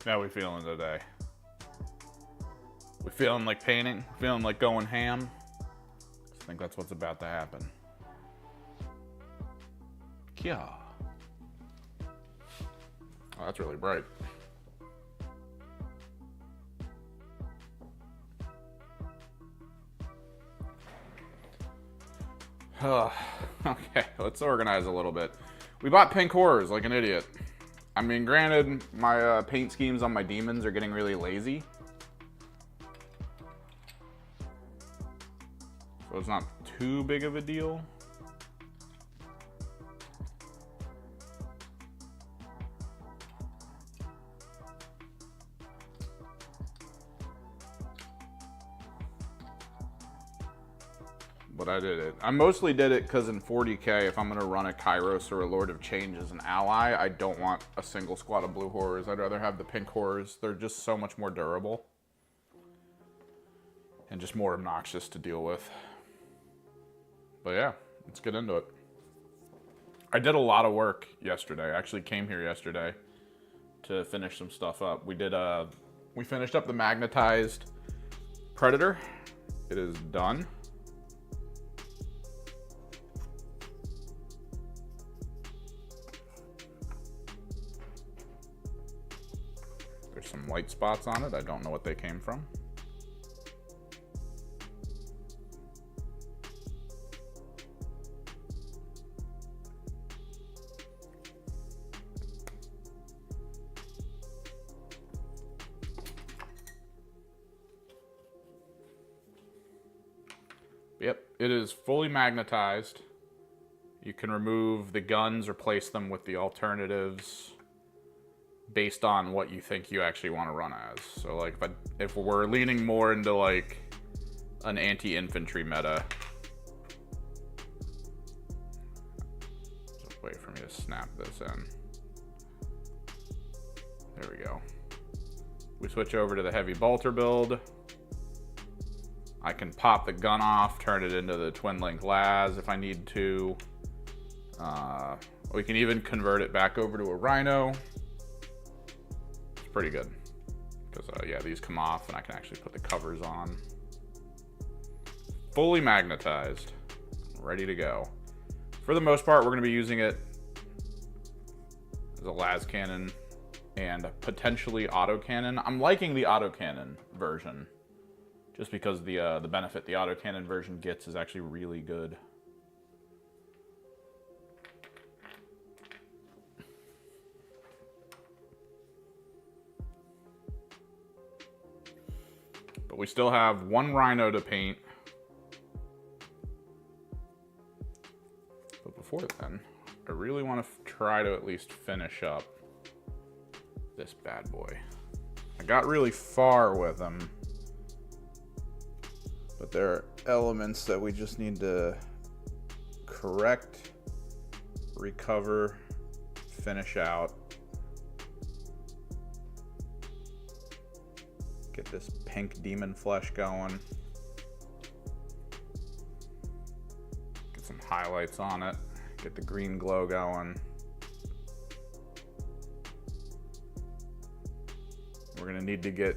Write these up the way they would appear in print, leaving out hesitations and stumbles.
How we feeling today? We feeling like painting? Feeling like going ham? I think that's what's about to happen. Yeah. Oh, that's really bright. Okay, let's organize a little bit. We bought pink horrors like an idiot. I mean, granted, my paint schemes on my demons are getting really lazy. So it's not too big of a deal. But I did it. I mostly did it because in 40k, if I'm going to run a Kairos or a Lord of Change as an ally, I don't want a single squad of blue horrors. I'd rather have the pink horrors. They're just so much more durable. And just more obnoxious to deal with. But yeah, let's get into it. I did a lot of work yesterday. I actually came here yesterday to finish some stuff up. We finished up the magnetized Predator. It is done. There's some white spots on it. I don't know what they came from. Yep, it is fully magnetized. You can remove the guns, replace them with the alternatives based on what you think you actually want to run as. So like if we're leaning more into like an anti-infantry meta. Just wait for me to snap this in. There we go. We switch over to the heavy bolter build. I can pop the gun off, turn it into the twin link las if I need to. We can even convert it back over to a rhino. It's pretty good. Because yeah, these come off and I can actually put the covers on. Fully magnetized. Ready to go. For the most part, we're going to be using it as a las cannon and potentially autocannon. I'm liking the autocannon version. Just because the benefit the autocannon version gets is actually really good. But we still have one rhino to paint. But before then, I really want to try to at least finish up this bad boy. I got really far with him. But there are elements that we just need to correct, recover, finish out. Get this pink demon flesh going. Get some highlights on it. Get the green glow going. We're gonna need to get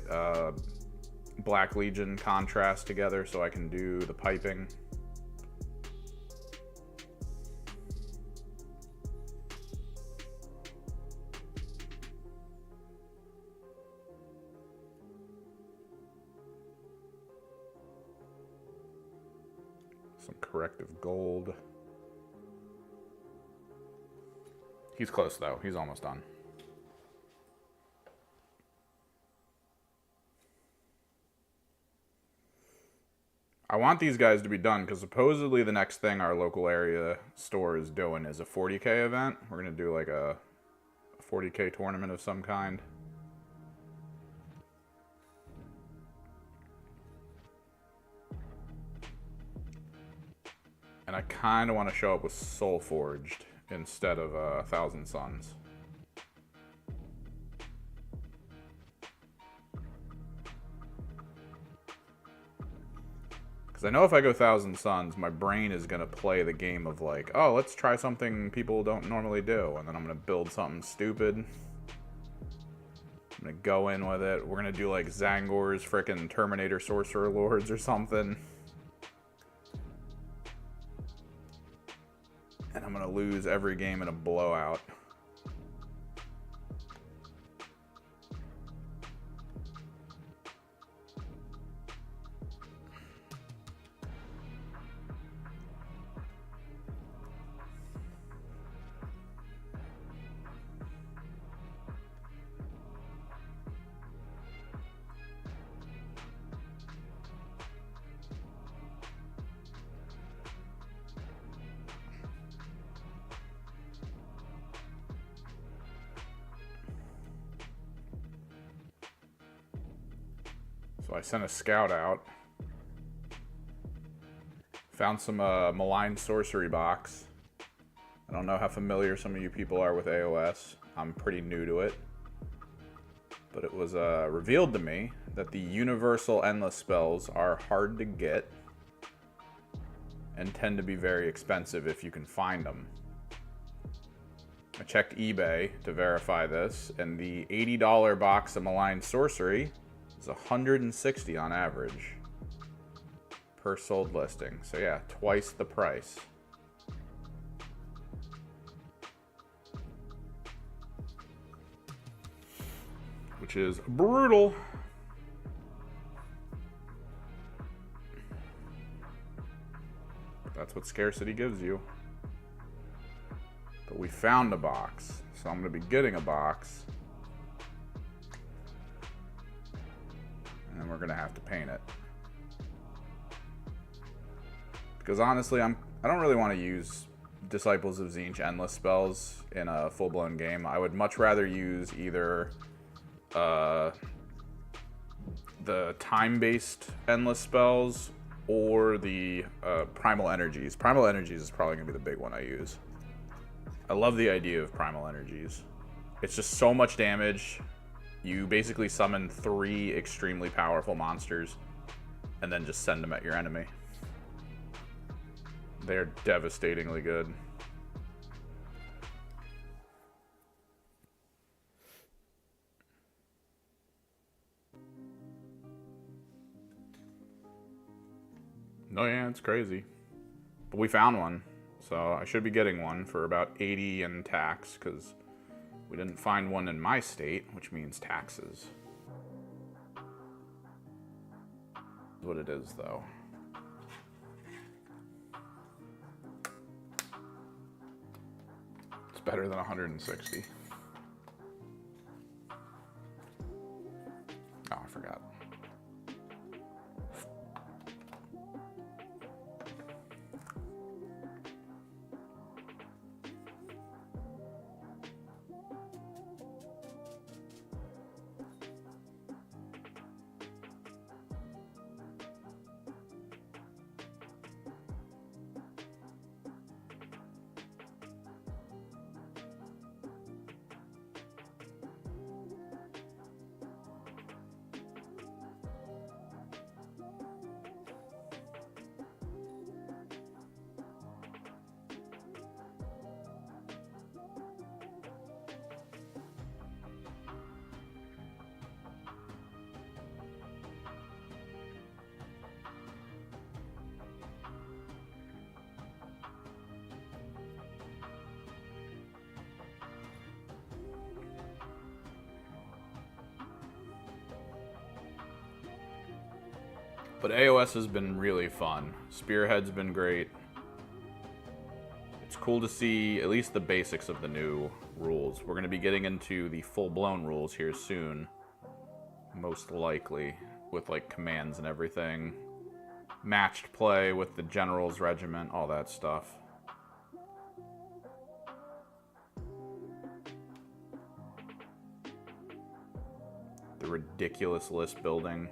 Black Legion contrast together so I can do the piping. Some corrective gold. He's close though, he's almost done. I want these guys to be done because supposedly the next thing our local area store is doing is a 40k event. We're going to do like a 40k tournament of some kind. And I kind of want to show up with Soulforged instead of 1,000 Suns. Because I know if I go 1,000 Suns, my brain is going to play the game of like, oh, let's try something people don't normally do. And then I'm going to build something stupid. I'm gonna go in with it. We're gonna do like Zangor's frickin' Terminator Sorcerer Lords or something. And I'm gonna lose every game in a blowout. So I sent a scout out. Found some malign sorcery box. I don't know how familiar some of you people are with AOS. I'm pretty new to it. But it was revealed to me that the universal endless spells are hard to get and tend to be very expensive if you can find them. I checked eBay to verify this, and the $80 box of malign sorcery is $160 on average per sold listing. So yeah, twice the price. Which is brutal. That's what scarcity gives you. But we found a box, so I'm going to be getting a box. And then we're going to have to paint it. Because honestly, I don't really want to use Disciples of Tzeentch endless spells in a full-blown game. I would much rather use either the time-based endless spells or the Primal Energies. Primal Energies is probably going to be the big one I use. I love the idea of Primal Energies. It's just so much damage. You basically summon 3 extremely powerful monsters and then just send them at your enemy. They're devastatingly good. No, yeah, it's crazy. But we found one. So I should be getting one for about 80 in tax, because we didn't find one in my state, which means taxes. That's what it is, though. It's better than 160. Oh, I forgot. But AOS has been really fun. Spearhead's been great. It's cool to see at least the basics of the new rules. We're going to be getting into the full-blown rules here soon. Most likely. With like commands and everything. Matched play with the General's Regiment, all that stuff. The ridiculous list building.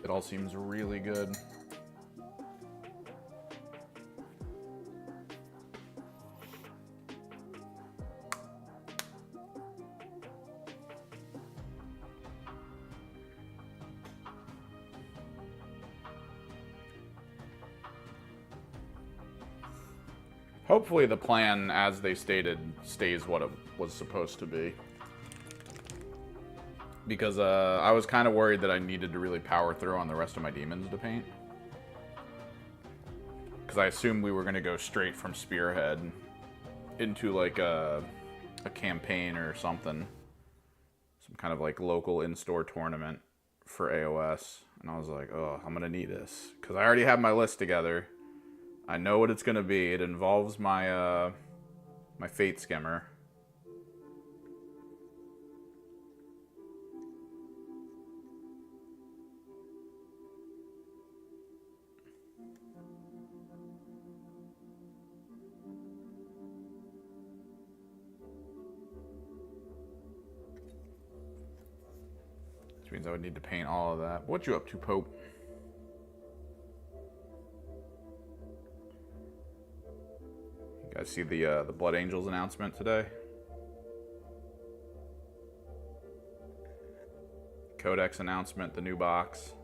It all seems really good. Hopefully the plan, as they stated, stays what it was supposed to be. Because I was kind of worried that I needed to really power through on the rest of my demons to paint. Because I assumed we were going to go straight from Spearhead into like a campaign or something. Some kind of like local in-store tournament for AOS. And I was like, oh, I'm going to need this. Because I already have my list together. I know what it's going to be. It involves my my Fate Skimmer. Which means I would need to paint all of that. What you up to, Pope? You guys see the Blood Angels announcement today? Codex announcement, the new box.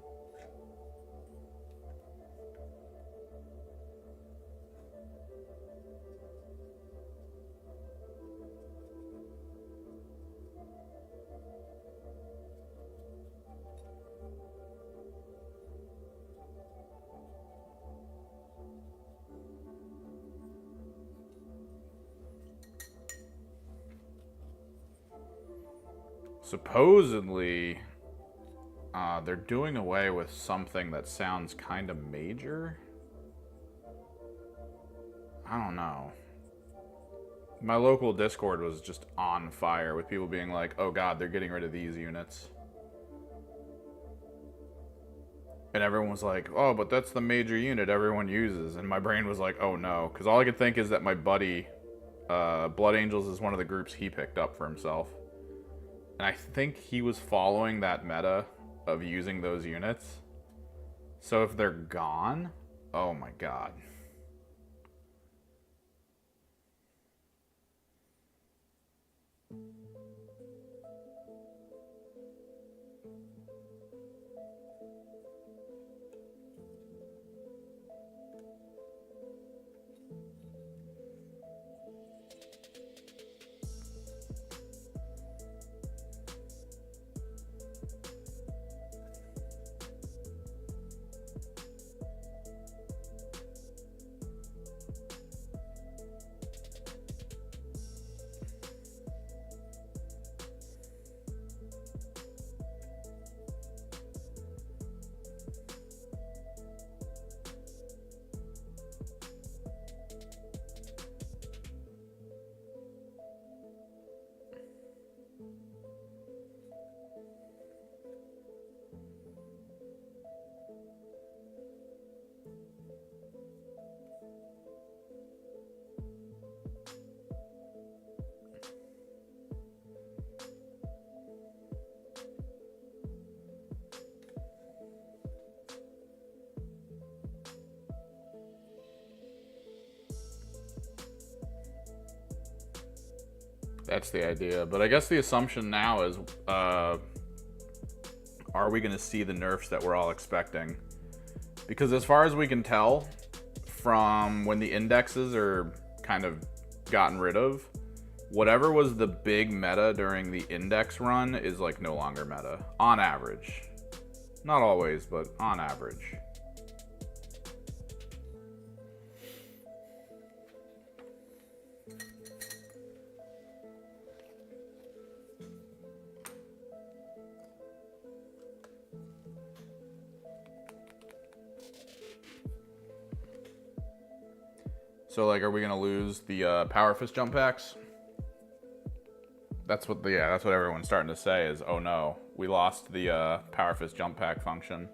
Supposedly, they're doing away with something that sounds kind of major. I don't know. My local Discord was just on fire with people being like, oh god, they're getting rid of these units. And everyone was like, oh, but that's the major unit everyone uses. And my brain was like, oh no. Because all I could think is that my buddy, Blood Angels, is one of the groups he picked up for himself. And I think he was following that meta of using those units. So if they're gone, oh my god. That's the idea. But I guess the assumption now is, are we going to see the nerfs that we're all expecting? Because as far as we can tell, from when the indexes are kind of gotten rid of, whatever was the big meta during the index run is like no longer meta, on average. Not always, but on average. So, like, are we gonna lose the Power Fist jump packs? That's what that's what everyone's starting to say is, oh no, we lost the Power Fist jump pack function.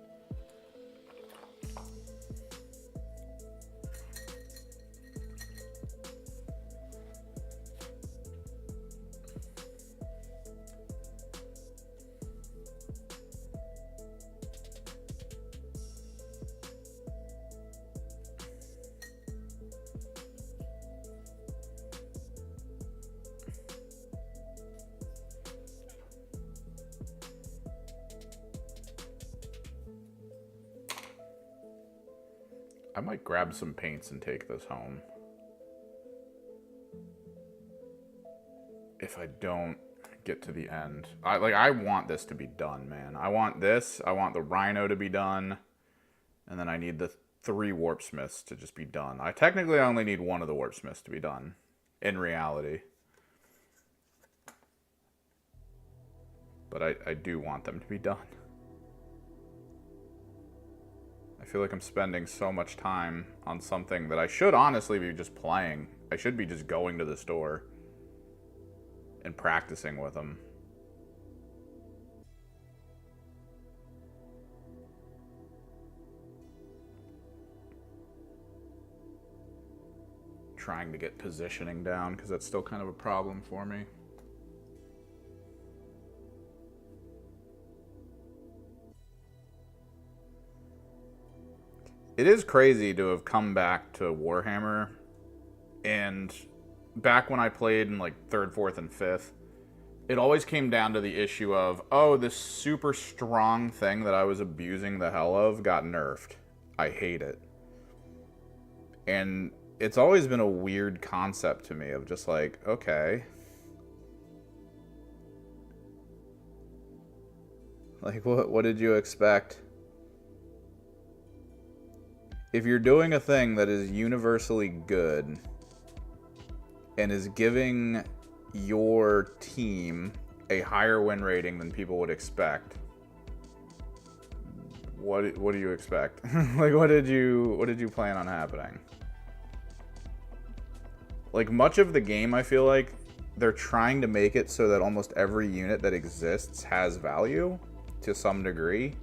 I might grab some paints and take this home. if I don't get to the end. I want this to be done, man. I want this. I want the Rhino to be done. And then I need the 3 Warp Smiths to just be done. I technically only need 1 of the Warp Smiths to be done. In reality. But I do want them to be done. I feel like I'm spending so much time on something that I should honestly be just playing. I should be just going to the store and practicing with them. Trying to get positioning down because that's still kind of a problem for me. It is crazy to have come back to Warhammer, and back when I played in like 3rd, 4th, and 5th, it always came down to the issue of, oh, this super strong thing that I was abusing the hell of got nerfed. I hate it. And it's always been a weird concept to me of just like, okay. Like, what did you expect? If you're doing a thing that is universally good and is giving your team a higher win rating than people would expect, what do you expect? Like, what did you plan on happening? Like, much of the game, I feel like they're trying to make it so that almost every unit that exists has value to some degree.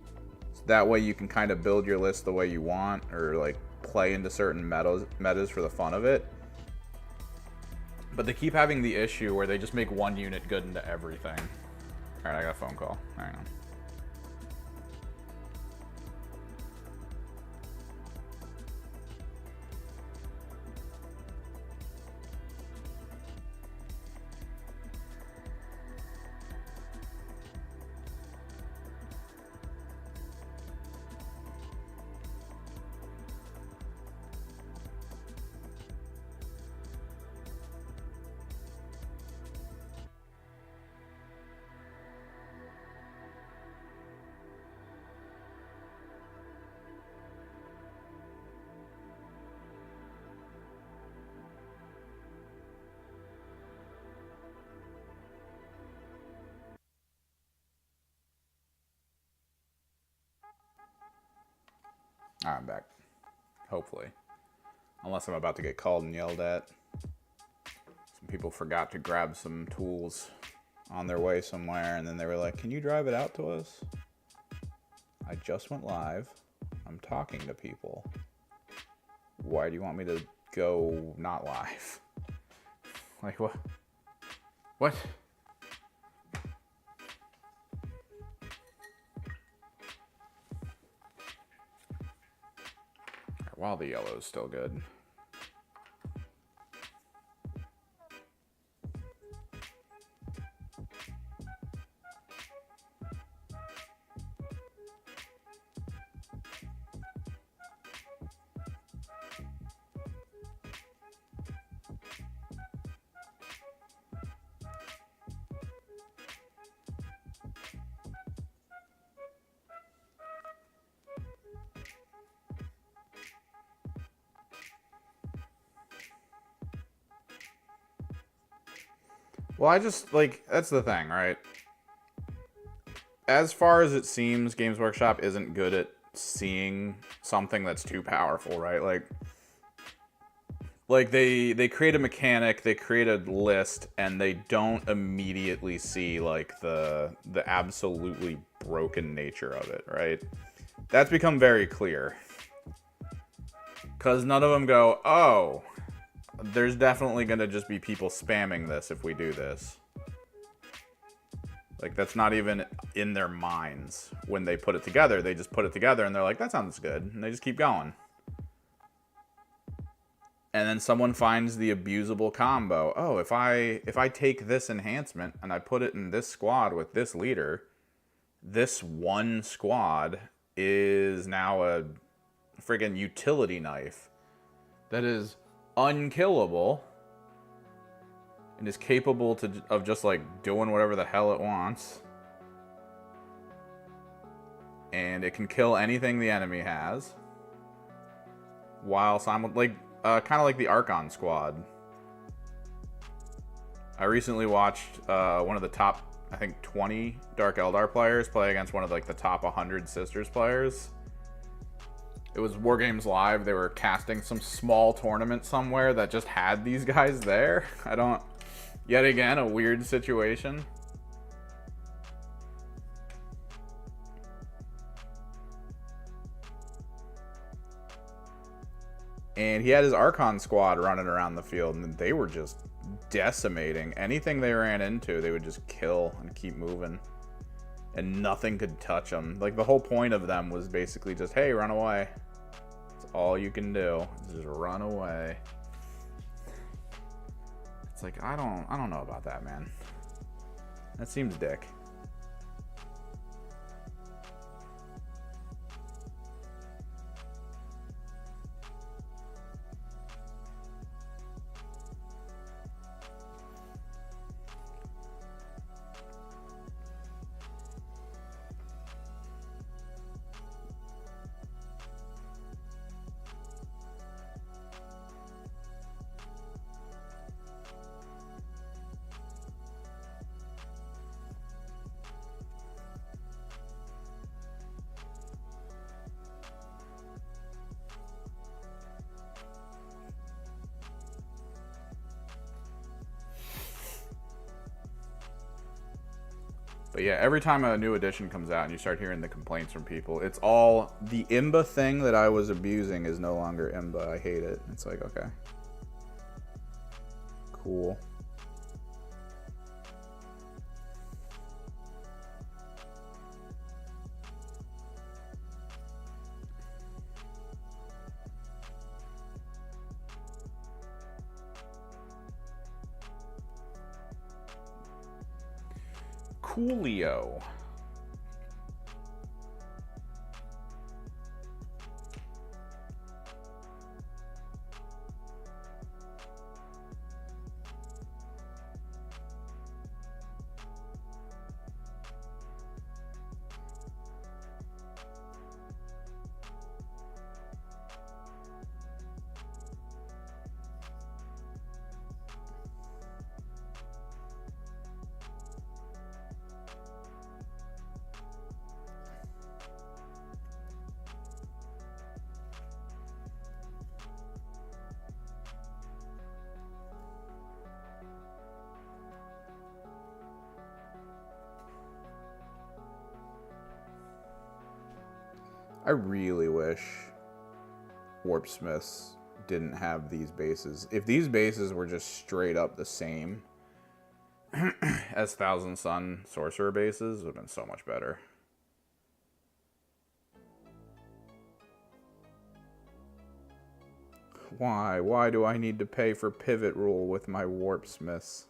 That way you can kind of build your list the way you want, or like play into certain metas for the fun of it. But they keep having the issue where they just make one unit good into everything. Alright, I got a phone call. Hang on. Alright, I'm back. Hopefully. Unless I'm about to get called and yelled at. Some people forgot to grab some tools on their way somewhere, and then they were like, can you drive it out to us? I just went live. I'm talking to people. Why do you want me to go not live? Like, what? What? While the yellow is still good. Well, I just, like, that's the thing, right? As far as it seems, Games Workshop isn't good at seeing something that's too powerful, right? Like they create a mechanic, they create a list, and they don't immediately see, like, the absolutely broken nature of it, right? That's become very clear. Because none of them go, oh, there's definitely going to just be people spamming this if we do this. Like, that's not even in their minds when they put it together. They just put it together and they're like, that sounds good. And they just keep going. And then someone finds the abusable combo. Oh, if I take this enhancement and I put it in this squad with this leader, this one squad is now a friggin' utility knife that is unkillable and is capable of just like doing whatever the hell it wants. And it can kill anything the enemy has, while kind of like the Archon squad. I recently watched one of the top, I think, 20 Dark Eldar players play against one of like the top 100 Sisters players. It was War Games Live. They were casting some small tournament somewhere that just had these guys there. Yet again, a weird situation. And he had his Archon squad running around the field, and they were just decimating. Anything they ran into, they would just kill and keep moving. And nothing could touch them. Like, the whole point of them was basically just, hey, run away. That's all you can do. Just run away. It's like, I don't know about that, man. That seems dick. But yeah, every time a new edition comes out and you start hearing the complaints from people, it's all the IMBA thing that I was abusing is no longer IMBA. I hate it. It's like, okay. Cool. Coolio. I really wish Warp Smiths didn't have these bases. If these bases were just straight up the same as Thousand Sun Sorcerer bases, it would have been so much better. Why? Why do I need to pay for pivot rule with my Warp Smiths?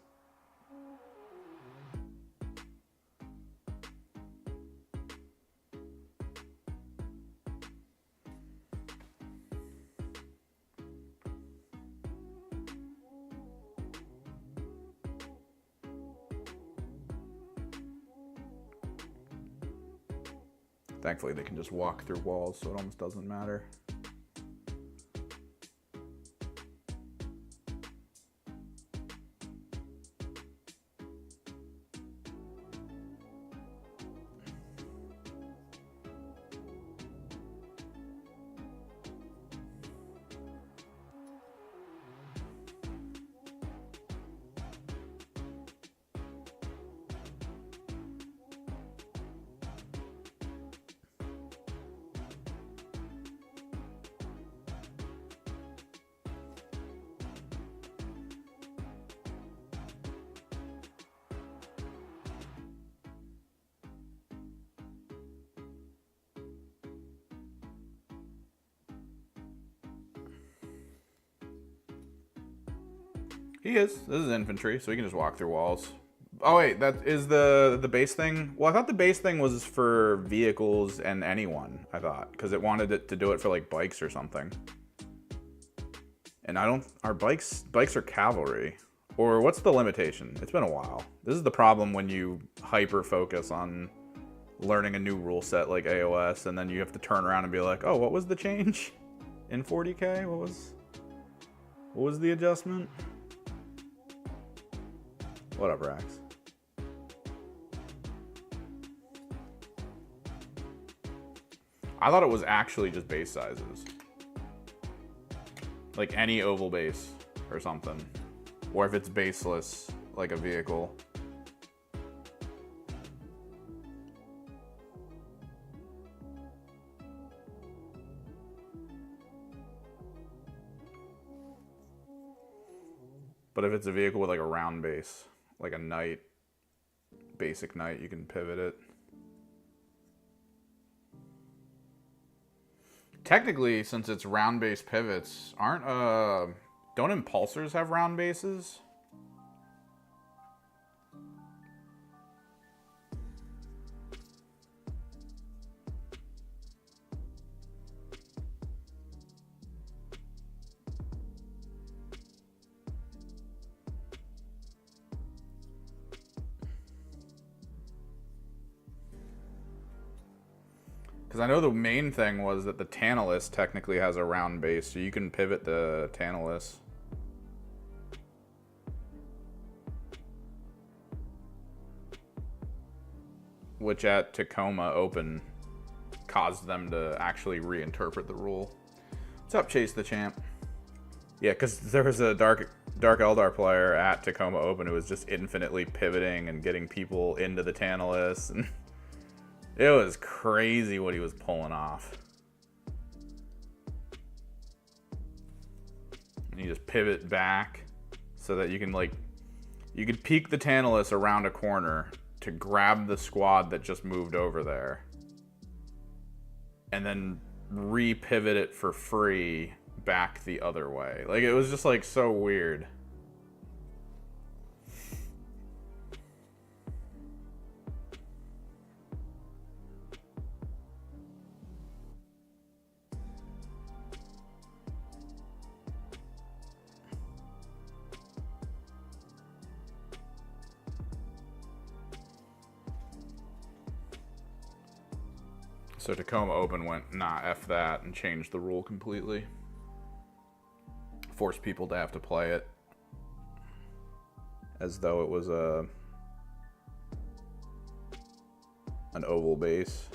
Thankfully, they can just walk through walls, so it almost doesn't matter. He is. This is infantry, so he can just walk through walls. Oh wait, that is the base thing? Well, I thought the base thing was for vehicles and anyone, I thought. Because it wanted it to do it for like bikes or something. And our bikes are cavalry. Or what's the limitation? It's been a while. This is the problem when you hyper focus on learning a new rule set like AOS, and then you have to turn around and be like, oh, what was the change in 40K? What was the adjustment? Whatever, Axe. I thought it was actually just base sizes. Like any oval base or something. Or if it's baseless, like a vehicle. But if it's a vehicle with like a round base, like a knight, basic knight, you can pivot it. Technically, since it's round base pivots, don't impulsors have round bases? Because I know the main thing was that the Tantalus technically has a round base, so you can pivot the Tantalus. Which at Tacoma Open caused them to actually reinterpret the rule. What's up, Chase the Champ? Yeah, because there was a Dark Eldar player at Tacoma Open who was just infinitely pivoting and getting people into the Tantalus, and it was crazy what he was pulling off. And you just pivot back so that you can you could peek the Tantalus around a corner to grab the squad that just moved over there. And then re-pivot it for free back the other way. Like, it was just like so weird. So Tacoma Open went, nah, F that, and changed the rule completely. Forced people to have to play it as though it was an oval base.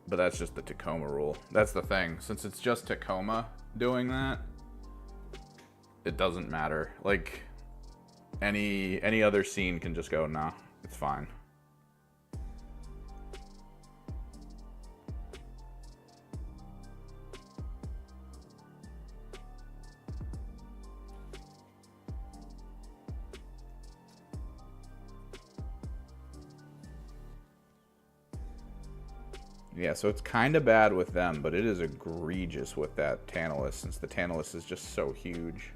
But that's just the Tacoma rule. That's the thing. Since it's just Tacoma doing that, it doesn't matter. Like, any other scene can just go, nah, it's fine. Yeah, so it's kind of bad with them, but it is egregious with that Tantalus, since the Tantalus is just so huge.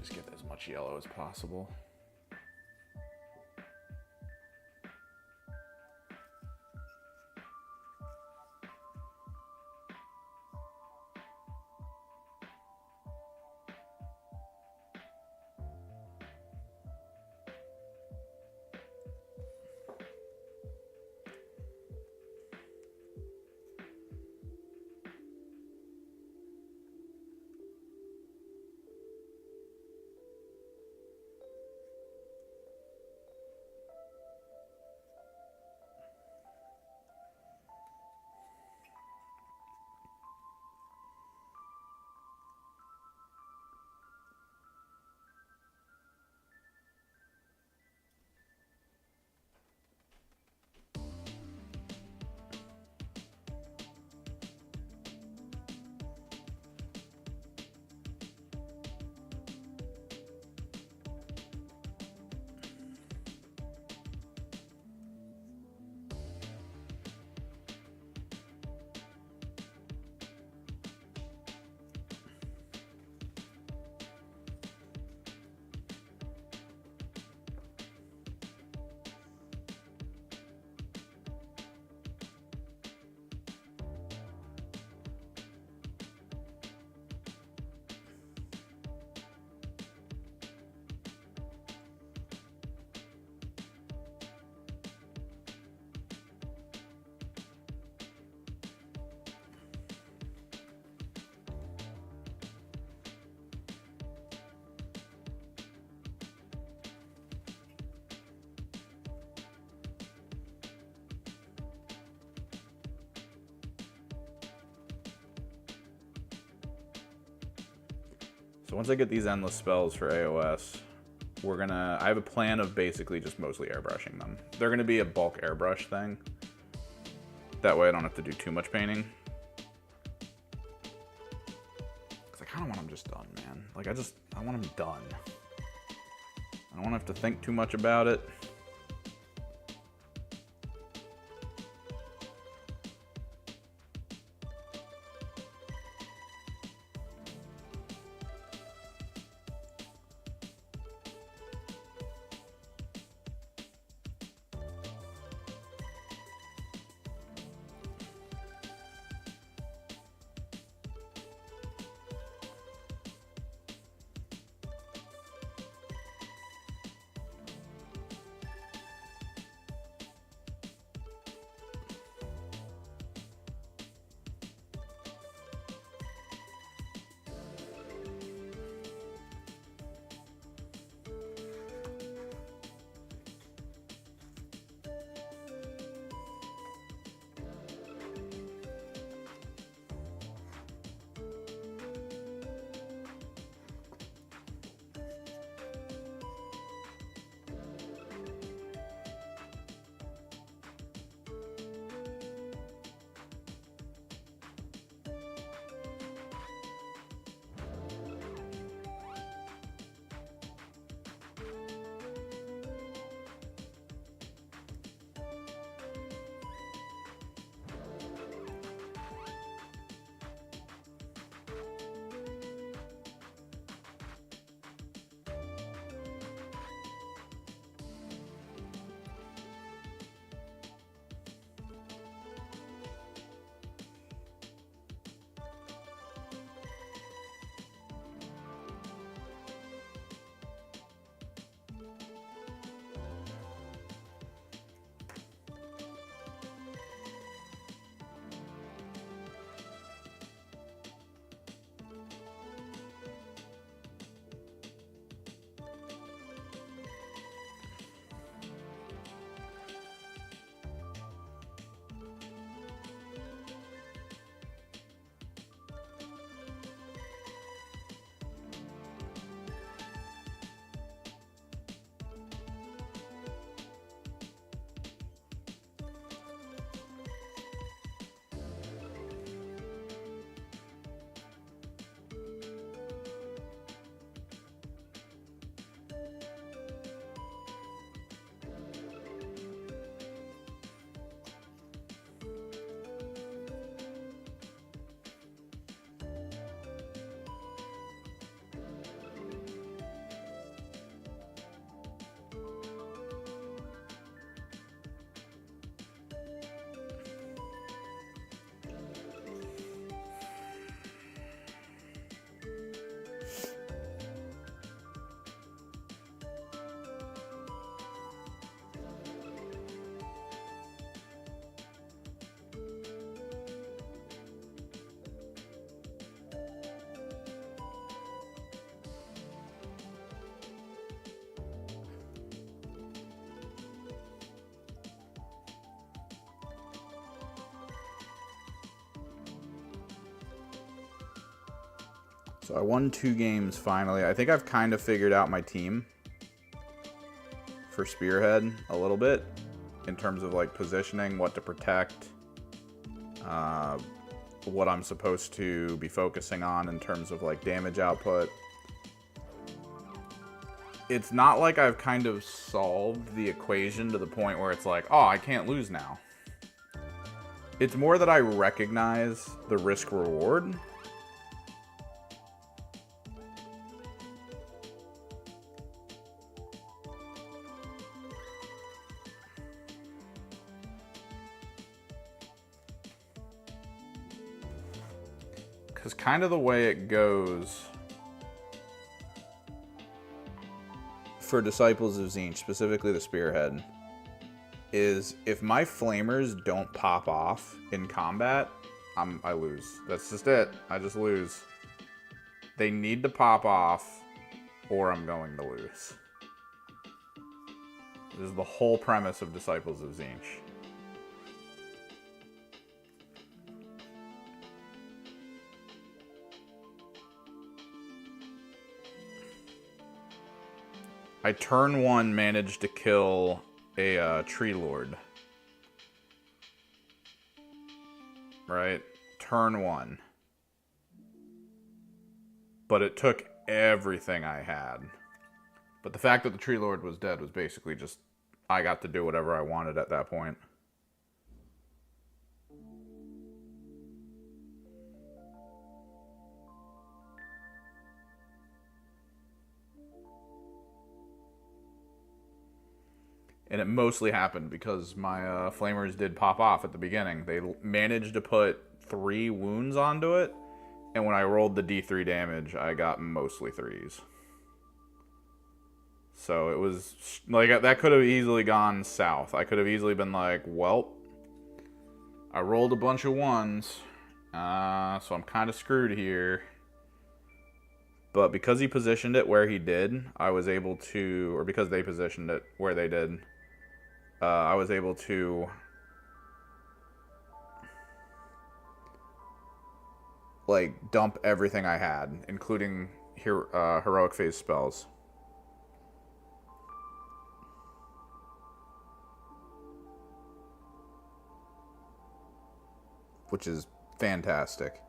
Just get as much yellow as possible. So once I get these endless spells for AOS, I have a plan of basically just mostly airbrushing them. They're gonna be a bulk airbrush thing. That way I don't have to do too much painting. Cause I kinda want them just done, man. Like I want them done. I don't wanna have to think too much about it. So I won 2 games finally. I think I've kind of figured out my team for Spearhead a little bit in terms of like positioning, what to protect, what I'm supposed to be focusing on in terms of like damage output. It's not like I've kind of solved the equation to the point where it's like, oh, I can't lose now. It's more that I recognize the risk reward. Because kind of the way it goes for Disciples of Tzeentch, specifically the Spearhead, is if my flamers don't pop off in combat, I lose. That's just it. I just lose. They need to pop off or I'm going to lose. This is the whole premise of Disciples of Tzeentch. I turn 1 managed to kill a tree lord. Right? Turn 1. But it took everything I had. But the fact that the tree lord was dead was basically just, I got to do whatever I wanted at that point. And it mostly happened because my flamers did pop off at the beginning. They managed to put 3 wounds onto it, and when I rolled the D3 damage, I got mostly 3s. So it was, like, that could have easily gone south. I could have easily been like, well, I rolled a bunch of 1s, so I'm kind of screwed here. But because he positioned it where he did, I was able to, or because they positioned it where they did, I was able to like dump everything I had, including heroic phase spells. Which is fantastic.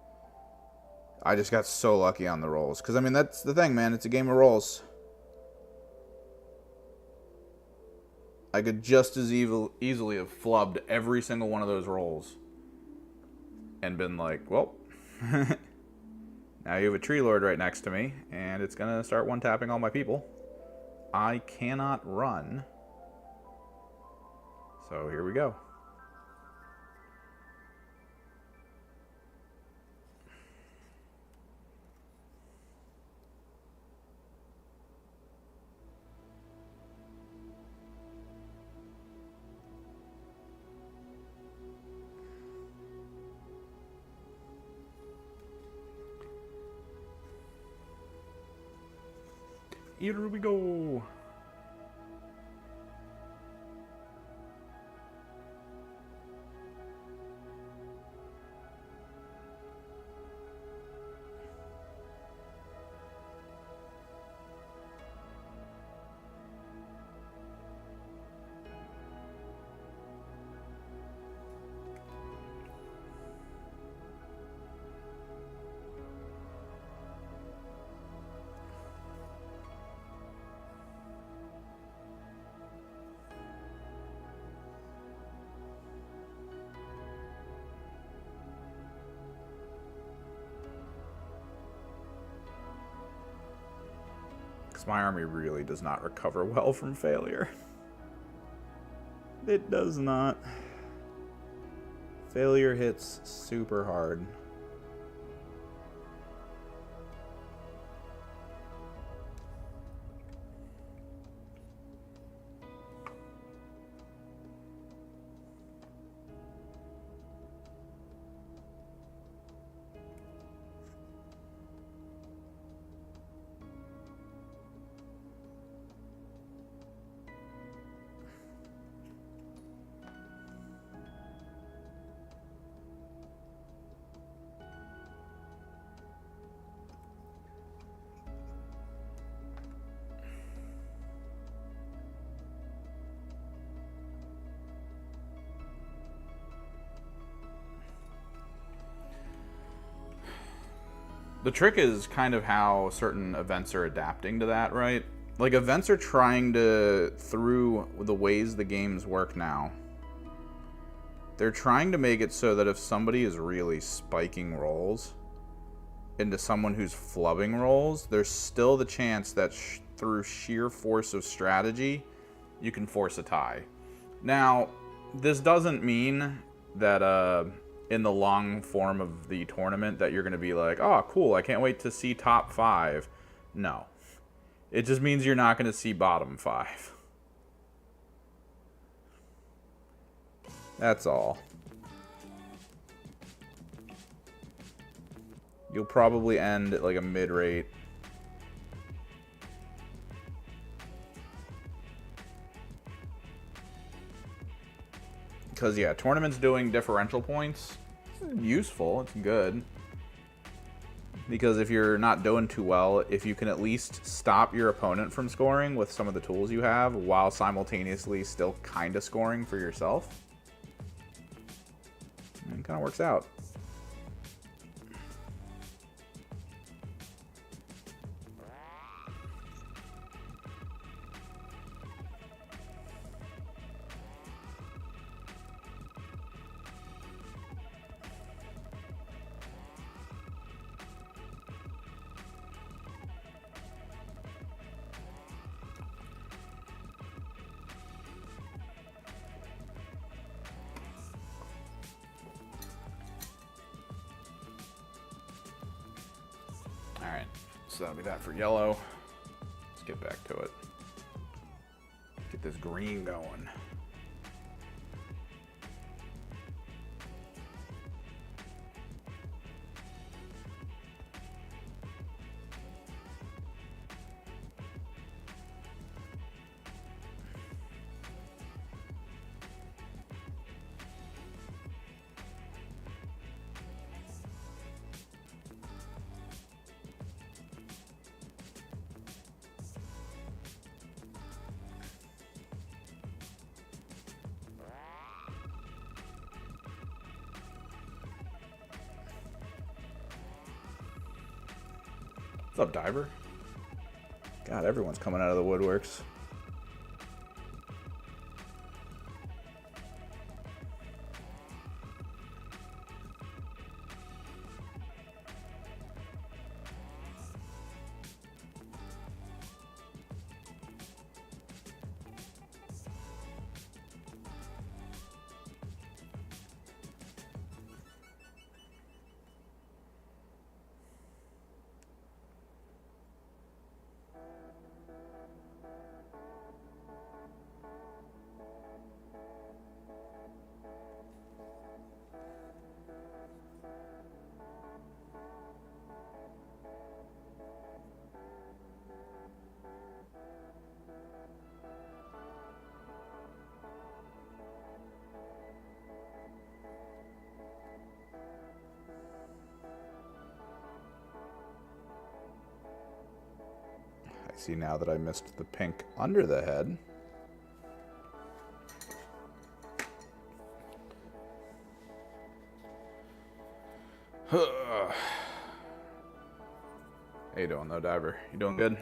I just got so lucky on the rolls. Because, I mean, that's the thing, man. It's a game of rolls. I could just as easily have flubbed every single one of those rolls. And been like, well, now you have a tree lord right next to me. And it's going to start one-tapping all my people. I cannot run. So here we go. Here we go. My army really does not recover well from failure. It does not. Failure hits super hard. The trick is kind of how certain events are adapting to that, right? Like, events are trying to, through the ways the games work now, they're trying to make it so that if somebody is really spiking rolls into someone who's flubbing rolls, there's still the chance that through sheer force of strategy, you can force a tie. Now, this doesn't mean that, in the long form of the tournament that you're going to be like, oh, cool, I can't wait to see top 5. No. It just means you're not going to see bottom 5. That's all. You'll probably end at like a mid-rate. Because, yeah, tournaments doing differential points, it's useful, it's good. because if you're not doing too well, if you can at least stop your opponent from scoring with some of the tools you have while simultaneously still kind of scoring for yourself, it kind of works out. Alright, so that'll be that for yellow. Let's get back to it. Get this green going. What's up, Diver? God, everyone's coming out of the woodworks. See now that I missed the pink under the head. How you doing though, Diver? You doing good?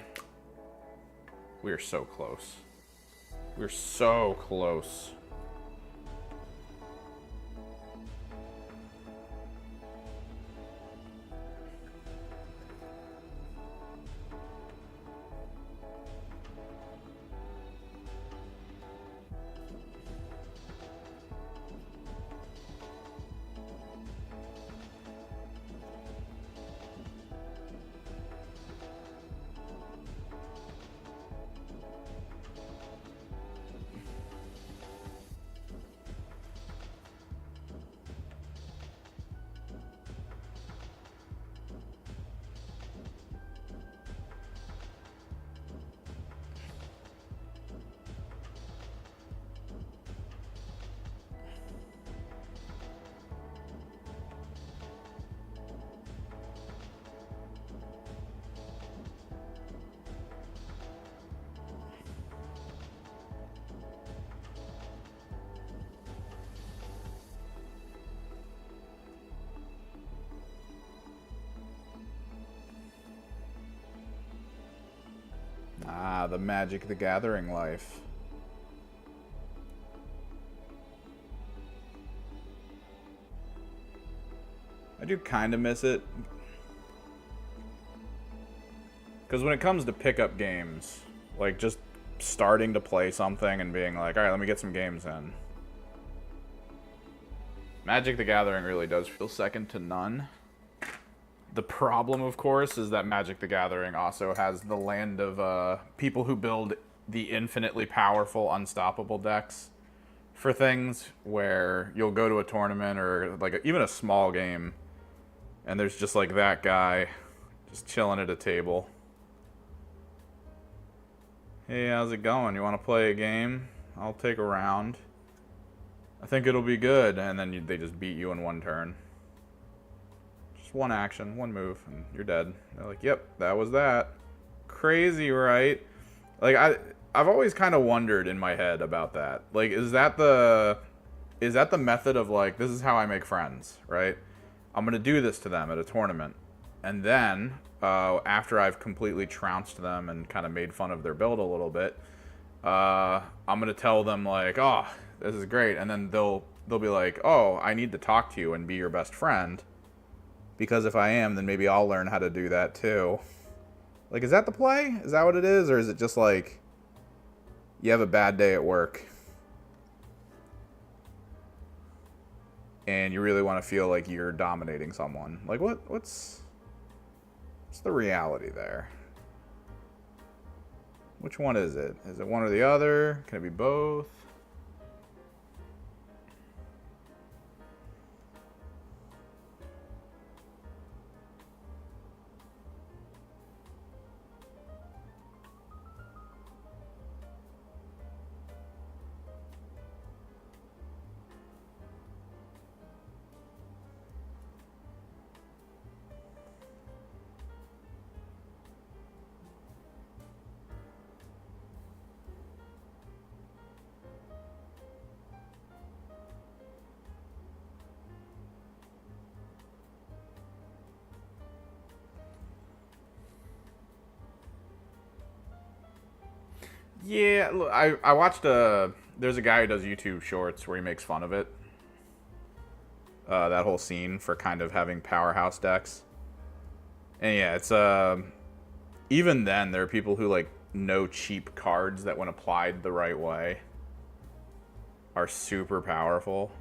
We are so close. We're so close. Ah, the Magic the Gathering life. I do kind of miss it. Because when it comes to pickup games, like just starting to play something and being like, alright, let me get some games in. Magic the Gathering really does feel second to none. The problem, of course, is that Magic the Gathering also has the land of people who build the infinitely powerful, unstoppable decks for things where you'll go to a tournament or like even a small game, and there's just like that guy just chilling at a table. Hey, how's it going? You want to play a game? I'll take a round. I think it'll be good. And then they just beat you in one turn. Just one action, one move, and you're dead. They're like, yep, that was that. Crazy, right? Like, I've always kind of wondered in my head about that. Like, is that the method of, like, this is how I make friends, right? I'm going to do this to them at a tournament. And then, after I've completely trounced them and kind of made fun of their build a little bit, I'm going to tell them, like, oh, this is great. And then they'll be like, oh, I need to talk to you and be your best friend. Because if I am, then maybe I'll learn how to do that too. Like, is that the play? Is that what it is? Or is it just like, you have a bad day at work and you really want to feel like you're dominating someone? Like, what's the reality there? Which one is it? Is it one or the other? Can it be both? Yeah, look, I watched there's a guy who does YouTube shorts where he makes fun of it. That whole scene for kind of having powerhouse decks. And yeah, it's even then there are people who like know cheap cards that when applied the right way are super powerful.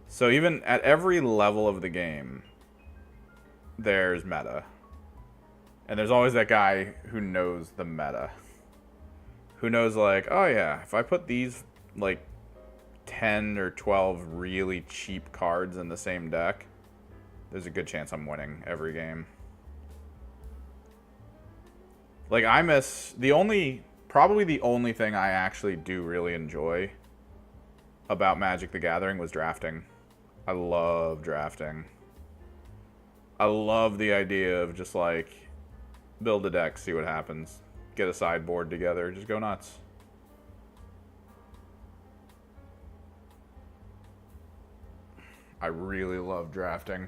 So even at every level of the game, there's meta. And there's always that guy who knows the meta. Who knows, like, oh yeah, if I put these, like, 10 or 12 really cheap cards in the same deck, there's a good chance I'm winning every game. Like, I miss... Probably the only thing I actually do really enjoy about Magic the Gathering was drafting. I love drafting. I love the idea of just, like... build a deck, see what happens. Get a sideboard together, just go nuts. I really love drafting.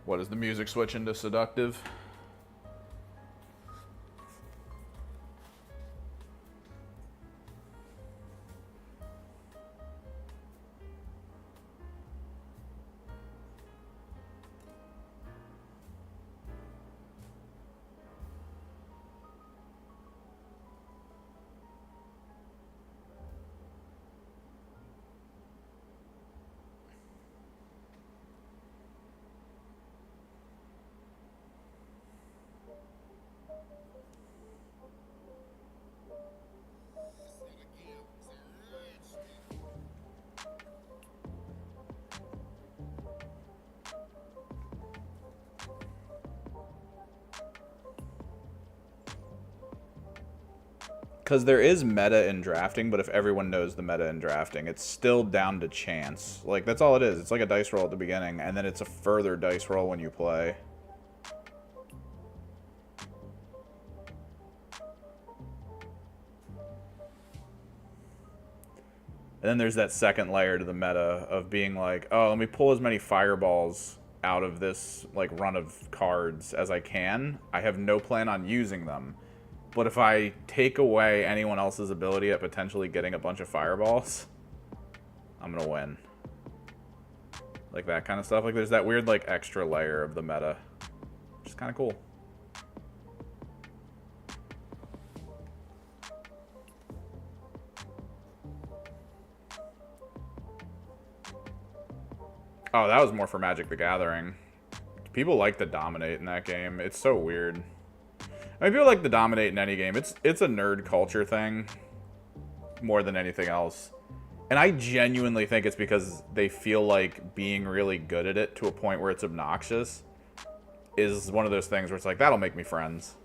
What is the music switch into seductive? Because there is meta in drafting, but if everyone knows the meta in drafting, it's still down to chance. Like, that's all it is. It's like a dice roll at the beginning, and then it's a further dice roll when you play. And then there's that second layer to the meta of being like, oh, let me pull as many fireballs out of this, like, run of cards as I can. I have no plan on using them. But if I take away anyone else's ability at potentially getting a bunch of fireballs, I'm going to win. Like that kind of stuff. Like there's that weird like extra layer of the meta. Which is kind of cool. Oh, that was more for Magic the Gathering. People like to dominate in that game. It's so weird. I mean, people like to dominate in any game. It's a nerd culture thing more than anything else. And I genuinely think it's because they feel like being really good at it to a point where it's obnoxious is one of those things where it's like, that'll make me friends.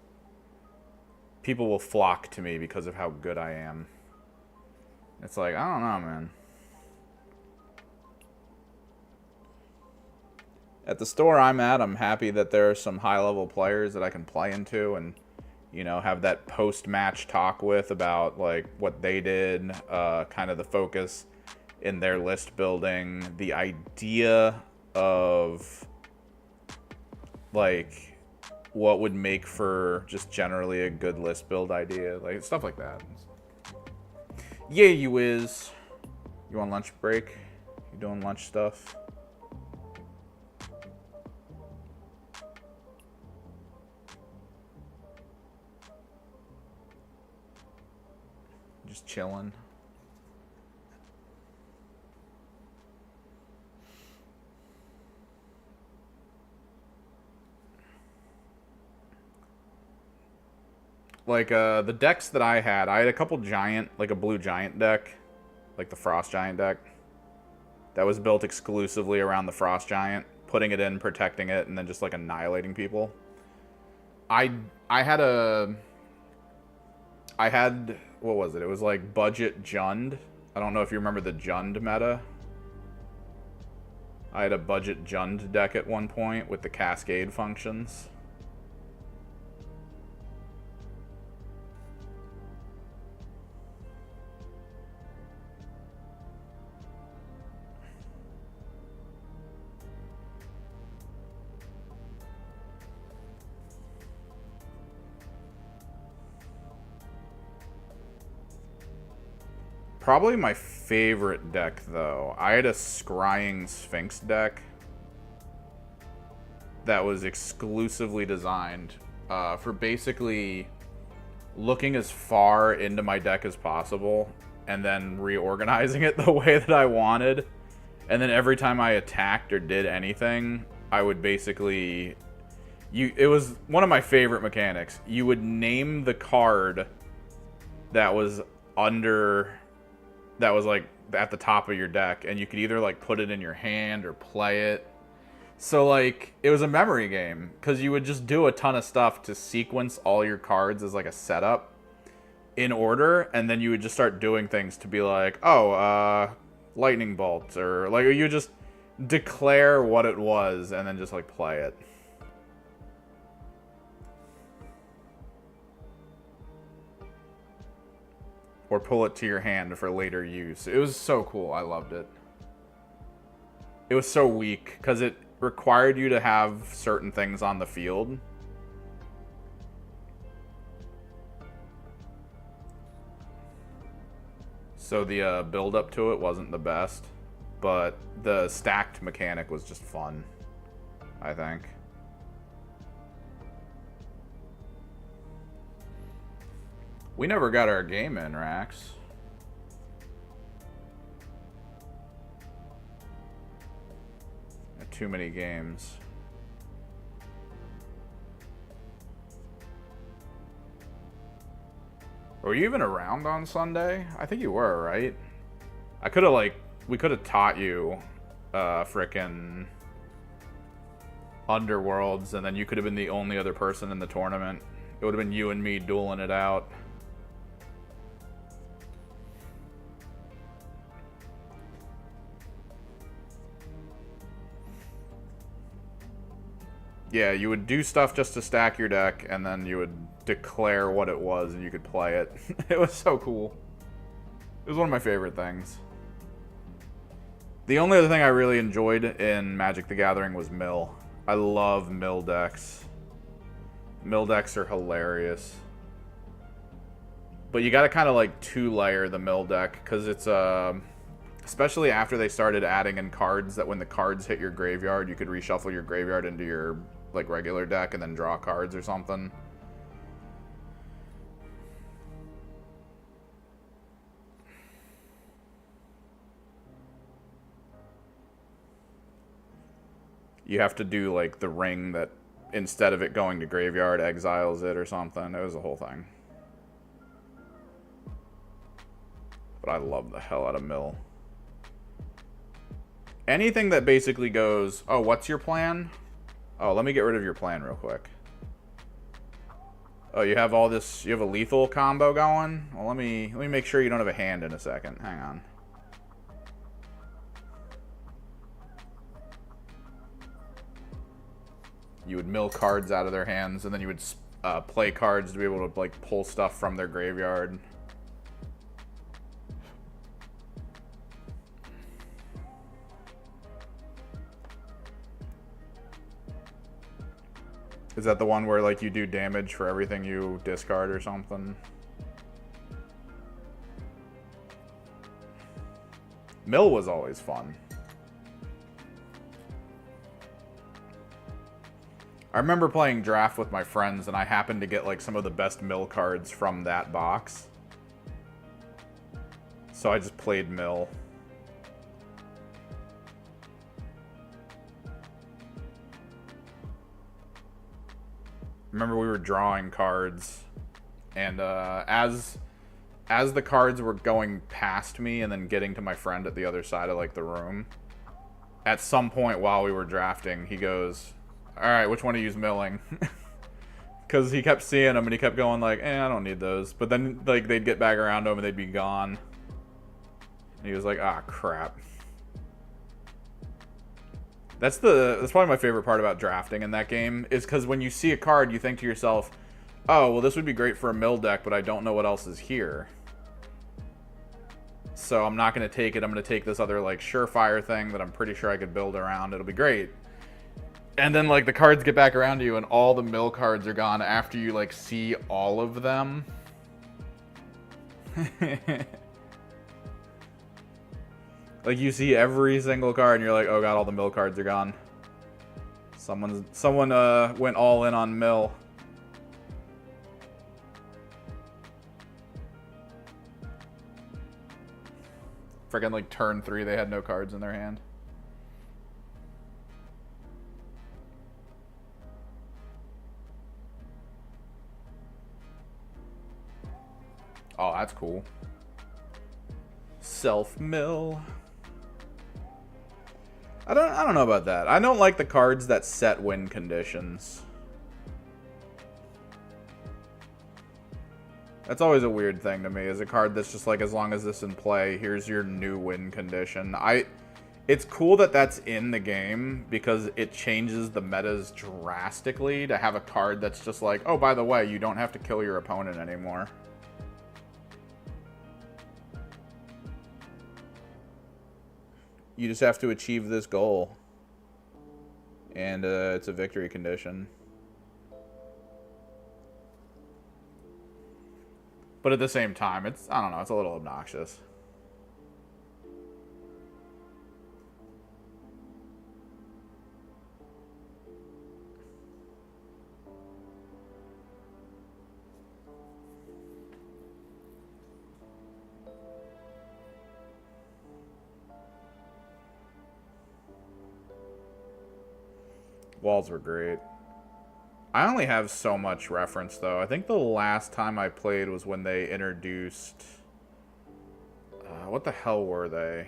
People will flock to me because of how good I am. It's like, I don't know, man. At the store I'm at, I'm happy that there are some high-level players that I can play into and, you know, have that post-match talk with about, like, what they did, kind of the focus in their list building, the idea of, like, what would make for just generally a good list build idea, like, stuff like that. Yeah, you is. You on lunch break? You doing lunch stuff? Just chilling. Like, the decks that I had a couple giant, like a blue giant deck, like the Frost Giant deck, that was built exclusively around the Frost Giant, putting it in, protecting it, and then just, like, annihilating people. I had, what was it? It was, like, budget Jund. I don't know if you remember the Jund meta. I had a budget Jund deck at one point with the Cascade functions. Probably my favorite deck, though. I had a Scrying Sphinx deck that was exclusively designed for basically looking as far into my deck as possible and then reorganizing it the way that I wanted. And then every time I attacked or did anything, I would basically... It was one of my favorite mechanics. You would name the card that was like at the top of your deck, and you could either like put it in your hand or play it. So like it was a memory game because you would just do a ton of stuff to sequence all your cards as like a setup in order, and then you would just start doing things to be like, oh, lightning bolt, or like you just declare what it was and then just like play it. Or pull it to your hand for later use. It was so cool. I loved it. It was so weak because it required you to have certain things on the field. So the build up to it wasn't the best, but the stacked mechanic was just fun, I think. We never got our game in, Rax. Too many games. Were you even around on Sunday? I think you were, right? I could have, like, we could have taught you frickin' Underworlds, and then you could have been the only other person in the tournament. It would have been you and me dueling it out. Yeah, you would do stuff just to stack your deck, and then you would declare what it was, and you could play it. It was so cool. It was one of my favorite things. The only other thing I really enjoyed in Magic the Gathering was Mill. I love Mill decks. Mill decks are hilarious. But you gotta kind of like two-layer the Mill deck, because it's especially after they started adding in cards that when the cards hit your graveyard, you could reshuffle your graveyard into your like regular deck and then draw cards or something. You have to do like the ring that instead of it going to graveyard exiles it or something. It was a whole thing. But I love the hell out of Mill. Anything that basically goes, oh, what's your plan? Oh, let me get rid of your plan real quick. Oh, you have all this, you have a lethal combo going? Well, let me make sure you don't have a hand in a second. Hang on. You would mill cards out of their hands, and then you would play cards to be able to like pull stuff from their graveyard. Is that the one where like you do damage for everything you discard or something? Mill was always fun. I remember playing draft with my friends, and I happened to get like some of the best mill cards from that box. So I just played mill. Remember we were drawing cards, and as the cards were going past me and then getting to my friend at the other side of like the room, at some point while we were drafting, he goes, "All right, which one are you milling?" Because he kept seeing them and he kept going like, I don't need those. But then like they'd get back around to him and they'd be gone. And he was like, ah, crap. That's probably my favorite part about drafting in that game, is because when you see a card, you think to yourself, oh, well, this would be great for a mill deck, but I don't know what else is here. So I'm not going to take it. I'm going to take this other, like, surefire thing that I'm pretty sure I could build around. It'll be great. And then, like, the cards get back around to you, and all the mill cards are gone after you, like, see all of them. Like, you see every single card, and you're like, oh god, all the mill cards are gone. Someone went all in on mill. Freaking, like, turn 3, they had no cards in their hand. Oh, that's cool. Self-mill. I don't know about that. I don't like the cards that set win conditions. That's always a weird thing to me, is a card that's just like, as long as this in play, here's your new win condition. It's cool that that's in the game, because it changes the metas drastically to have a card that's just like, oh, by the way, you don't have to kill your opponent anymore. You just have to achieve this goal. And it's a victory condition. But at the same time, I don't know, it's a little obnoxious. Walls were great. I only have so much reference, though. I think the last time I played was when they introduced... what the hell were they?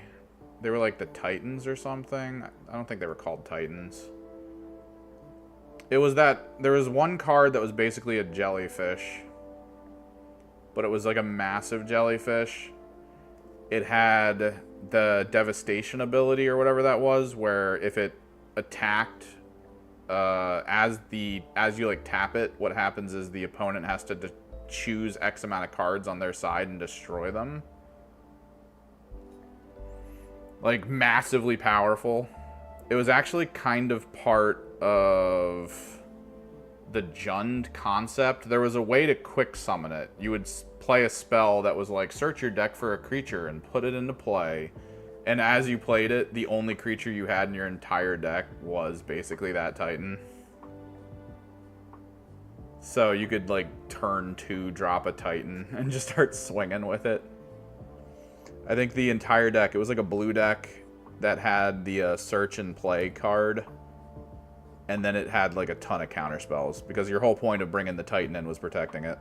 They were like the Titans or something? I don't think they were called Titans. It was that... There was one card that was basically a jellyfish. But it was like a massive jellyfish. It had the devastation ability or whatever that was, where if it attacked... as you like tap it, what happens is the opponent has to choose X amount of cards on their side and destroy them. Like, massively powerful. It was actually kind of part of the Jund concept. There was a way to quick summon it. You would play a spell that was like, search your deck for a creature and put it into play. And as you played it, the only creature you had in your entire deck was basically that Titan. So you could, like, turn 2, drop a Titan, and just start swinging with it. I think the entire deck, it was like a blue deck that had the search and play card. And then it had, like, a ton of counter spells, because your whole point of bringing the Titan in was protecting it.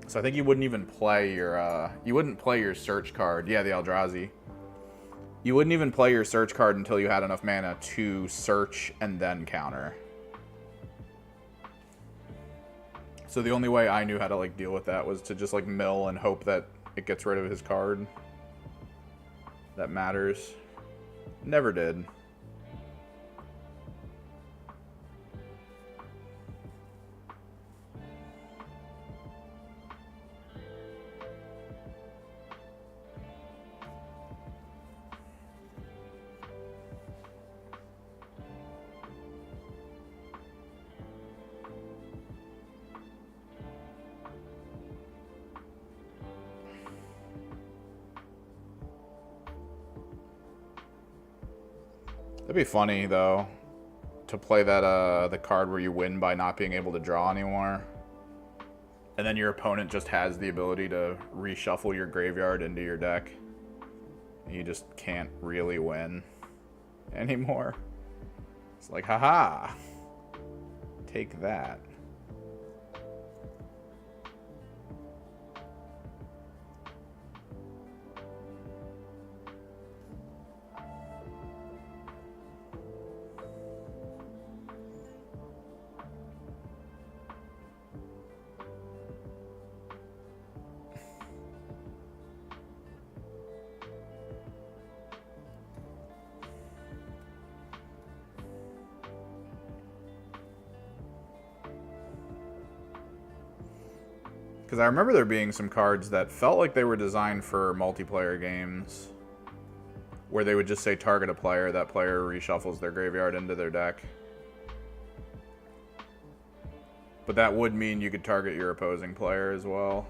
So I think you wouldn't even play your search card. Yeah, the Eldrazi. You wouldn't even play your search card until you had enough mana to search and then counter. So the only way I knew how to like deal with that was to just like mill and hope that it gets rid of his card. that matters. Never did. That'd be funny, though, to play that, the card where you win by not being able to draw anymore. And then your opponent just has the ability to reshuffle your graveyard into your deck. And you just can't really win anymore. It's like, haha, take that. Because I remember there being some cards that felt like they were designed for multiplayer games, where they would just say target a player, that player reshuffles their graveyard into their deck. But that would mean you could target your opposing player as well.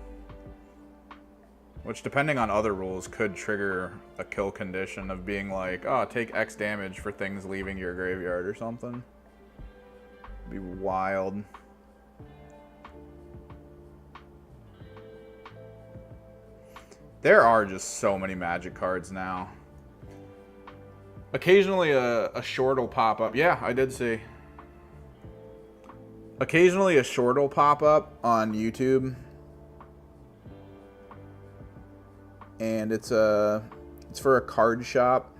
Which, depending on other rules, could trigger a kill condition of being like, oh, take X damage for things leaving your graveyard or something. It'd be wild. There are just so many Magic cards now. Occasionally a short will pop up. Yeah, I did see. Occasionally a short will pop up on YouTube. And it's for a card shop.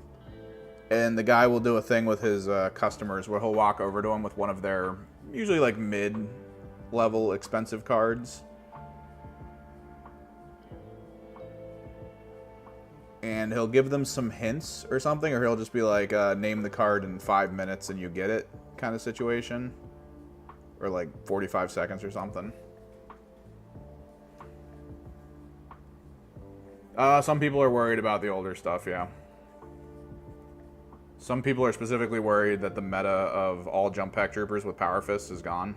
And the guy will do a thing with his customers where he'll walk over to them with one of their usually like mid-level expensive cards. And he'll give them some hints or something, or he'll just be like, name the card in 5 minutes and you get it kind of situation. Or like 45 seconds or something. Some people are worried about the older stuff, yeah. Some people are specifically worried that the meta of all Jump Pack Troopers with Power Fists is gone.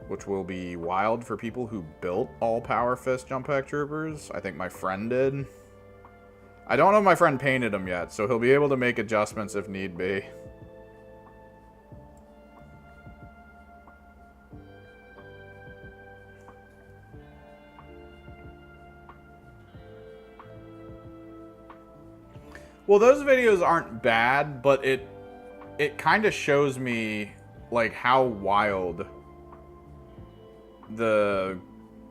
Which will be wild for people who built all Power Fist Jump Pack Troopers. I think my friend did. I don't know if my friend painted them yet, so he'll be able to make adjustments if need be. Well, those videos aren't bad, but it kind of shows me like how wild the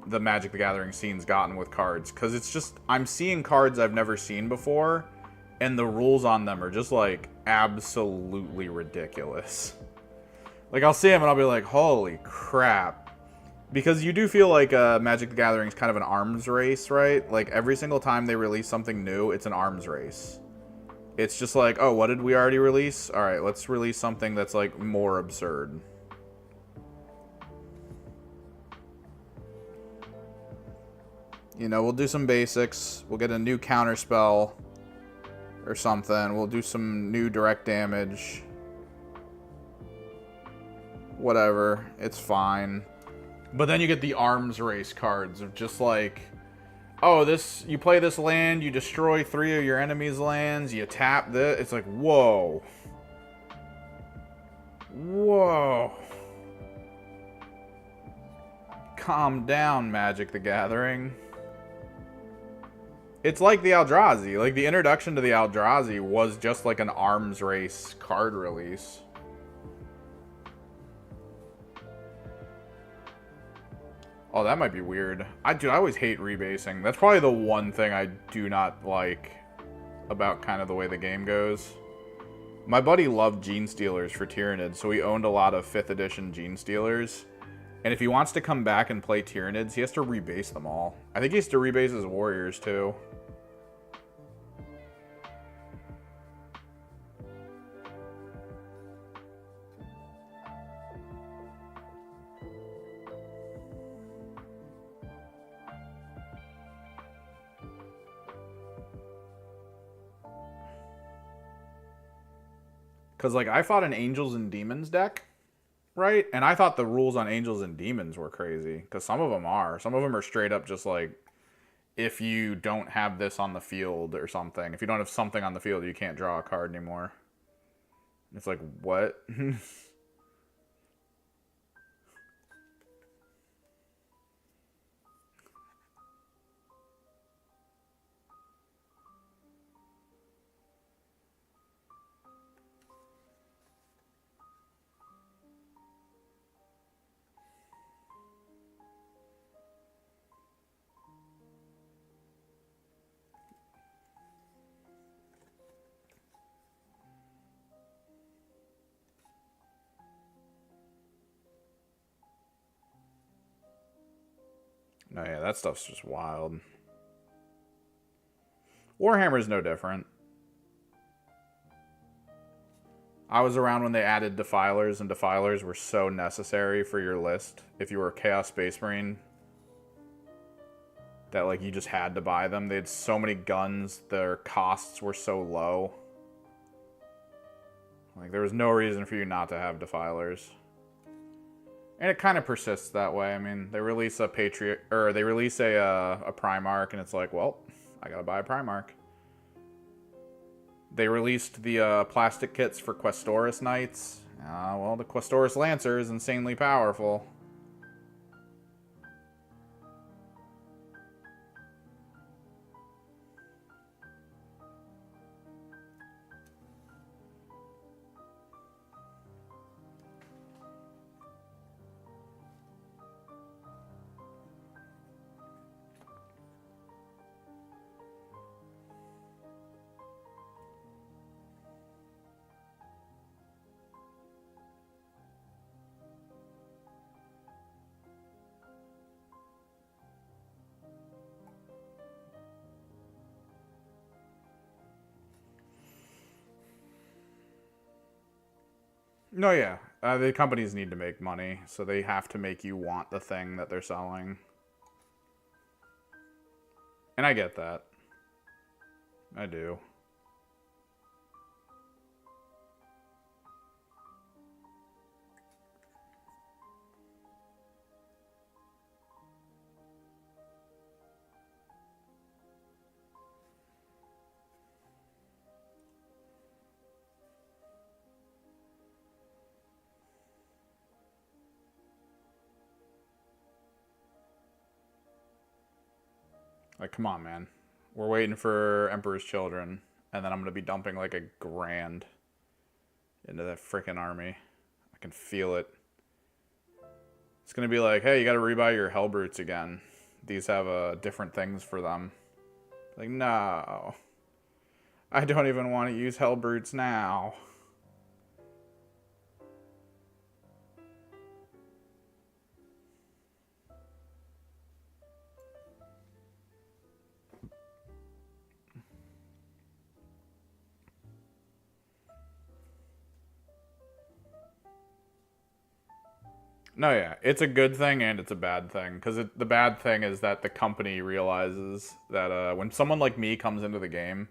Magic the Gathering scene's gotten with cards, because it's just, I'm seeing cards I've never seen before, and the rules on them are just like absolutely ridiculous. Like, I'll see them and I'll be like, holy crap. Because you do feel like Magic the Gathering is kind of an arms race, right? Like, every single time they release something new, it's an arms race. It's just like, oh, what did we already release? All right, let's release something that's like more absurd. You know, we'll do some basics. We'll get a new counter spell or something. We'll do some new direct damage. Whatever. It's fine. But then you get the arms race cards of just like, oh, this, you play this land, you destroy 3 of your enemy's lands, you tap this. It's like, whoa. Whoa. Calm down, Magic the Gathering. It's like the Eldrazi. Like, the introduction to the Eldrazi was just like an arms race card release. Oh, that might be weird. Dude, I always hate rebasing. That's probably the one thing I do not like about kind of the way the game goes. My buddy loved Gene Stealers for Tyranid, so he owned a lot of 5th edition Gene Stealers. And if he wants to come back and play Tyranids, he has to rebase them all. I think he has to rebase his warriors, too. Because, like, I fought an Angels and Demons deck, right? And I thought the rules on Angels and Demons were crazy. Because some of them are. Some of them are straight up just like, if you don't have this on the field or something. If you don't have something on the field, you can't draw a card anymore. It's like, what? No, yeah, that stuff's just wild. Warhammer's no different. I was around when they added Defilers, and Defilers were so necessary for your list. If you were a Chaos Space Marine, that like you just had to buy them. They had so many guns, their costs were so low. Like there was no reason for you not to have Defilers. And it kind of persists that way. I mean, they release a Patriot, or they release a Primarch, and it's like, well, I gotta buy a Primarch. They released the plastic kits for Questoris Knights. Well, the Questoris Lancer is insanely powerful. No, yeah. The companies need to make money, so they have to make you want the thing that they're selling. And I get that. I do. Like, come on, man. We're waiting for Emperor's Children, and then I'm going to be dumping like $1,000 into that freaking army. I can feel it. It's going to be like, hey, you got to rebuy your Hellbrutes again. These have different things for them. Like, no. I don't even want to use Hellbrutes now. No, yeah, it's a good thing and it's a bad thing. Because the bad thing is that the company realizes that when someone like me comes into the game,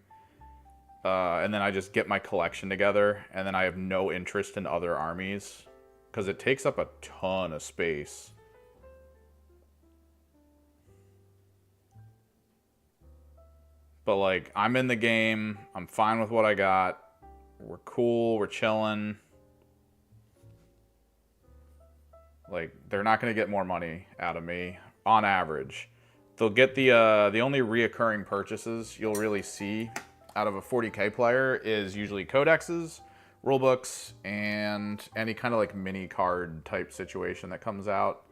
and then I just get my collection together, and then I have no interest in other armies, because it takes up a ton of space. But, like, I'm in the game, I'm fine with what I got, we're cool, we're chilling. Like, they're not going to get more money out of me, on average. They'll get the only reoccurring purchases you'll really see out of a 40k player is usually codexes, rulebooks, and any kind of like mini card type situation that comes out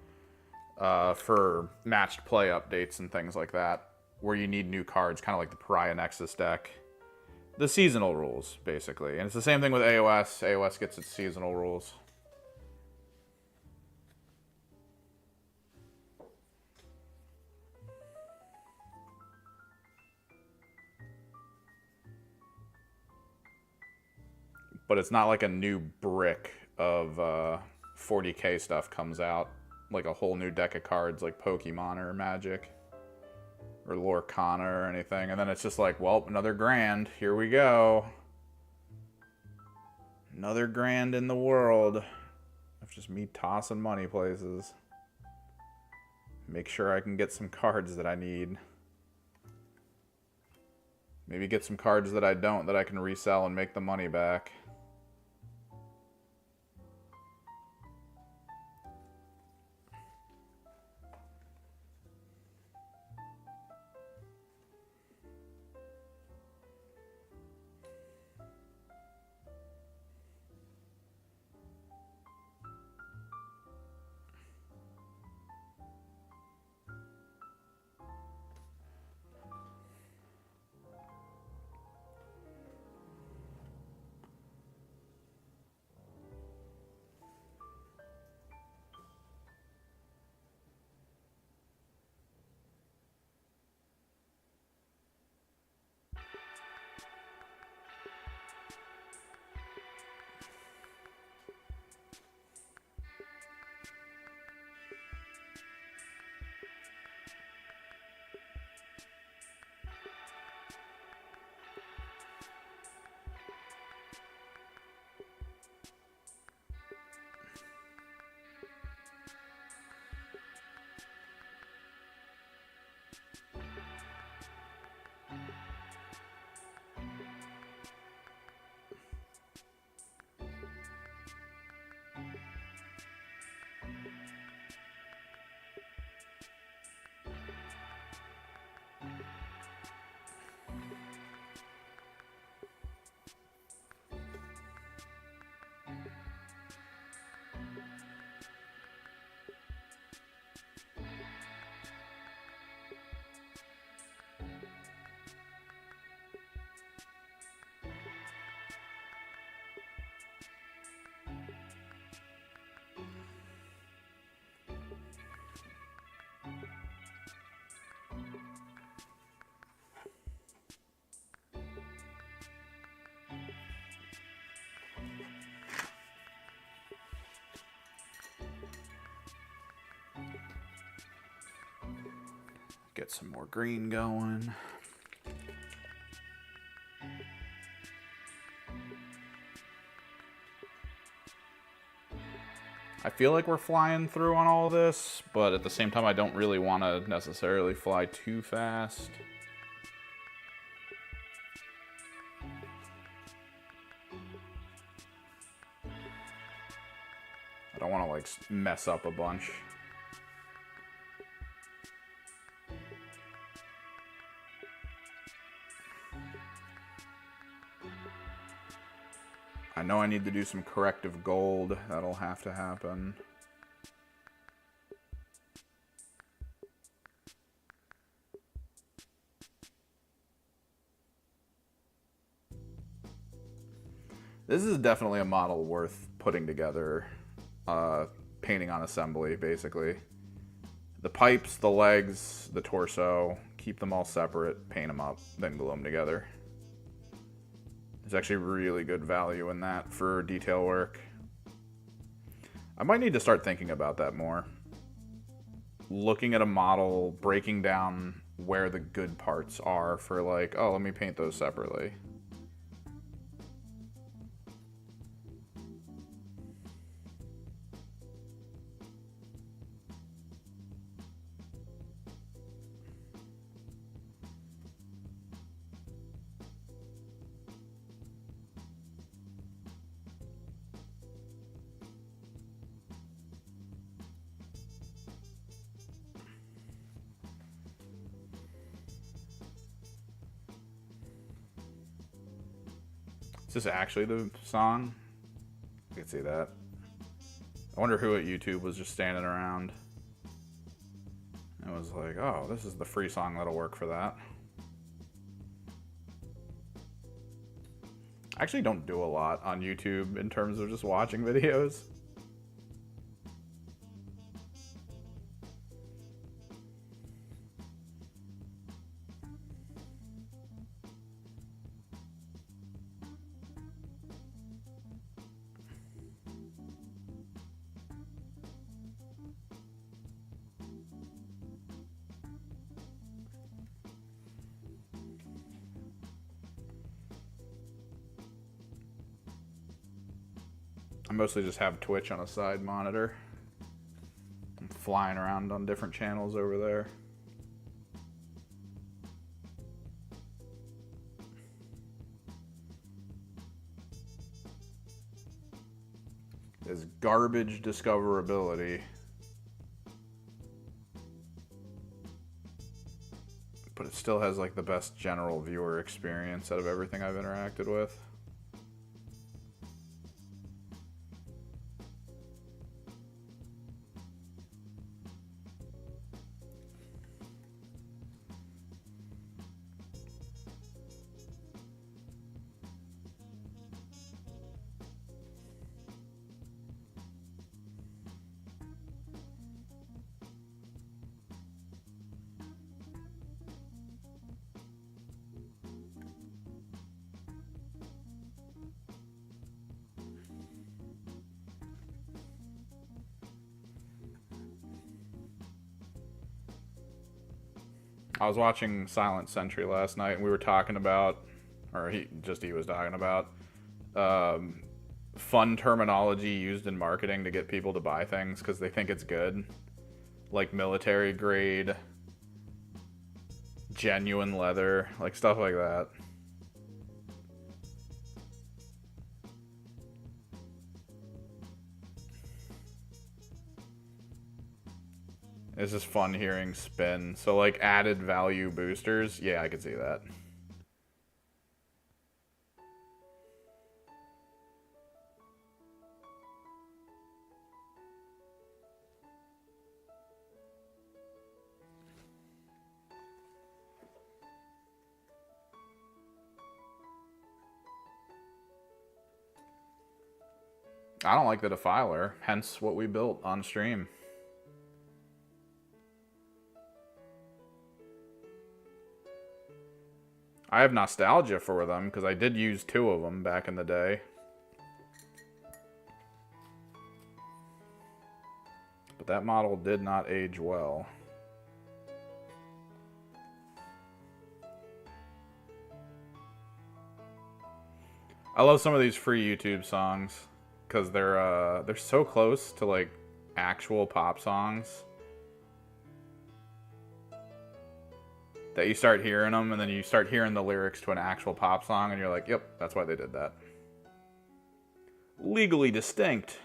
for matched play updates and things like that, where you need new cards, kind of like the Pariah Nexus deck. The seasonal rules, basically. And it's the same thing with AOS. AOS gets its seasonal rules. but it's not like a new brick of 40k stuff comes out, like a whole new deck of cards like Pokemon or Magic or Lorcana or anything. And then it's just like, well, another grand. Here we go. Another grand in the world of just me tossing money places. Make sure I can get some cards that I need. Maybe get some cards that I don't that I can resell and make the money back. Get some more green going. I feel like we're flying through on all this, but at the same time I don't really want to necessarily fly too fast. I don't want to like mess up a bunch. I know I need to do some corrective gold. That'll have to happen. This is definitely a model worth putting together. Painting on assembly, basically. The pipes, the legs, the torso, keep them all separate, paint them up, then glue them together. There's actually really good value in that for detail work. I might need to start thinking about that more. Looking at a model, breaking down where the good parts are for like, oh, let me paint those separately. Is this actually the song? I can see that. I wonder who at YouTube was just standing around. It was like, oh, this is the free song that'll work for that. I actually don't do a lot on YouTube in terms of just watching videos. I mostly just have Twitch on a side monitor. I'm flying around on different channels over there. Is garbage discoverability. But it still has like the best general viewer experience out of everything I've interacted with. I was watching Silent Sentry last night, and we were talking about, or he was talking about, fun terminology used in marketing to get people to buy things because they think it's good, like military grade, genuine leather, like stuff like that. It's just fun hearing spin. So like added value boosters, yeah, I could see that. I don't like the defiler, hence what we built on stream. I have nostalgia for them because I did use 2 of them back in the day. But that model did not age well. I love some of these free YouTube songs because they're so close to like actual pop songs that you start hearing them, and then you start hearing the lyrics to an actual pop song, and you're like, yep, that's why they did that. Legally distinct.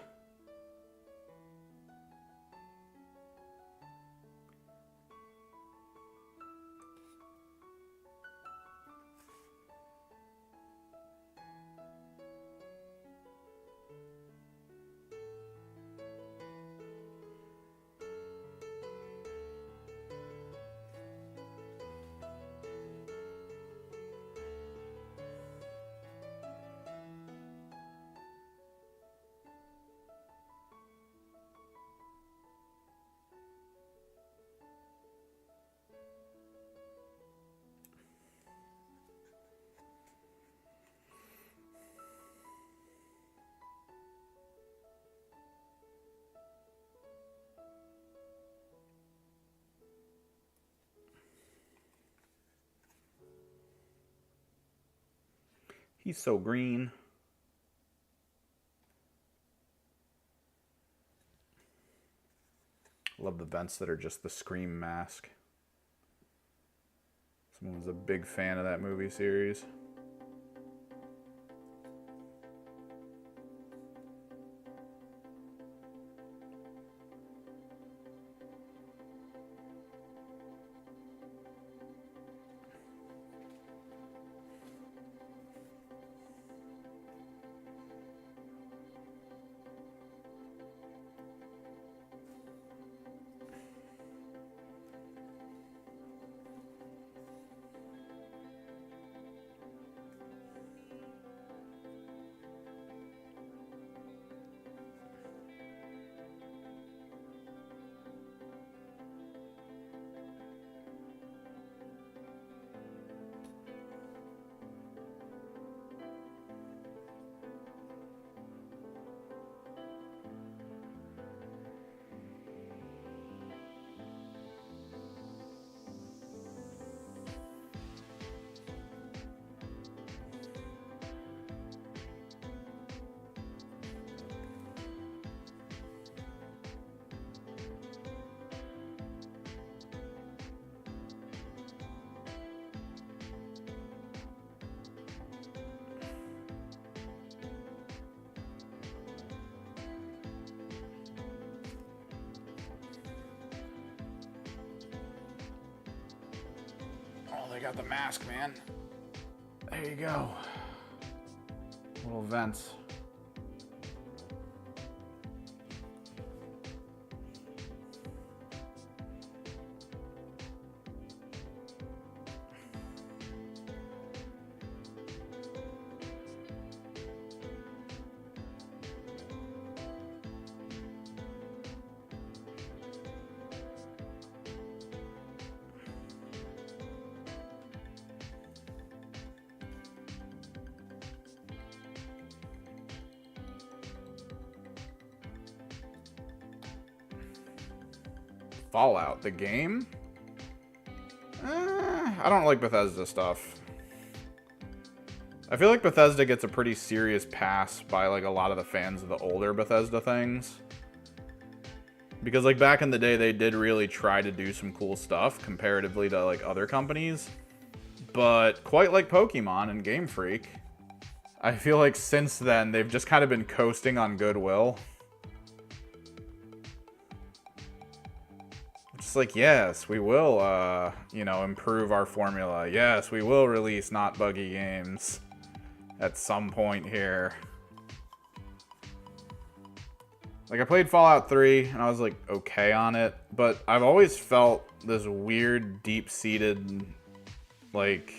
He's so green. Love the vents that are just the Scream mask. Someone's a big fan of that movie series. they got the mask, man. There you go. Little vents. Fallout, the game? I don't like Bethesda stuff. I feel like Bethesda gets a pretty serious pass by like a lot of the fans of the older Bethesda things. Because like back in the day, they did really try to do some cool stuff comparatively to like other companies. But quite like Pokemon and Game Freak, I feel like since then, they've just kind of been coasting on goodwill. It's like, yes, we will, you know, improve our formula. Yes, we will release not buggy games at some point here. Like, I played Fallout 3, and I was, like, okay on it. But I've always felt this weird, deep-seated, like,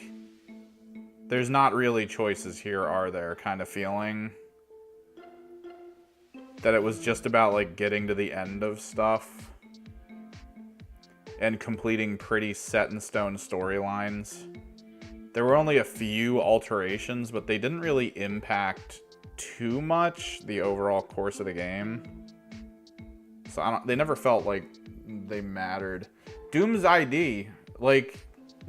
there's not really choices here, are there, kind of feeling. That it was just about, like, getting to the end of stuff. And completing pretty set-in-stone storylines. There were only a few alterations, but they didn't really impact too much the overall course of the game. So they never felt like they mattered. Doom's ID, like,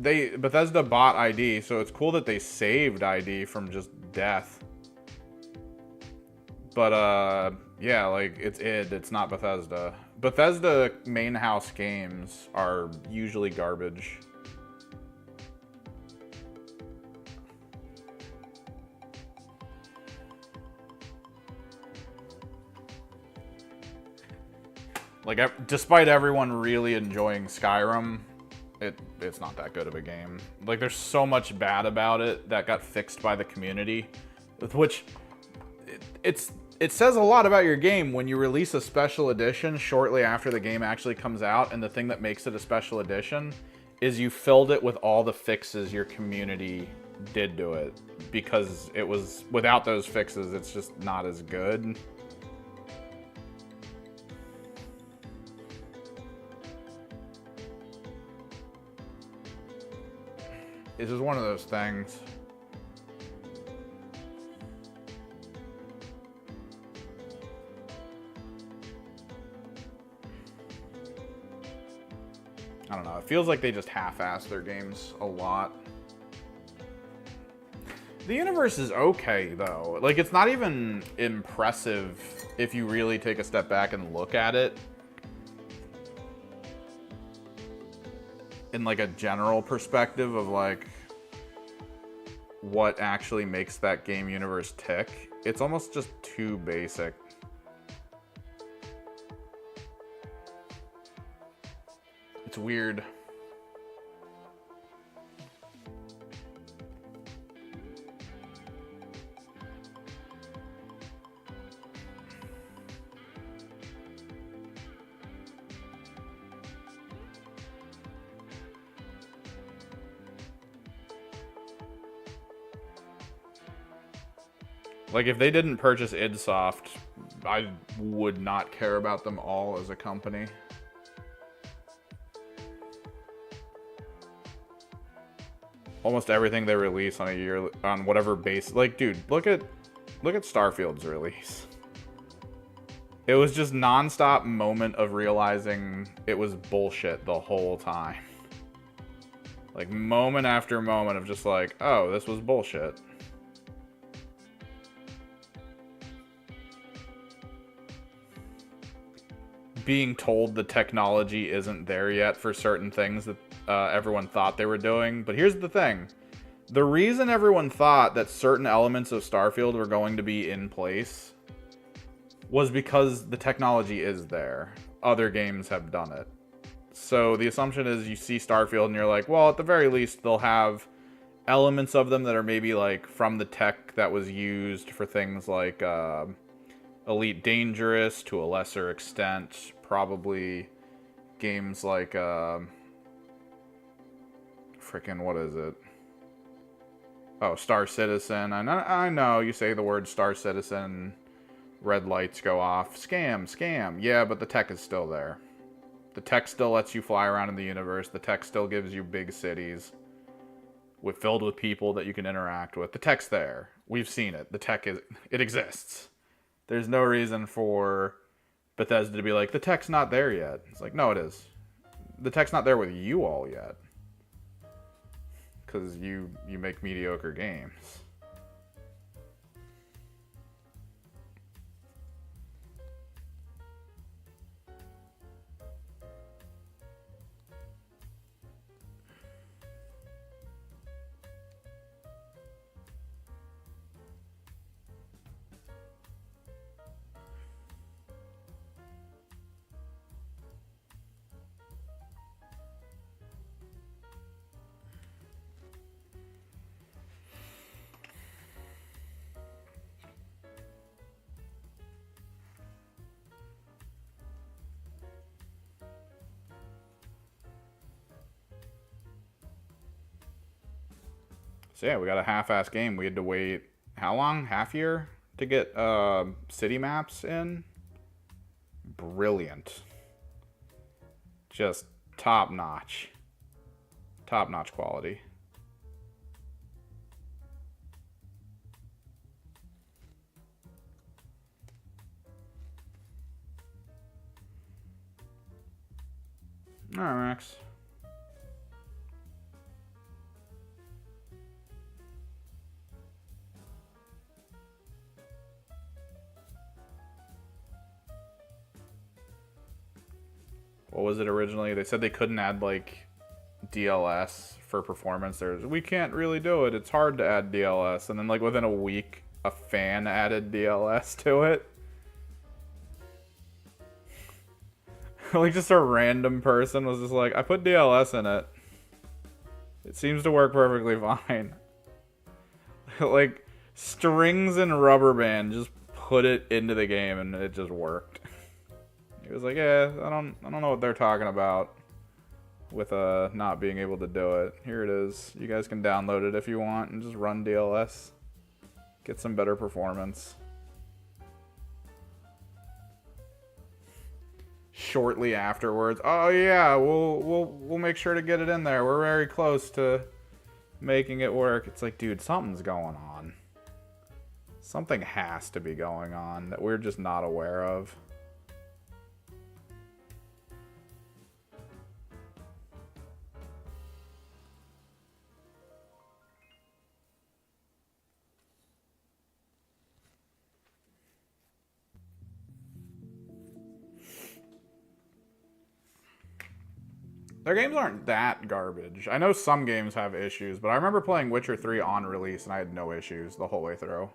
Bethesda bought ID, so it's cool that they saved ID from just death. But, yeah, like, it's id, it's not Bethesda. Bethesda main house games are usually garbage. Like, despite everyone really enjoying Skyrim, it's not that good of a game. Like, there's so much bad about it that got fixed by the community, which it says a lot about your game when you release a special edition shortly after the game actually comes out, and the thing that makes it a special edition is you filled it with all the fixes your community did to it, because it was, without those fixes, it's just not as good. This is one of those things. I don't know. It feels like they just half-ass their games a lot. The universe is okay, though. Like, it's not even impressive if you really take a step back and look at it. In, like, a general perspective of, like, what actually makes that game universe tick. It's almost just too basic. It's weird. Like, if they didn't purchase idsoft, I would not care about them all as a company. Almost everything they release on a year, on whatever base, like, dude, look at Starfield's release. It was just nonstop moment of realizing it was bullshit the whole time. Like, moment after moment of just like, oh, this was bullshit. Being told the technology isn't there yet for certain things that everyone thought they were doing. But here's the thing. The reason everyone thought that certain elements of Starfield were going to be in place was because the technology is there. Other games have done it. So the assumption is you see Starfield and you're like, well, at the very least, they'll have elements of them that are maybe like from the tech that was used for things like Elite Dangerous to a lesser extent. Probably games like freaking what is it? Oh, Star Citizen. I know you say the word Star Citizen, red lights go off. Scam, scam. Yeah, but the tech is still there. The tech still lets you fly around in the universe. The tech still gives you big cities filled with people that you can interact with. The tech's there. We've seen it. The tech it exists. There's no reason for Bethesda to be like, the tech's not there yet. It's like, no, it is. The tech's not there with you all yet. Because you make mediocre games. So yeah, we got a half-ass game. We had to wait, how long? Half year to get city maps in? Brilliant. Just top-notch. Top-notch quality. Alright, Max. What was it originally? They said they couldn't add, like, DLS for performance. We can't really do it. It's hard to add DLS. And then, like, within a week, a fan added DLS to it. Like, just a random person was just like, I put DLS in it. It seems to work perfectly fine. Like, strings and rubber band, just put it into the game and it just worked. He was like, yeah, I don't know what they're talking about with not being able to do it. Here it is. You guys can download it if you want and just run DLS. Get some better performance. Shortly afterwards, oh yeah, we'll make sure to get it in there. We're very close to making it work. It's like, dude, something's going on. Something has to be going on that we're just not aware of. Their games aren't that garbage. I know some games have issues, but I remember playing Witcher 3 on release and I had no issues the whole way through.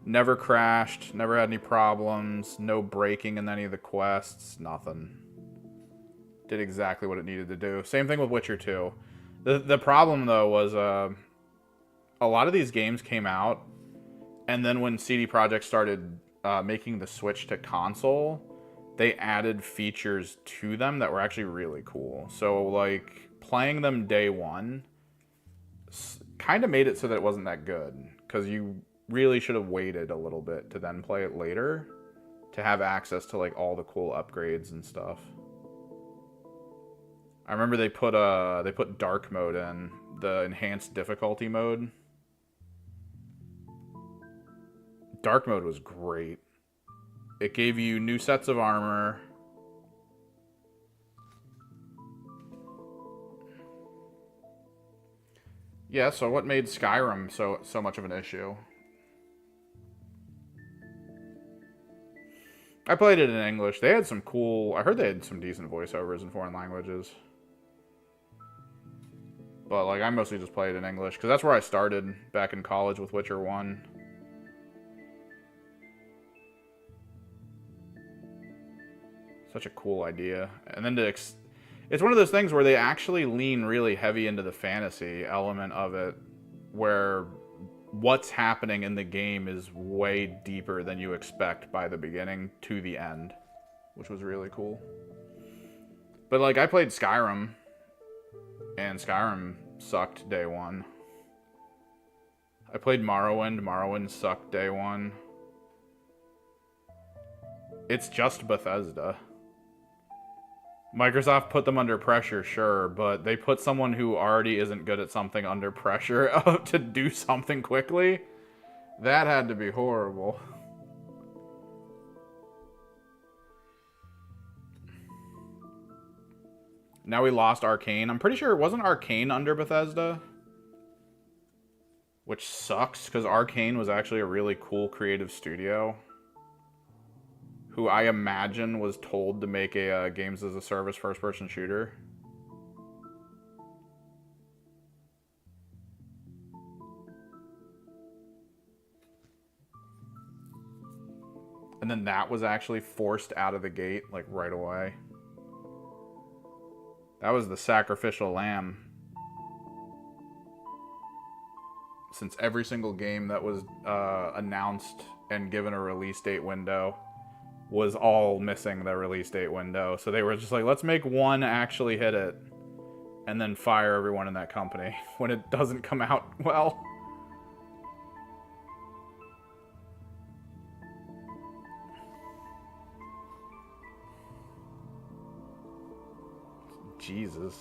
Never crashed, never had any problems, no breaking in any of the quests, nothing. Did exactly what it needed to do. Same thing with Witcher 2. The problem, though, was a lot of these games came out, and then when CD Projekt started making the switch to console, they added features to them that were actually really cool. So, like, playing them day one kind of made it so that it wasn't that good. Because you really should have waited a little bit to then play it later to have access to, like, all the cool upgrades and stuff. I remember they put dark mode in, the enhanced difficulty mode. Dark mode was great. It gave you new sets of armor. Yeah, so what made Skyrim so much of an issue? I played it in English. They had some cool... I heard they had some decent voiceovers in foreign languages. But, like, I mostly just played in English, because that's where I started back in college with Witcher 1. Such a cool idea. And then It's one of those things where they actually lean really heavy into the fantasy element of it, where what's happening in the game is way deeper than you expect by the beginning to the end, which was really cool. But like, I played Skyrim, and Skyrim sucked day one. I played Morrowind. Morrowind sucked day one. It's just Bethesda. Microsoft put them under pressure, sure, but they put someone who already isn't good at something under pressure to do something quickly. That had to be horrible. Now we lost Arcane. I'm pretty sure it wasn't Arcane under Bethesda. Which sucks, because Arcane was actually a really cool creative studio. Who I imagine was told to make a games as a service first-person shooter. And then that was actually forced out of the gate, like, right away. That was the sacrificial lamb. Since every single game that was announced and given a release date window was all missing the release date window. So they were just like, let's make one actually hit it and then fire everyone in that company when it doesn't come out well. Jesus.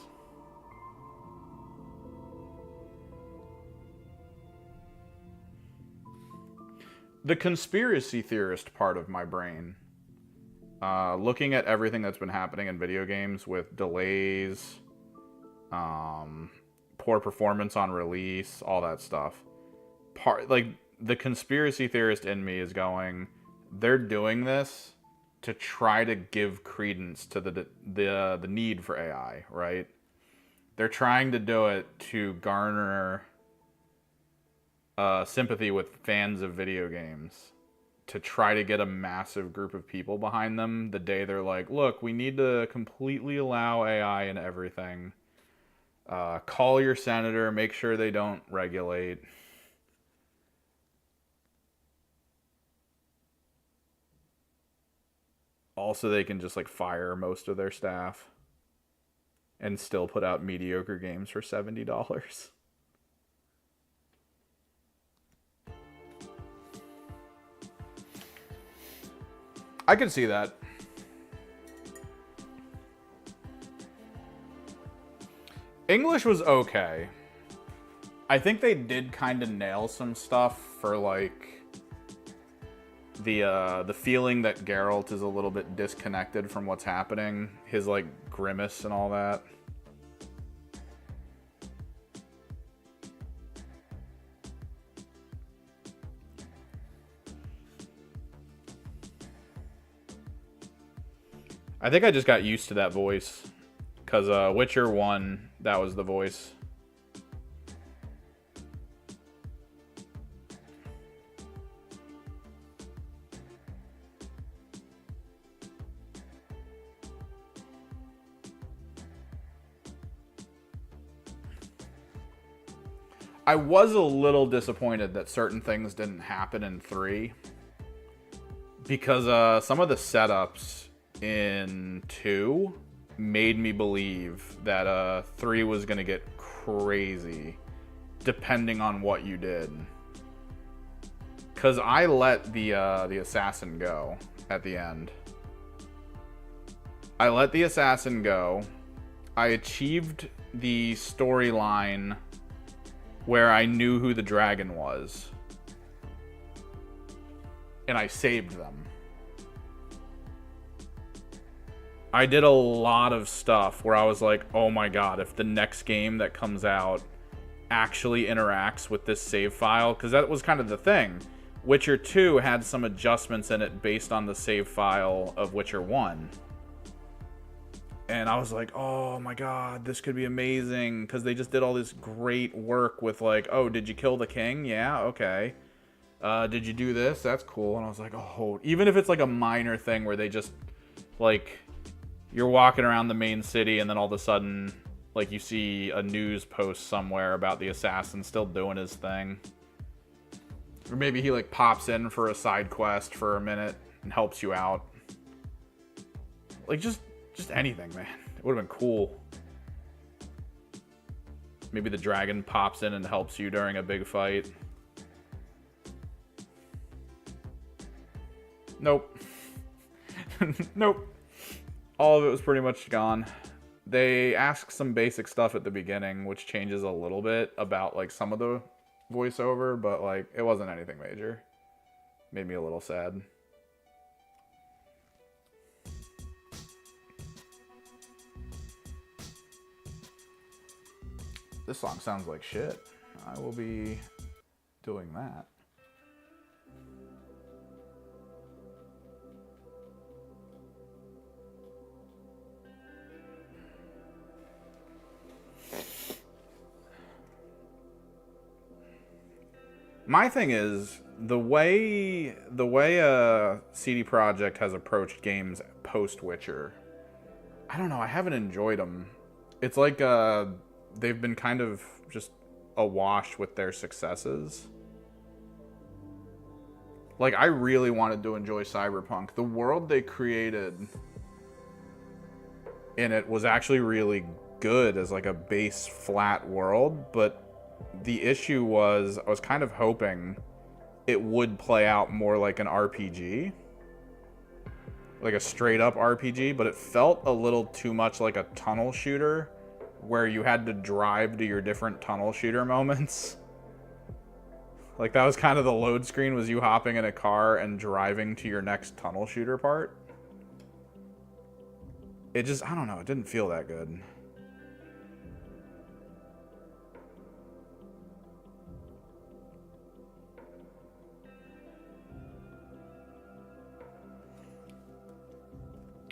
The conspiracy theorist part of my brain, looking at everything that's been happening in video games with delays, poor performance on release, all that stuff. Like, the conspiracy theorist in me is going, they're doing this to try to give credence to the need for AI, right? They're trying to do it to garner sympathy with fans of video games, to try to get a massive group of people behind them the day they're like, look, we need to completely allow AI in everything. Call your senator, make sure they don't regulate. Also, they can just like fire most of their staff and still put out mediocre games for $70. I could see that. English was okay. I think they did kind of nail some stuff for like the feeling that Geralt is a little bit disconnected from what's happening. His like grimace and all that. I think I just got used to that voice, because Witcher 1, that was the voice. I was a little disappointed that certain things didn't happen in 3, because some of the setups in 2 made me believe that 3 was gonna get crazy depending on what you did. Cause I let the assassin go at the end. I let the assassin go. I achieved the storyline where I knew who the dragon was. And I saved them. I did a lot of stuff where I was like, oh my god, if the next game that comes out actually interacts with this save file, because that was kind of the thing. Witcher 2 had some adjustments in it based on the save file of Witcher 1. And I was like, oh my god, this could be amazing, because they just did all this great work with like, oh, did you kill the king? Yeah, okay. Did you do this? That's cool. And I was like, oh, even if it's like a minor thing where they just like you're walking around the main city and then all of a sudden, like, you see a news post somewhere about the assassin still doing his thing. Or maybe he, like, pops in for a side quest for a minute and helps you out. Like, just anything, man. It would have been cool. Maybe the dragon pops in and helps you during a big fight. Nope. Nope. All of it was pretty much gone. They ask some basic stuff at the beginning, which changes a little bit about, like, some of the voiceover, but, like, it wasn't anything major. Made me a little sad. This song sounds like shit. I will be doing that. My thing is the way CD Projekt has approached games post Witcher. I don't know. I haven't enjoyed them. It's like they've been kind of just awash with their successes. Like, I really wanted to enjoy Cyberpunk. The world they created in it was actually really good as, like, a base flat world, but the issue was I was kind of hoping it would play out more like an RPG. Like a straight up RPG, but it felt a little too much like a tunnel shooter where you had to drive to your different tunnel shooter moments. Like, that was kind of the load screen, was you hopping in a car and driving to your next tunnel shooter part. It just, I don't know, it didn't feel that good.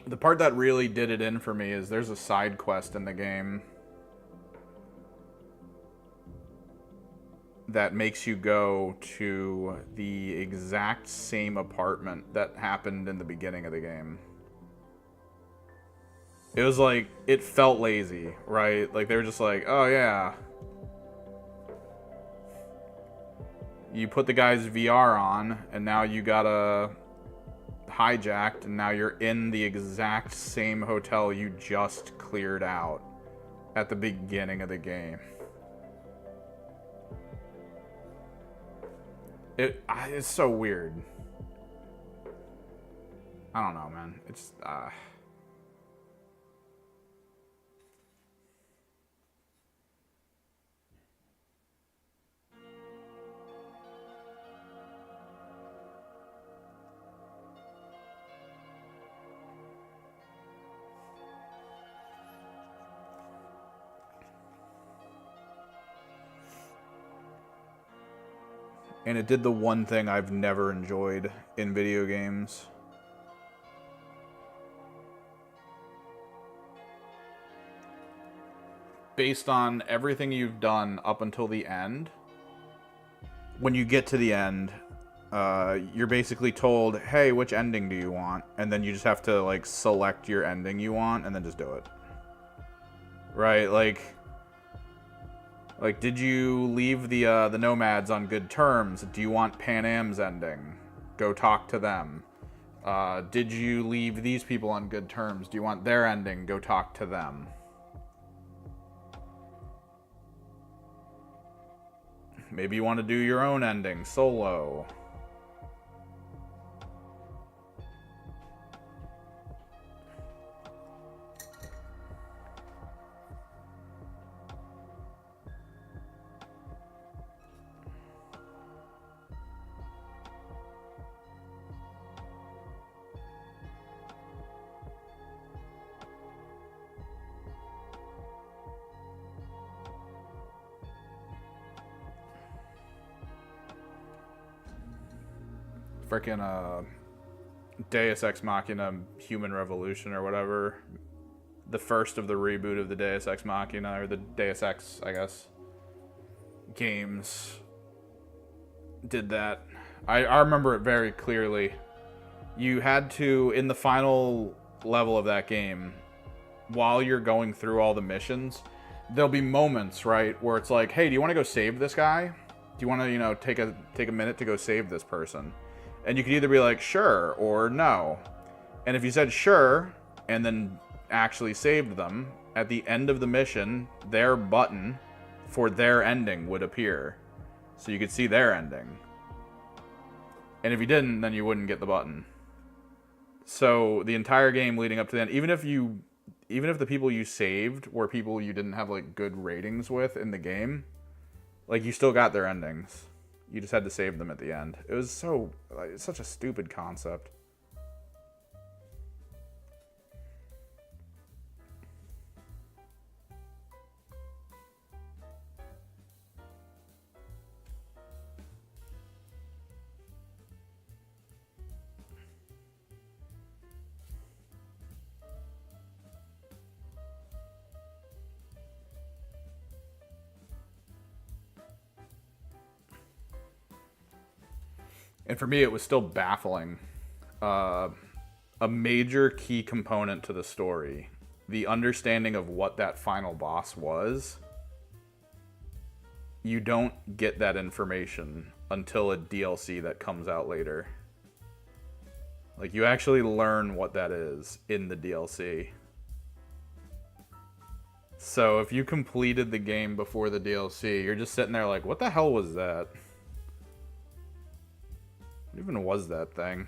The part that really did it in for me is there's a side quest in the game that makes you go to the exact same apartment that happened in the beginning of the game. It was like, it felt lazy, right? Like, they were just like, oh yeah. You put the guy's VR on, and now you gotta hijacked, and now you're in the exact same hotel you just cleared out at the beginning of the game. It's so weird. I don't know, man. It's and it did the one thing I've never enjoyed in video games. Based on everything you've done up until the end, when you get to the end, you're basically told, hey, which ending do you want? And then you just have to, like, select your ending you want and then just do it. Right? Like, did you leave the Nomads on good terms? Do you want Pan Am's ending? Go talk to them. Did you leave these people on good terms? Do you want their ending? Go talk to them. Maybe you want to do your own ending, solo. Freaking Deus Ex Machina Human Revolution or whatever. The first of the reboot of the Deus Ex Machina, or the Deus Ex, I guess, games did that. I remember it very clearly. You had to, in the final level of that game, while you're going through all the missions, there'll be moments, right, where it's like, hey, do you want to go save this guy? Do you want to, you know, take a minute to go save this person? And you could either be like, sure, or no. And if you said sure, and then actually saved them, at the end of the mission, their button for their ending would appear. So you could see their ending. And if you didn't, then you wouldn't get the button. So the entire game leading up to the end, even if the people you saved were people you didn't have like good ratings with in the game, like you still got their endings. You just had to save them at the end. It was such a stupid concept. And for me, it was still baffling. A major key component to the story, the understanding of what that final boss was, you don't get that information until a DLC that comes out later. Like, you actually learn what that is in the DLC. So if you completed the game before the DLC, you're just sitting there like, what the hell was that? What even was that thing?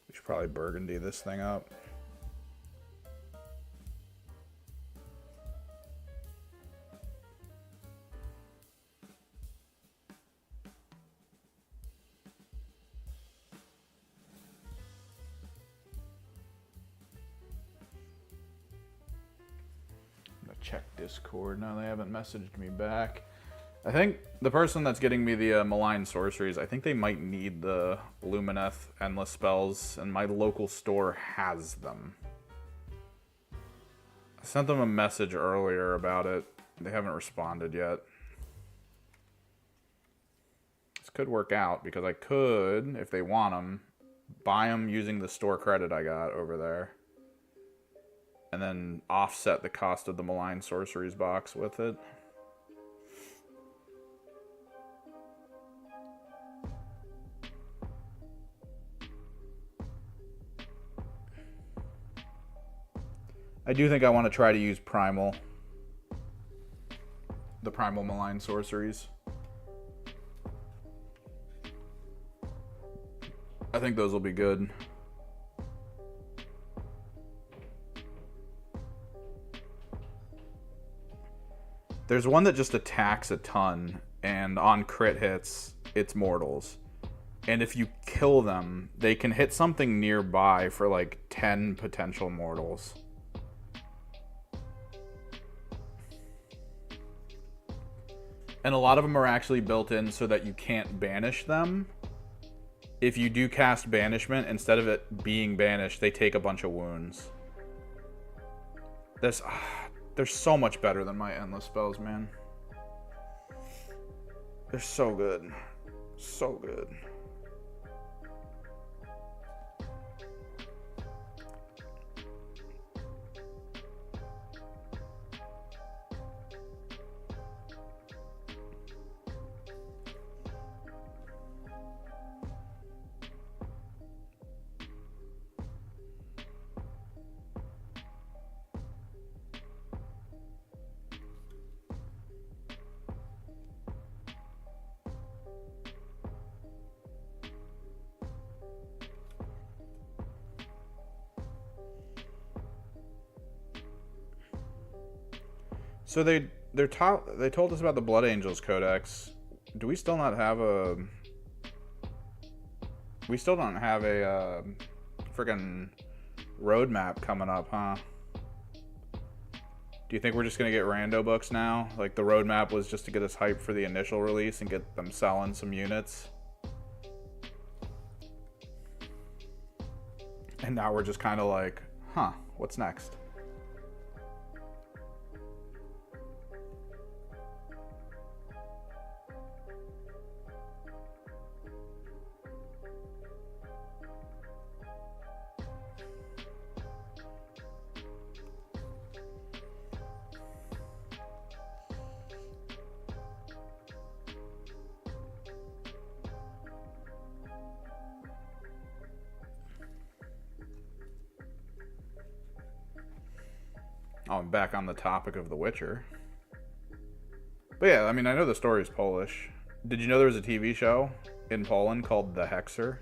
We should probably burgundy this thing up. I'm gonna check Discord. No, they haven't messaged me back. I think the person that's getting me the malign sorceries, I think they might need the Lumineth endless spells, and my local store has them. I sent them a message earlier about it. They haven't responded yet. This could work out, because I could, if they want them, buy them using the store credit I got over there. And then offset the cost of the malign sorceries box with it. I do think I want to try to use Primal. The Primal Malign Sorceries. I think those will be good. There's one that just attacks a ton, and on crit hits, it's mortals. And if you kill them, they can hit something nearby for like 10 potential mortals. And a lot of them are actually built in so that you can't banish them. If you do cast banishment, instead of it being banished, they take a bunch of wounds. They're so much better than my endless spells, man. They're so good. So good. So they told us about the Blood Angels Codex. Do we still not have a? We still don't have a freaking roadmap coming up, huh? Do you think we're just gonna get rando books now? Like the roadmap was just to get us hyped for the initial release and get them selling some units. And now we're just kind of like, huh, what's next? Oh, I'm back on the topic of The Witcher. But yeah, I mean, I know the story is Polish. Did you know there was a TV show in Poland called The Hexer?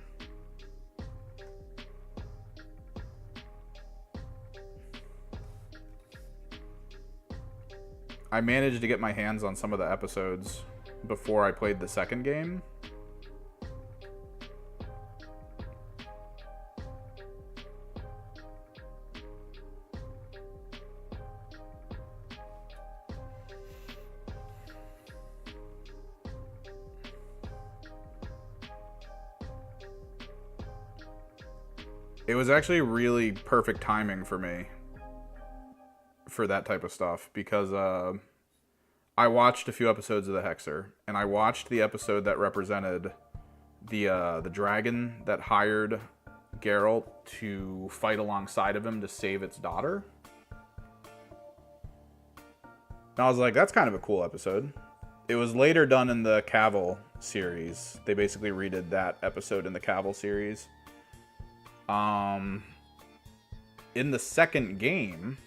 I managed to get my hands on some of the episodes before I played the second game. It was actually really perfect timing for me for that type of stuff because I watched a few episodes of The Hexer, and I watched the episode that represented the dragon that hired Geralt to fight alongside of him to save its daughter. And I was like, that's kind of a cool episode. It was later done in the Cavill series. They basically redid that episode in the Cavill series. In the second game,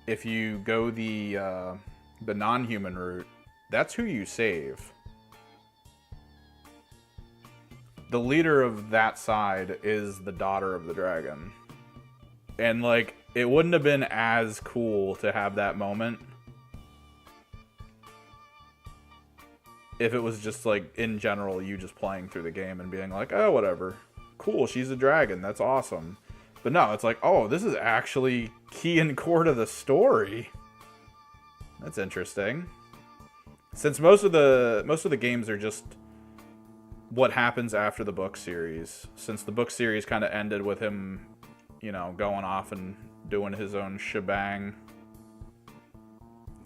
if you go the non-human route, that's who you save. The leader of that side is the daughter of the dragon. And, like, it wouldn't have been as cool to have that moment if it was just, like, in general, you just playing through the game and being like, oh, whatever. Cool, she's a dragon. That's awesome. But no, it's like, oh, this is actually key and core to the story. That's interesting. Since most of the games are just what happens after the book series. Since the book series kind of ended with him, you know, going off and doing his own shebang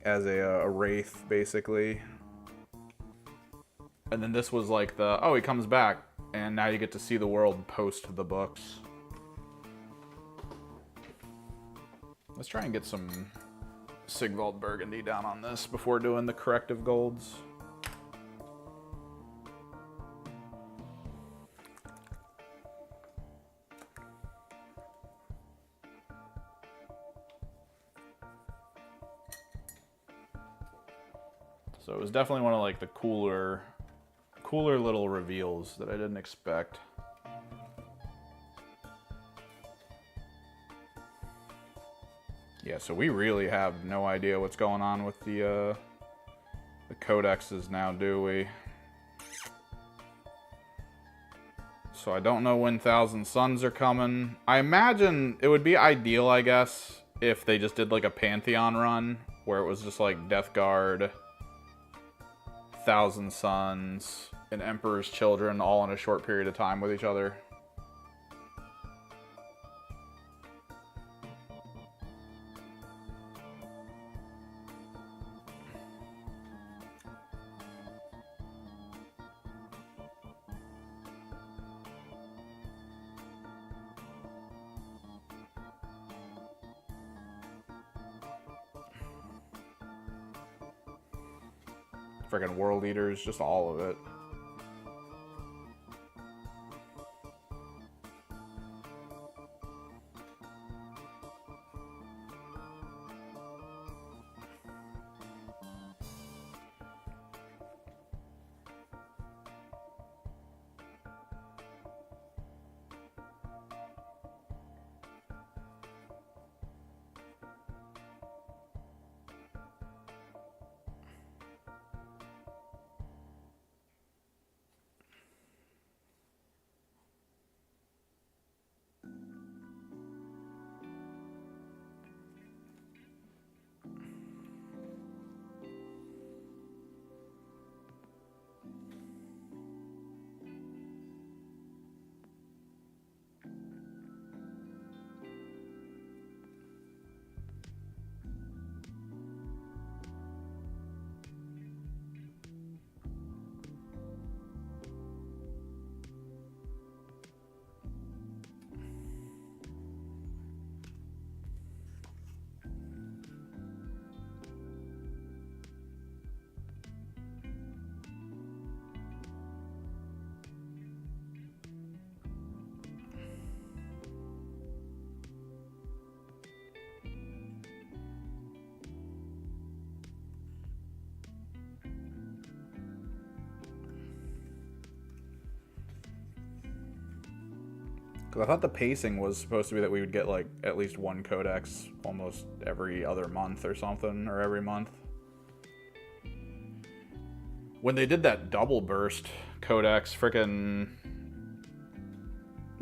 as a wraith, basically. And then this was like the, oh, he comes back, and now you get to see the world post the books. Let's try and get some Sigvald Burgundy down on this before doing the corrective golds. So it was definitely one of like the cooler little reveals that I didn't expect. Yeah, so we really have no idea what's going on with the codexes now, do we? So I don't know when Thousand Suns are coming. I imagine it would be ideal, I guess, if they just did like a Pantheon run where it was just like Death Guard, Thousand Suns, and Emperor's Children all in a short period of time with each other. Friggin' World Eaters, just all of it. Because I thought the pacing was supposed to be that we would get like at least one codex almost every other month or something, or every month. When they did that double burst codex, frickin'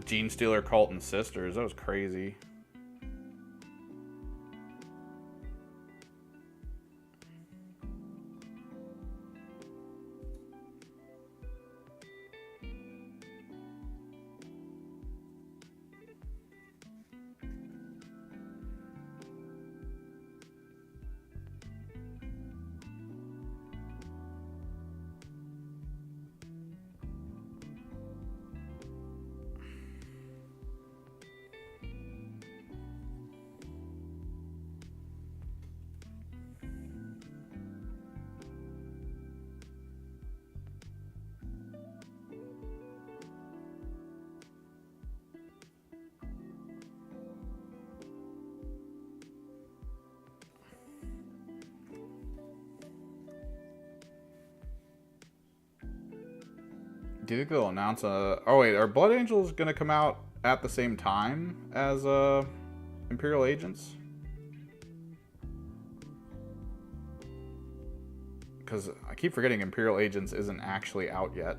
Gene Stealer Cult and Sisters, that was crazy. Do you think they'll announce a... Oh wait, are Blood Angels gonna come out at the same time as Imperial Agents? Because I keep forgetting Imperial Agents isn't actually out yet.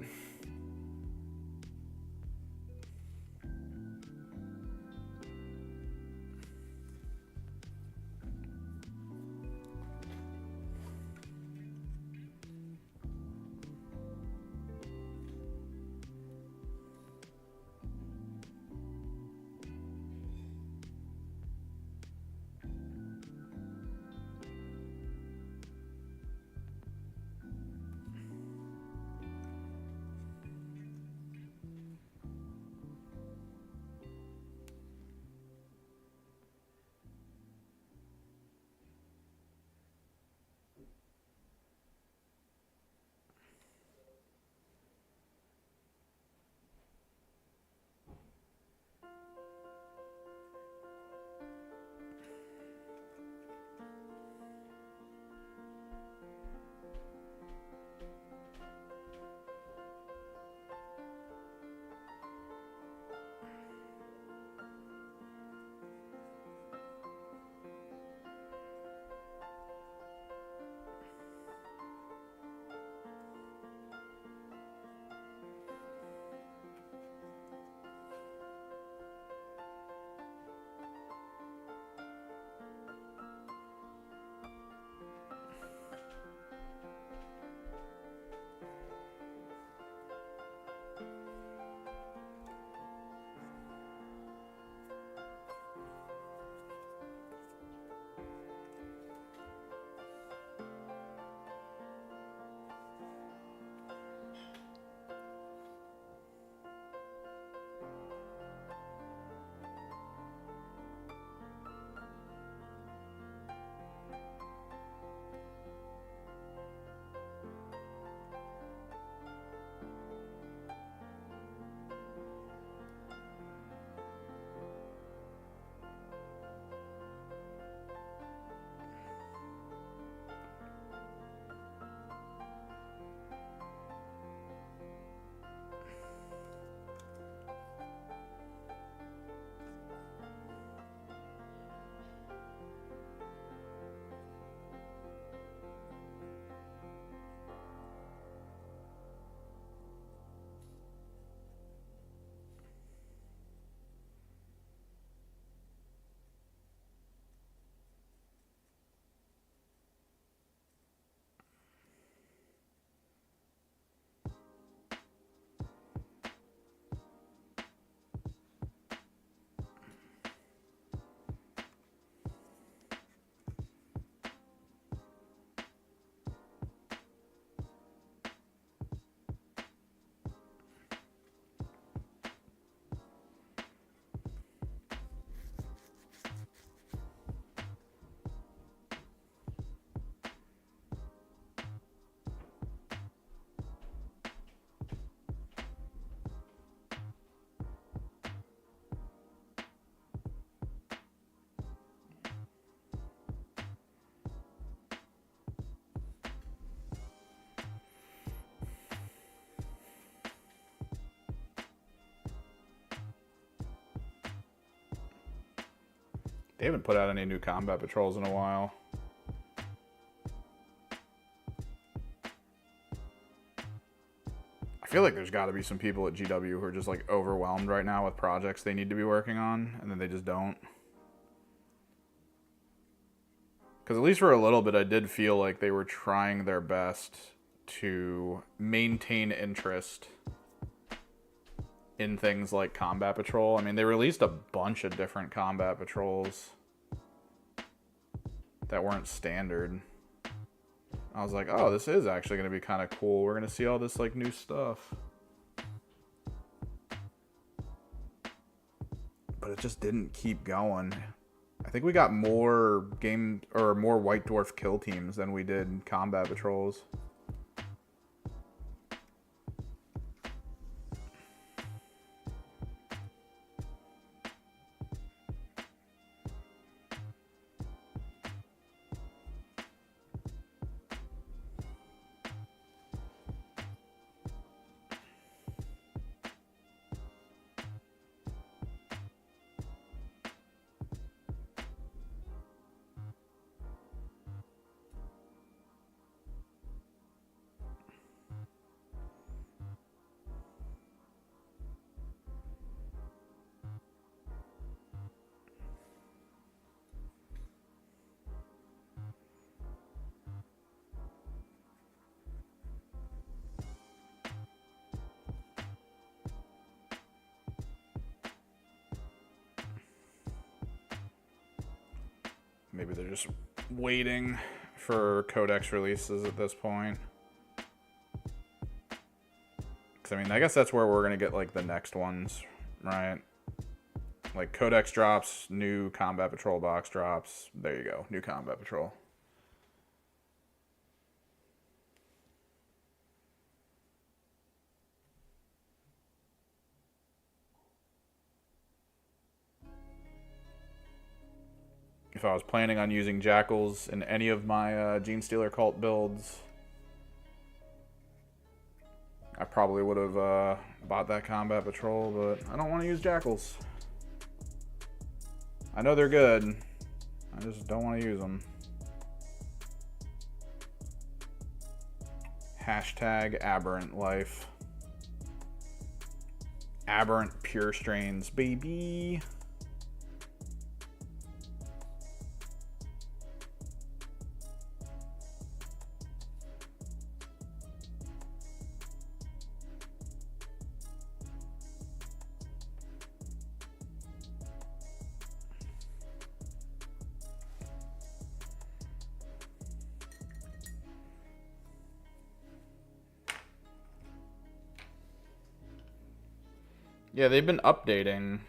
They haven't put out any new combat patrols in a while. I feel like there's got to be some people at GW who are just like overwhelmed right now with projects they need to be working on, and then they just don't. Because at least for a little bit, I did feel like they were trying their best to maintain interest in things like combat patrol. I mean, they released a bunch of different combat patrols that weren't standard. I was like, oh, this is actually going to be kind of cool. We're going to see all this like new stuff. But it just didn't keep going. I think we got more more White Dwarf kill teams than we did combat patrols. Maybe they're just waiting for codex releases at this point. Because, I mean, I guess that's where we're going to get, like, the next ones, right? Like, codex drops, new combat patrol box drops. There you go, new combat patrol. If I was planning on using Jackals in any of my Gene Stealer cult builds, I probably would have bought that combat patrol, but I don't want to use Jackals. I know they're good. I just don't want to use them. Hashtag aberrant life. Aberrant pure strains, baby. Yeah, they've been updating.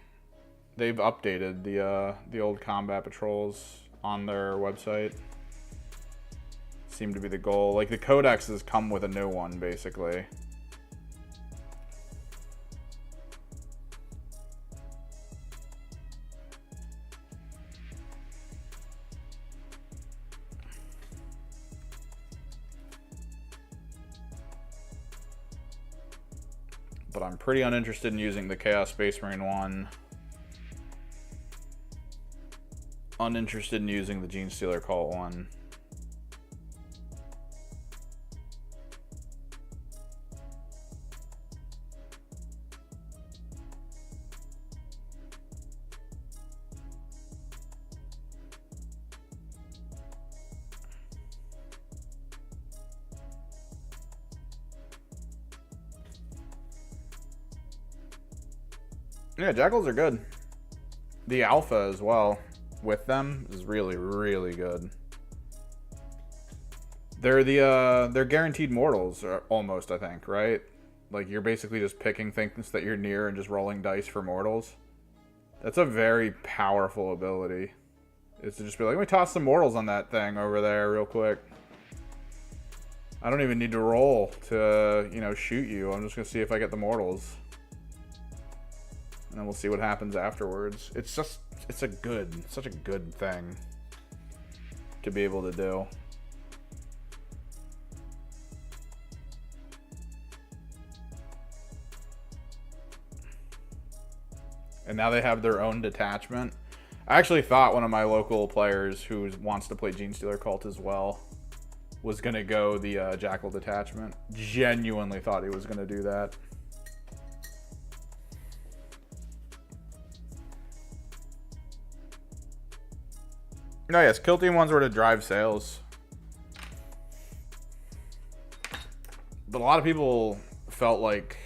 They've updated the old combat patrols on their website. Seemed to be the goal. Like, the codexes come with a new one, basically. But I'm pretty uninterested in using the Chaos Space Marine one. Uninterested in using the Gene Stealer Cult one. Yeah, Jackals are good. The alpha as well with them is really, really good. They're they're guaranteed mortals almost, I think, right? Like, you're basically just picking things that you're near and just rolling dice for mortals. That's a very powerful ability. Is to just be like, let me toss some mortals on that thing over there real quick. I don't even need to roll to, you know, shoot you. I'm just gonna see if I get the mortals. And then we'll see what happens afterwards. It's just, it's such a good thing to be able to do. And now they have their own detachment. I actually thought one of my local players who wants to play Genestealer Cult as well was going to go the Jackal Detachment. Genuinely thought he was going to do that. No, yes, Kill Team ones were to drive sales. But a lot of people felt like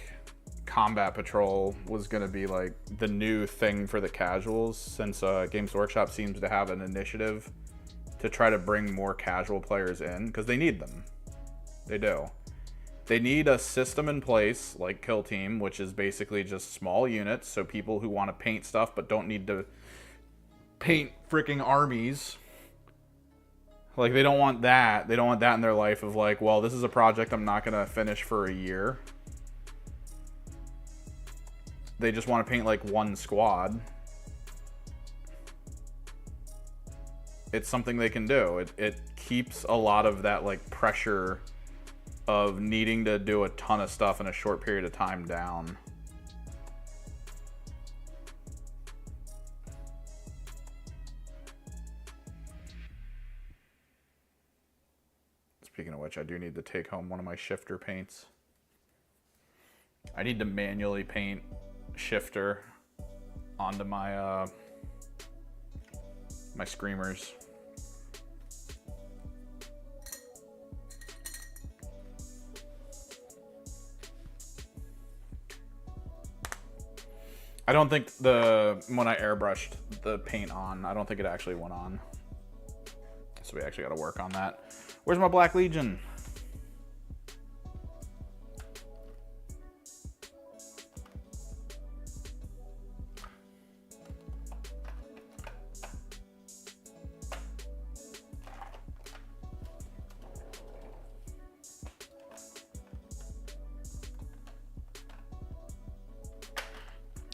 Combat Patrol was going to be like the new thing for the casuals, since Games Workshop seems to have an initiative to try to bring more casual players in, because they need them. They do. They need a system in place like Kill Team, which is basically just small units, so people who want to paint stuff but don't need to paint freaking armies. Like, they don't want that. They don't want that in their life of like, well, this is a project I'm not going to finish for a year. They just want to paint like one squad. It's something they can do. It keeps a lot of that like pressure of needing to do a ton of stuff in a short period of time down. Speaking of which, I do need to take home one of my shifter paints. I need to manually paint shifter onto my my screamers. I don't think when I airbrushed the paint on, I don't think it actually went on. So we actually got to work on that. Where's my Black Legion?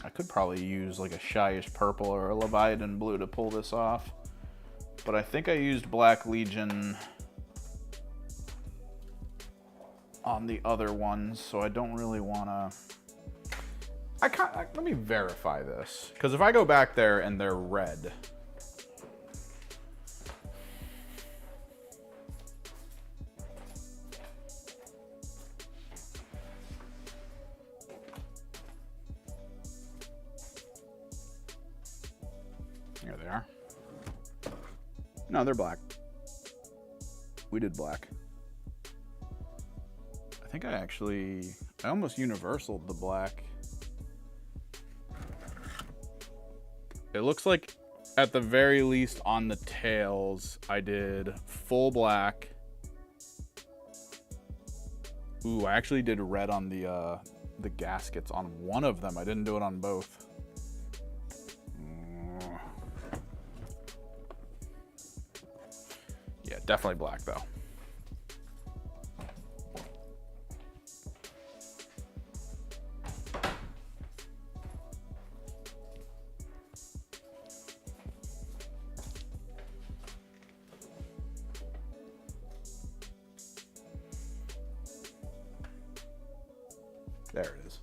I could probably use like a Shyish Purple or a Leviathan Blue to pull this off. But I think I used Black Legion on the other ones, so I don't really want to... let me verify this. Because if I go back there and they're red... Here they are. No, they're black. We did black. I think I almost universaled the black. It looks like at the very least on the tails, I did full black. Ooh, I actually did red on the gaskets on one of them. I didn't do it on both. Yeah, definitely black though. There it is.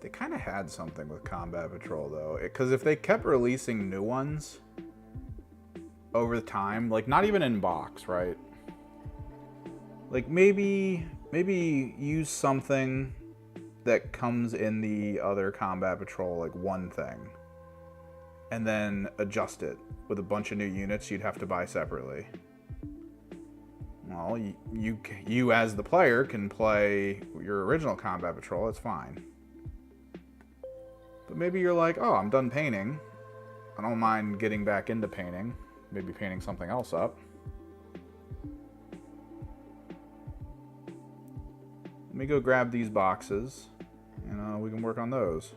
They kind of had something with Combat Patrol, though. Because if they kept releasing new ones over time, like not even in box, right? Like maybe use something that comes in the other combat patrol, like one thing, and then adjust it with a bunch of new units you'd have to buy separately. Well, you as the player can play your original combat patrol, it's fine. But maybe you're like, oh, I'm done painting. I don't mind getting back into painting. Maybe painting something else up. Let me go grab these boxes, and we can work on those.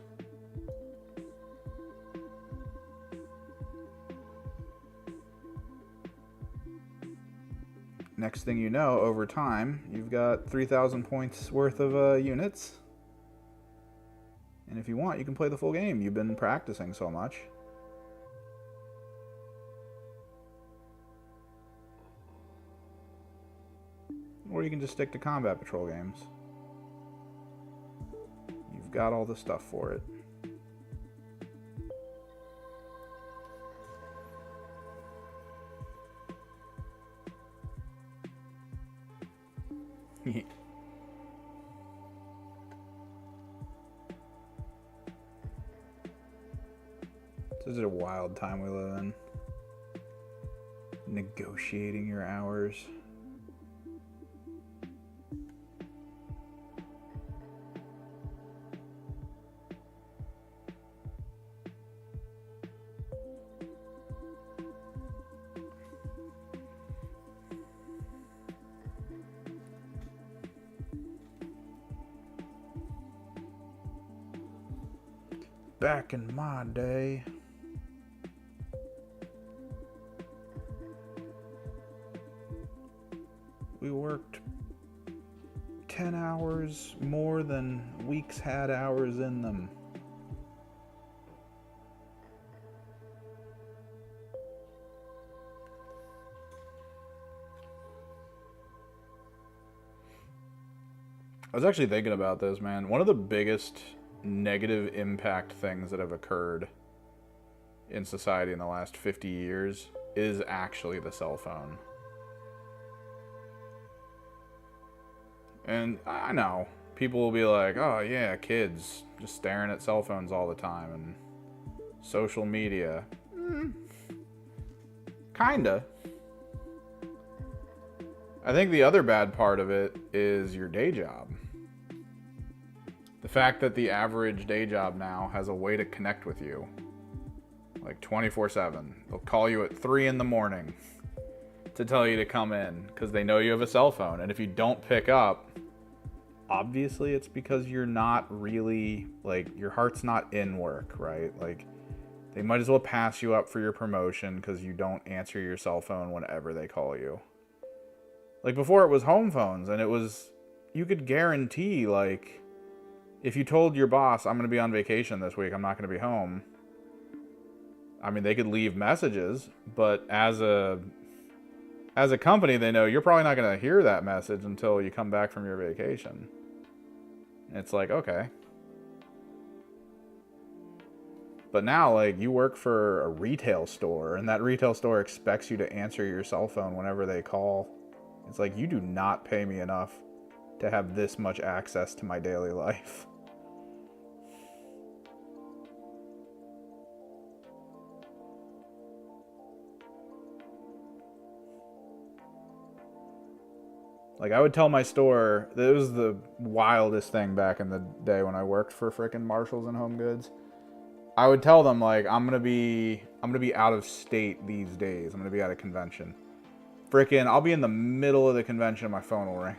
Next thing you know, over time, you've got 3,000 points worth of units. And if you want, you can play the full game. You've been practicing so much. Or you can just stick to combat patrol games. You've got all the stuff for it. This is a wild time we live in. Negotiating your hours. Back in my day, we worked 10 hours more than weeks had hours in them. I was actually thinking about this, man. One of the biggest negative impact things that have occurred in society in the last 50 years is actually the cell phone. And I know people will be like, oh yeah, kids just staring at cell phones all the time and social media. Kinda. I think the other bad part of it is your day job. The fact that the average day job now has a way to connect with you, like 24/7. They'll call you at 3 in the morning to tell you to come in because they know you have a cell phone. And if you don't pick up, obviously it's because you're not really, like, your heart's not in work, right? Like, they might as well pass you up for your promotion because you don't answer your cell phone whenever they call you. Like, before it was home phones, and it was, you could guarantee, like, if you told your boss, I'm going to be on vacation this week, I'm not going to be home, I mean, they could leave messages, but as a company, they know you're probably not going to hear that message until you come back from your vacation. And it's like, okay. But now, like, you work for a retail store, and that retail store expects you to answer your cell phone whenever they call. It's like, you do not pay me enough to have this much access to my daily life. Like, I would tell my store, it was the wildest thing back in the day when I worked for frickin' Marshalls and Home Goods. I would tell them, like, I'm gonna be out of state these days. I'm gonna be at a convention. Frickin', I'll be in the middle of the convention and my phone will ring.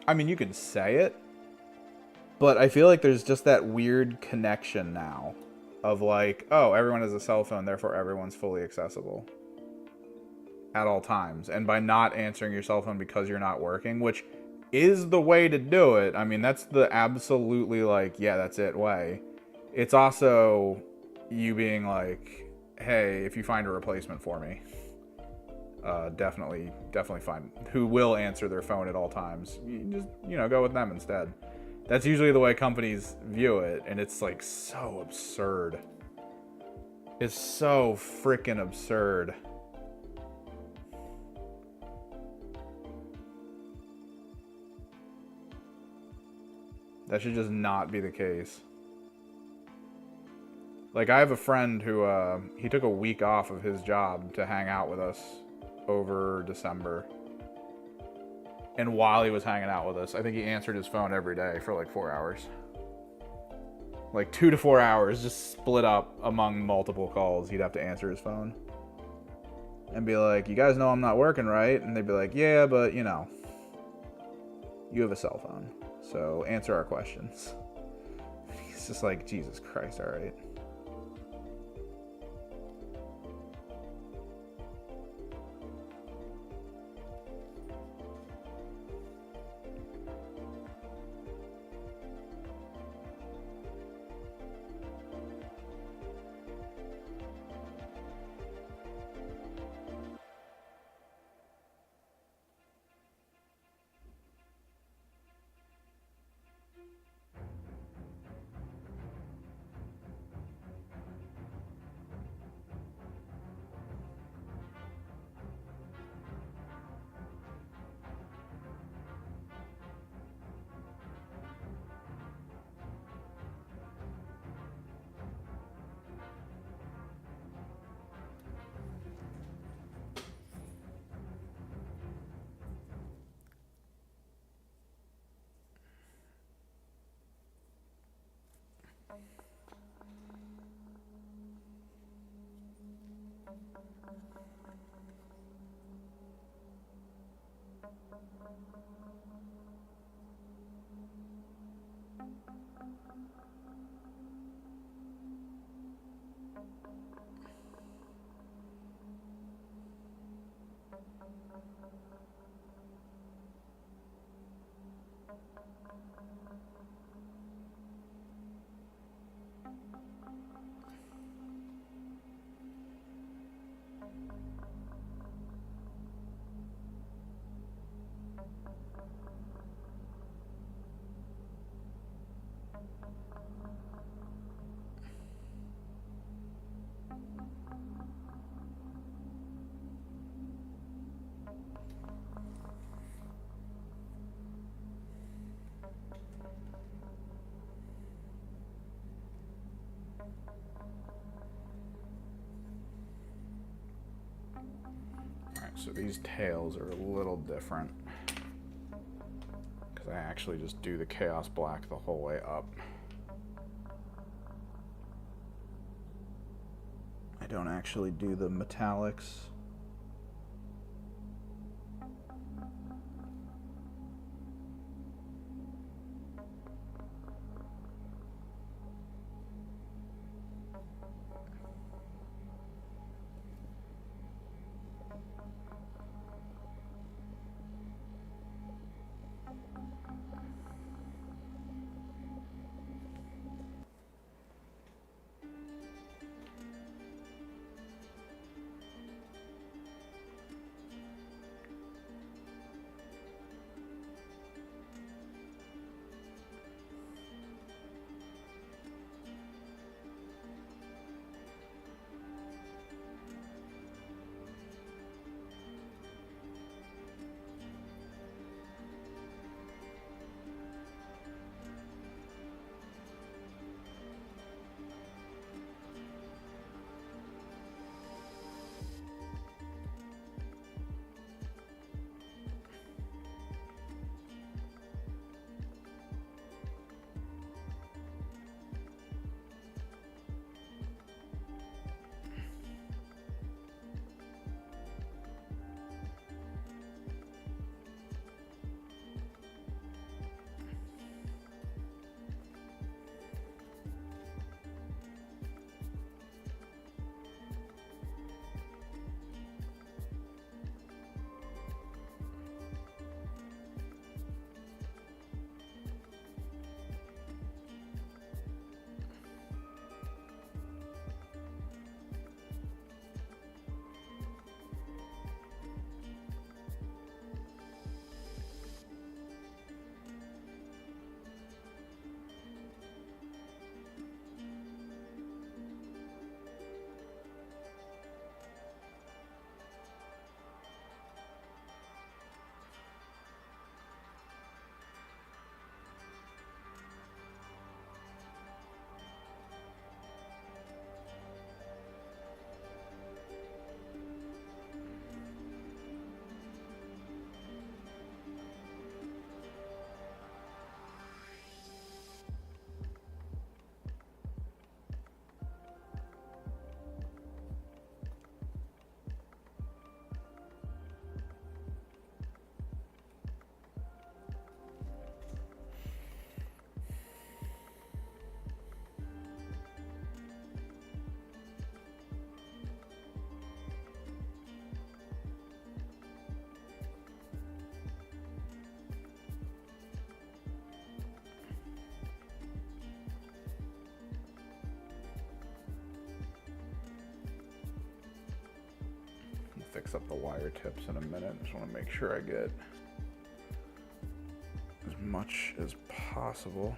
I mean, you can say it, but I feel like there's just that weird connection now of like, oh, everyone has a cell phone, therefore everyone's fully accessible at all times. And by not answering your cell phone because you're not working, which is the way to do it. I mean, that's the absolutely, like, yeah, that's it way. It's also you being like, hey, if you find a replacement for me, definitely find who will answer their phone at all times. You just, go with them instead. That's usually the way companies view it, and it's like so absurd. It's so freaking absurd. That should just not be the case. Like, I have a friend who, he took a week off of his job to hang out with us over December. And while he was hanging out with us, I think he answered his phone every day for like 4 hours. Like 2 to 4 hours, just split up among multiple calls. He'd have to answer his phone. And be like, you guys know I'm not working, right? And they'd be like, yeah, but you know, you have a cell phone, so answer our questions. It's just like, Jesus Christ, all right. So these tails are a little different because I actually just do the chaos black the whole way up. I don't actually do the metallics. fix up the wire tips in a minute. Just want to make sure I get as much as possible.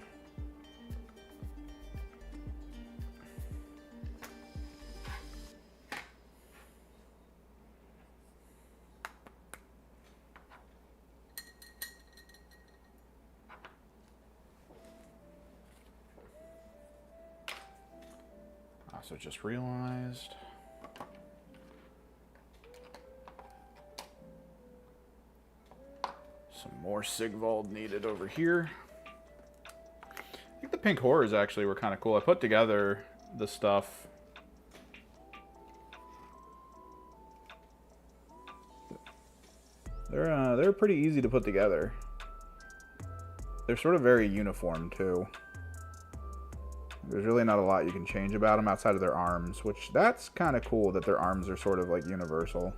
So just realized some more Sigvald needed over here. I think the pink horrors actually were kind of cool. I put together the stuff. They're pretty easy to put together. They're sort of very uniform too. There's really not a lot you can change about them outside of their arms, which that's kind of cool that their arms are sort of like universal.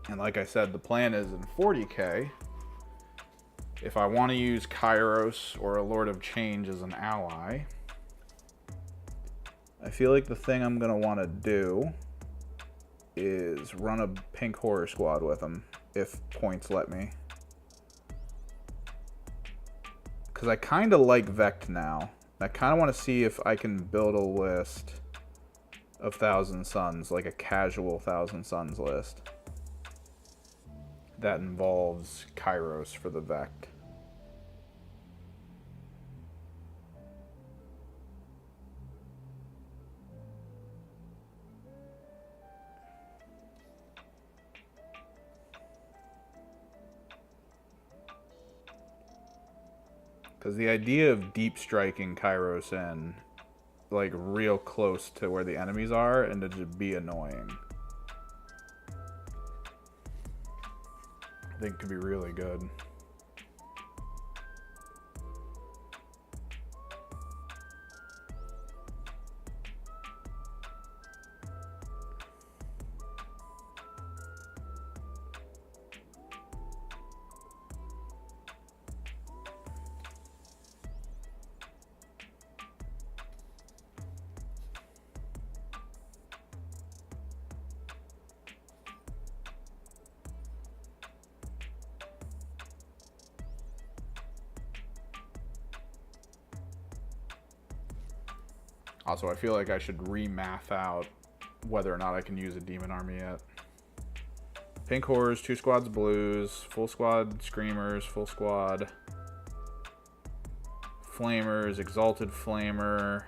And like I said, the plan is in 40k, if I want to use Kairos or a Lord of Change as an ally, I feel like the thing I'm going to want to do is run a pink horror squad with them, if points let me. Because I kind of like Vect now. I kind of want to see if I can build a list of Thousand Suns, like a casual Thousand Suns list that involves Kairos for the Vect. Because the idea of deep striking Kairos in, like, real close to where the enemies are, and to just be annoying, I think could be really good. Also, I feel like I should re-math out whether or not I can use a demon army yet. Pink horrors, 2 squads blues, full squad screamers, full squad flamers, exalted flamer,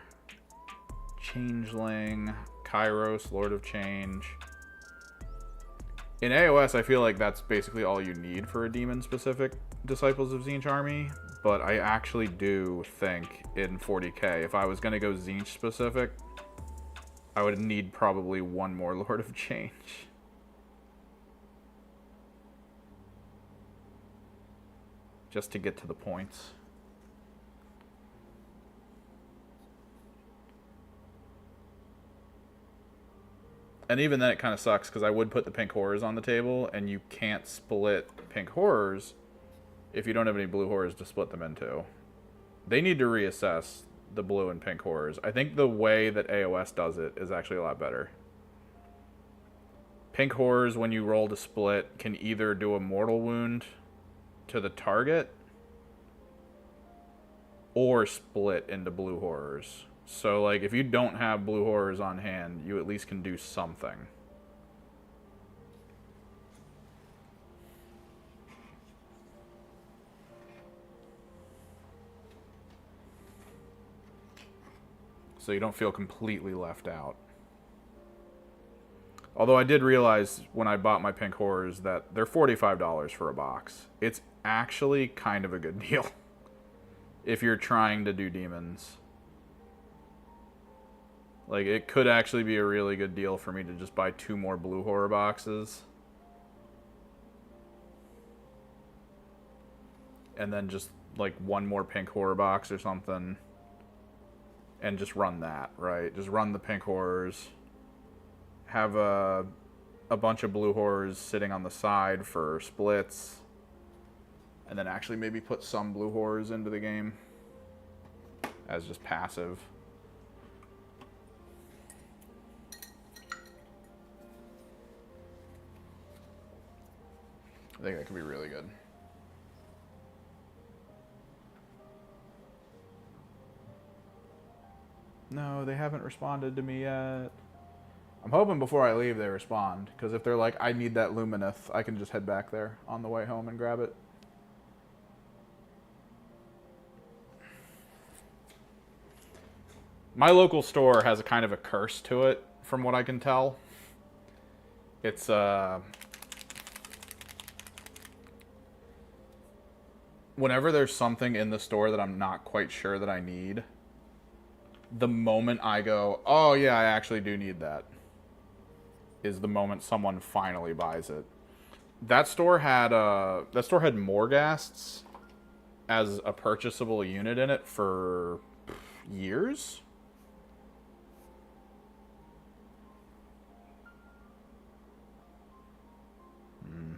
changeling, Kairos, Lord of Change. In AOS, I feel like that's basically all you need for a demon-specific Disciples of Tzeentch army. But I actually do think in 40k, if I was going to go Tzeentch specific, I would need probably one more Lord of Change. Just to get to the points. And even then it kind of sucks, because I would put the pink horrors on the table, and you can't split pink horrors if you don't have any blue horrors to split them into. They need to reassess the blue and pink horrors. I think the way that AOS does it is actually a lot better. Pink horrors, when you roll to split, can either do a mortal wound to the target or split into blue horrors. So, like, if you don't have blue horrors on hand, you at least can do something. So you don't feel completely left out. Although I did realize when I bought my pink horrors that they're $45 for a box. It's actually kind of a good deal if you're trying to do demons. Like, it could actually be a really good deal for me to just buy 2 more blue horror boxes. And then just, like, 1 more pink horror box or something. And just run that, right? Just run the pink horrors. Have a bunch of blue horrors sitting on the side for splits. And then actually maybe put some blue horrors into the game as just passive. I think that could be really good. No, they haven't responded to me yet. I'm hoping before I leave they respond, because if they're like, I need that Lumineth, I can just head back there on the way home and grab it. My local store has a kind of a curse to it, from what I can tell. It's, whenever there's something in the store that I'm not quite sure that I need, the moment I go, oh yeah, I actually do need that, is the moment someone finally buys it. That store had Morghasts as a purchasable unit in it for years.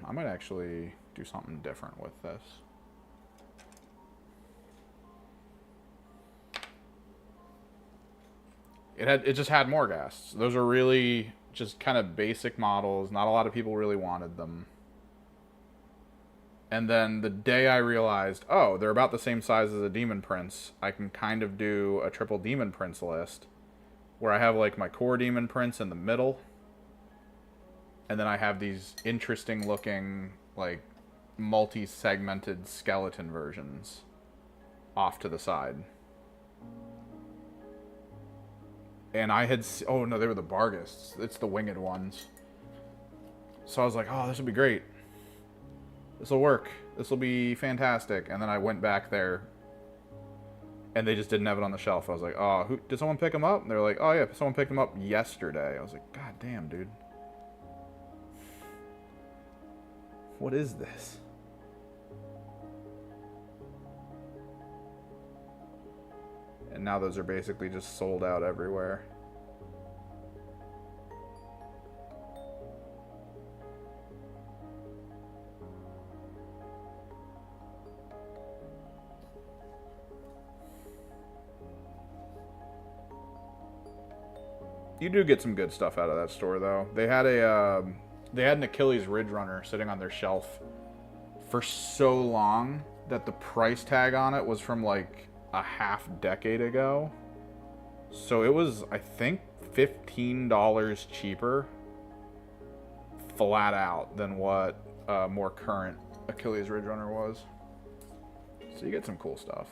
I might actually do something different with this. It just had Morghasts. Those are really just kind of basic models. Not a lot of people really wanted them. And then the day I realized, oh, they're about the same size as a Demon Prince, I can kind of do a triple Demon Prince list where I have like my core Demon Prince in the middle, and then I have these interesting looking like multi-segmented skeleton versions off to the side. And I had, oh no, they were the Barghists. It's the winged ones. So I was like, oh, this would be great. This will work. This will be fantastic. And then I went back there, and they just didn't have it on the shelf. I was like, oh, did someone pick them up? And they were like, oh yeah, someone picked them up yesterday. I was like, god damn, dude. What is this? And now those are basically just sold out everywhere. You do get some good stuff out of that store, though. They had an Achilles Ridge Runner sitting on their shelf for so long that the price tag on it was from like a half decade ago. So it was, I think, $15 cheaper flat out than what more current Achilles Ridge Runner was. So you get some cool stuff.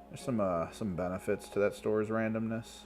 There's some benefits to that store's randomness.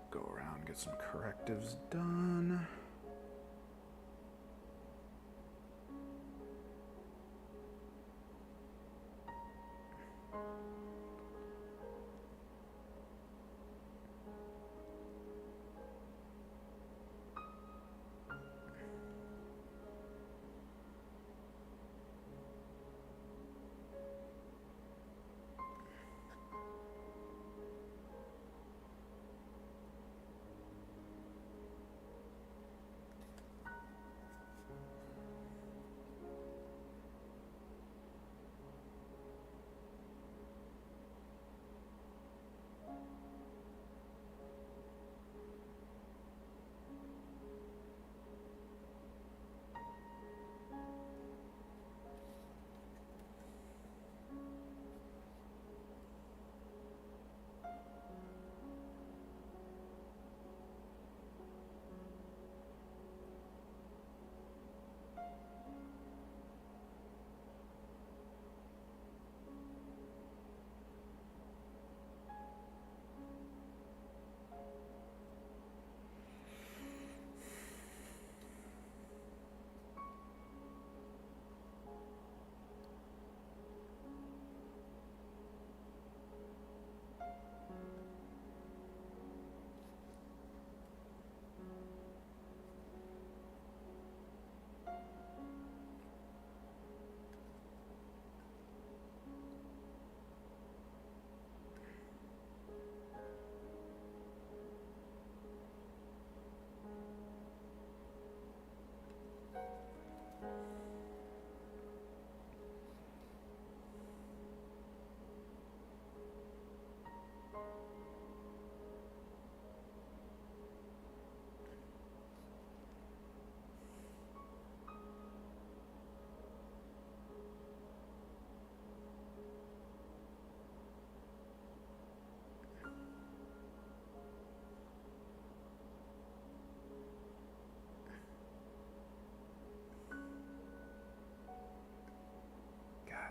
Go around, get some correctives done.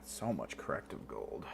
So much corrective gold.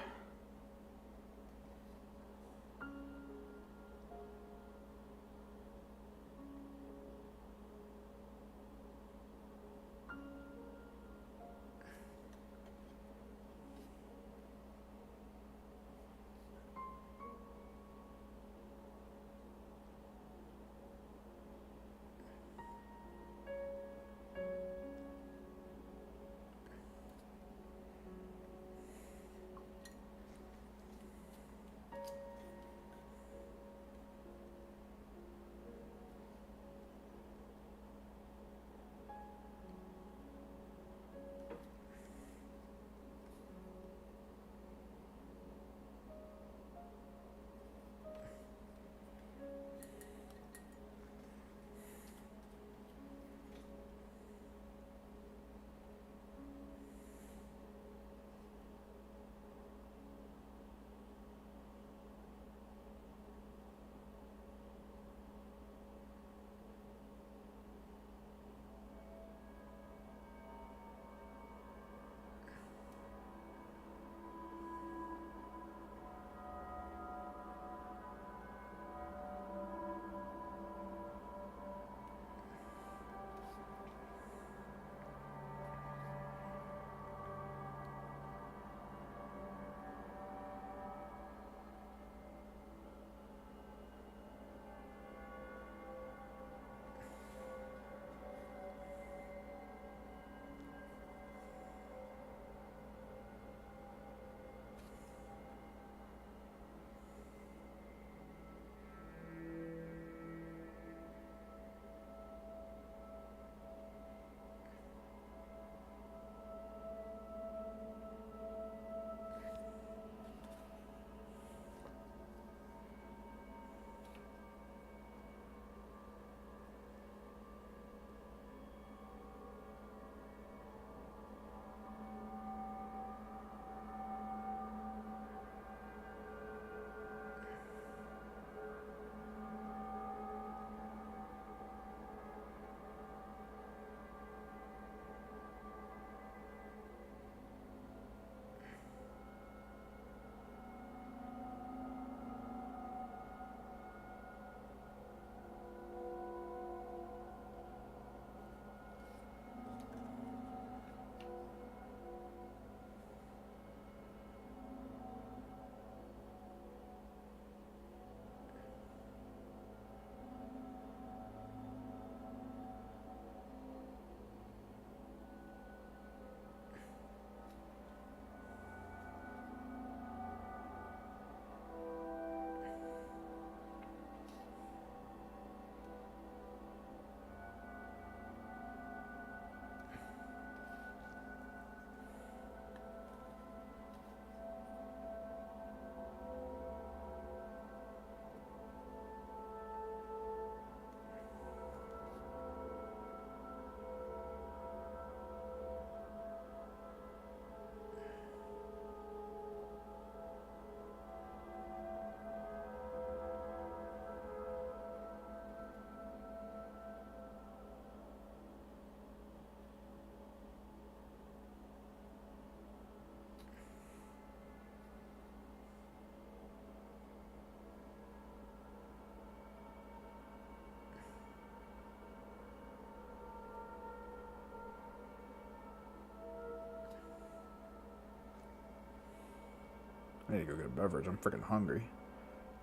I need to go get a beverage. I'm freaking hungry.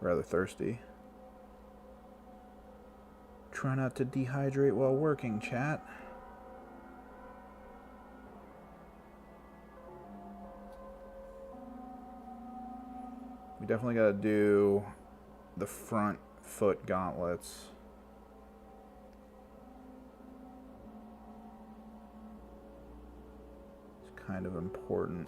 Rather thirsty. Try not to dehydrate while working, chat. We definitely gotta do the front foot gauntlets. It's kind of important.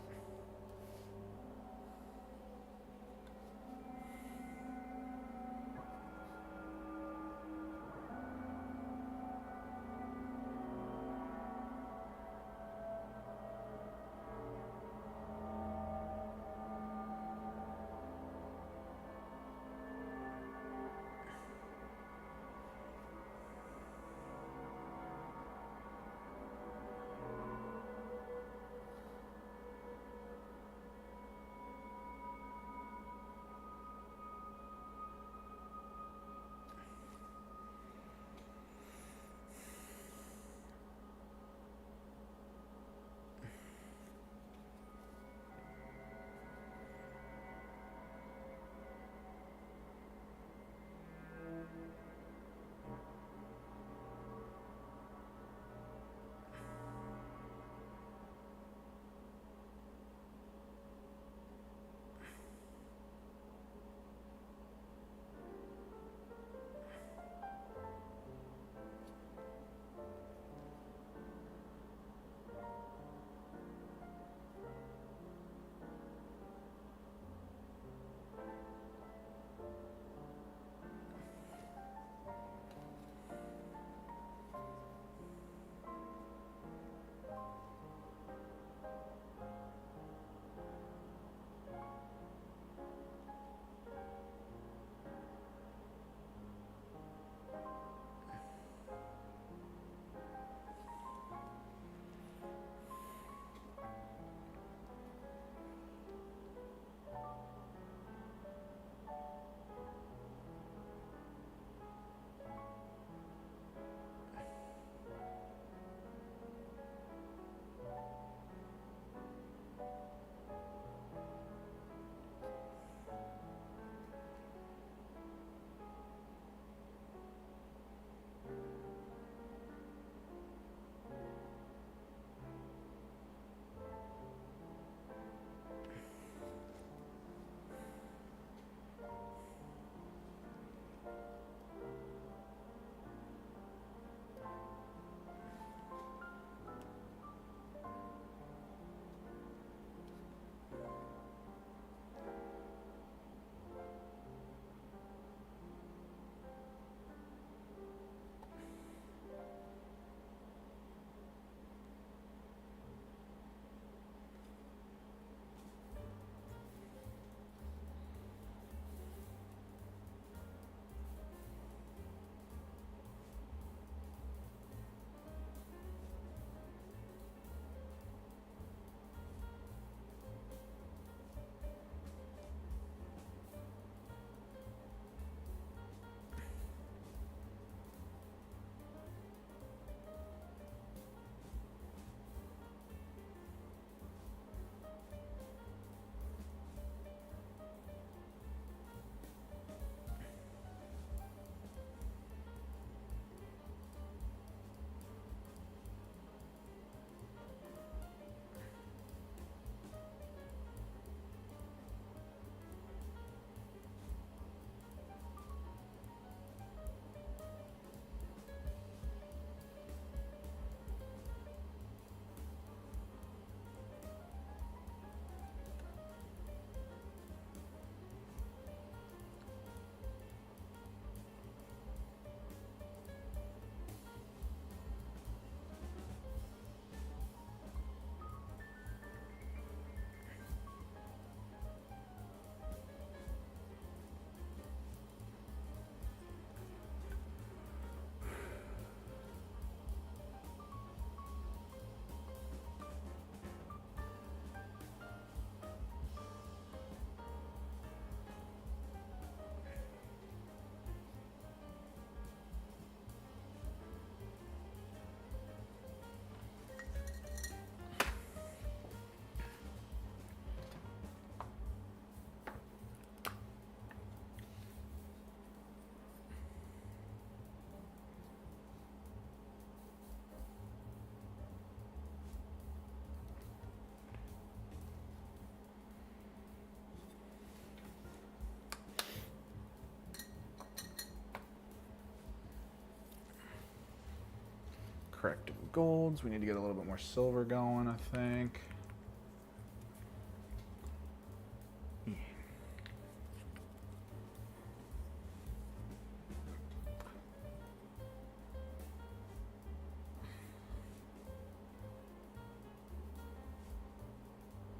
correcting golds. We need to get a little bit more silver going, I think.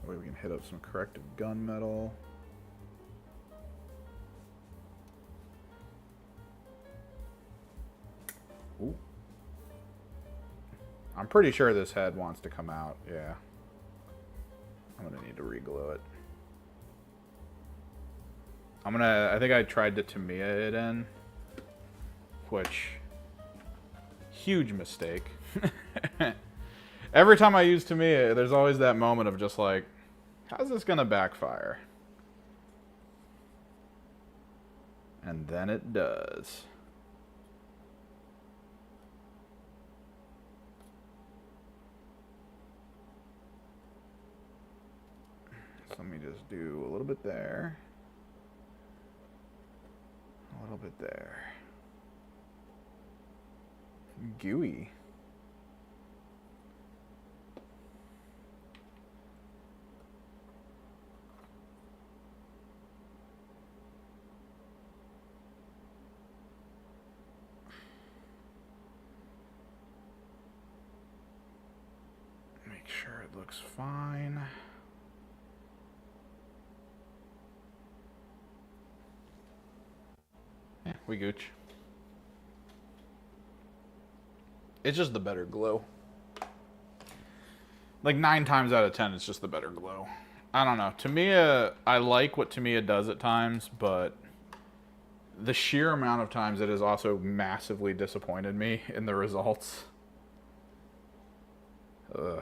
That way we can hit up some corrective gunmetal. Ooh. I'm pretty sure this head wants to come out, yeah. I'm gonna need to reglue it. I think I tried to Tamiya it in, which, huge mistake. Every time I use Tamiya, there's always that moment of just like, how's this gonna backfire? And then it does. So let me just do a little bit there. A little bit there. Gooey. Make sure it looks fine. Yeah, we gooch. It's just the better glow. Like 9 times out of 10, it's just the better glow. I don't know. Tamiya, I like what Tamiya does at times, but the sheer amount of times it has also massively disappointed me in the results. Ugh.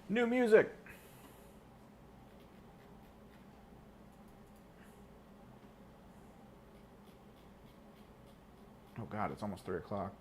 New music. Oh God, it's almost 3 o'clock.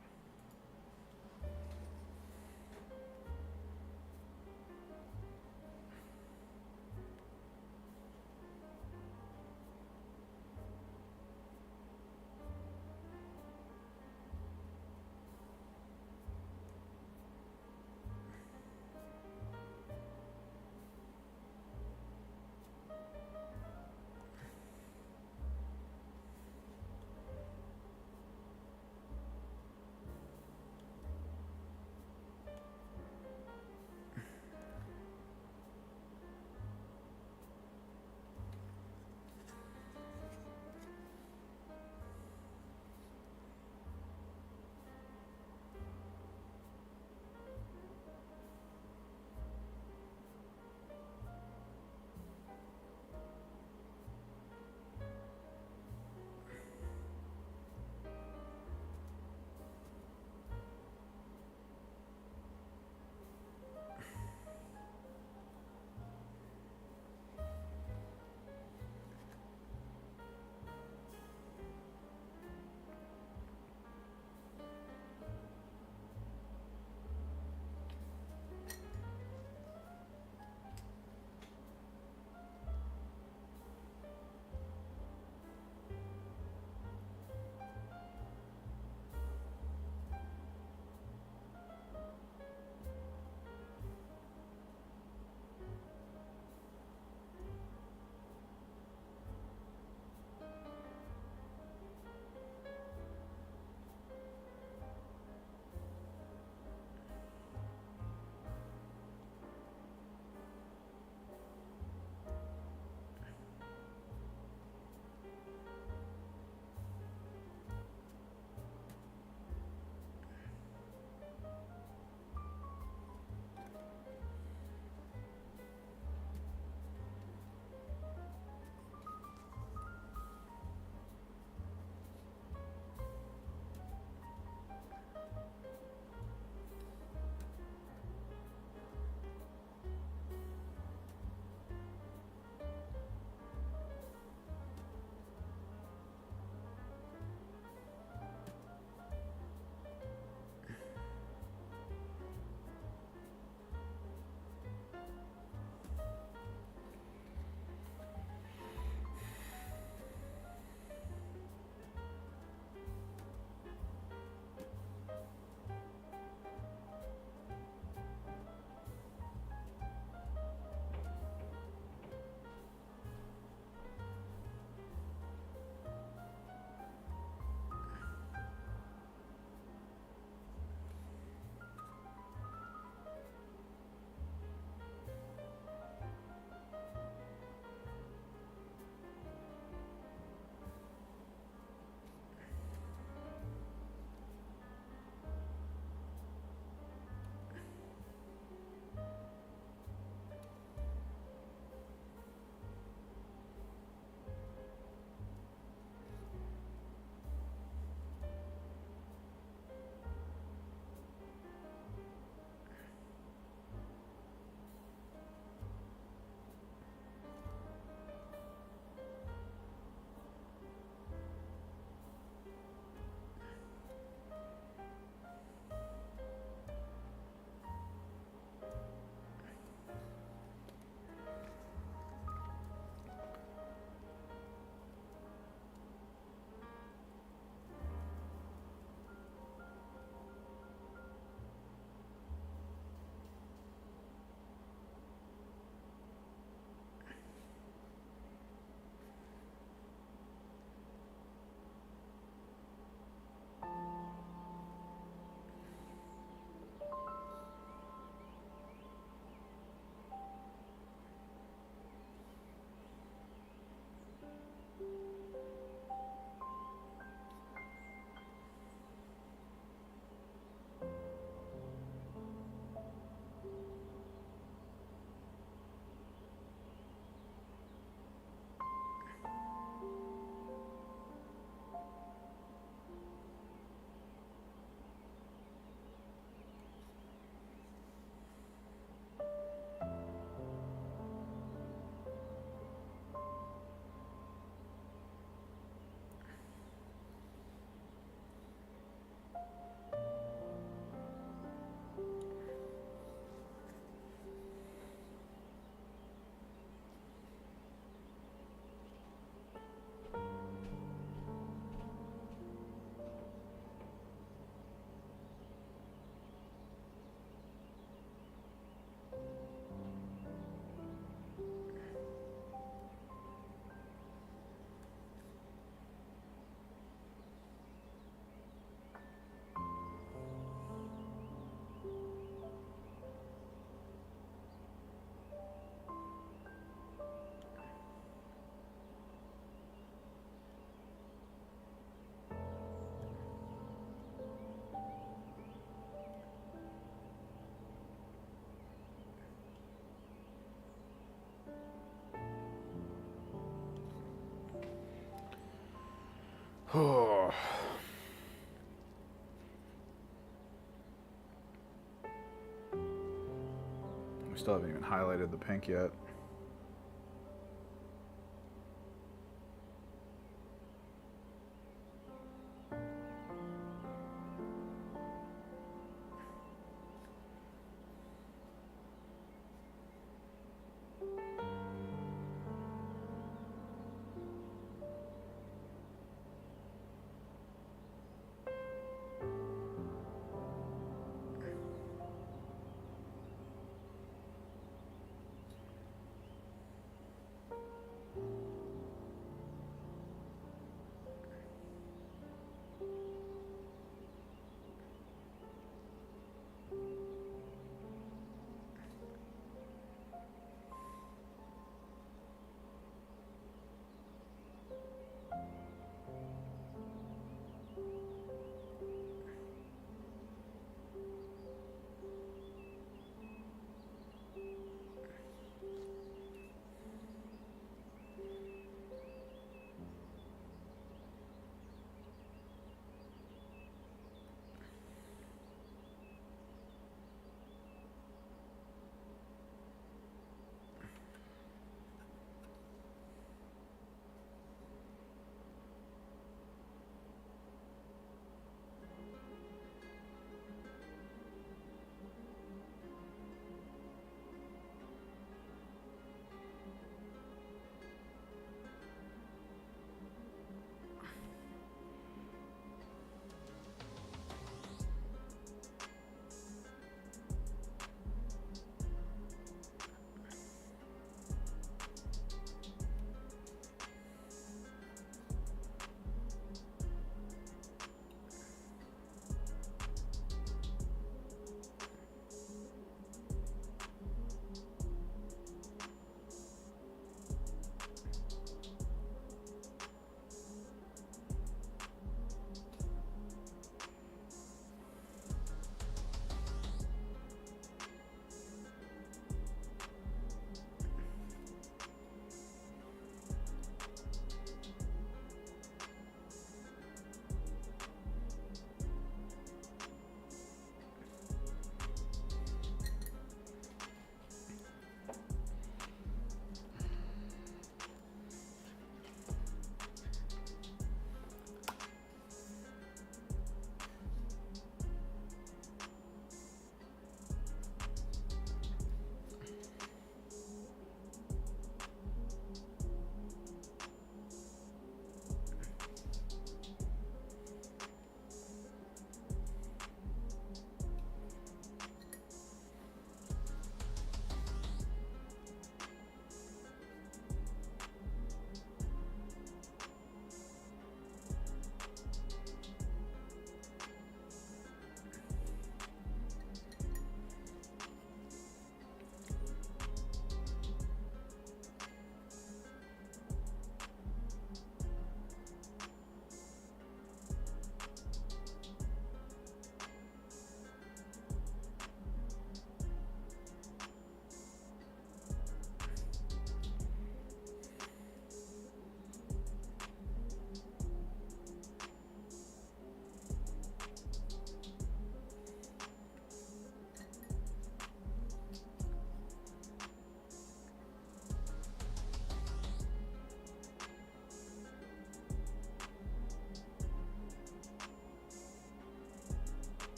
we still haven't even highlighted the pink yet.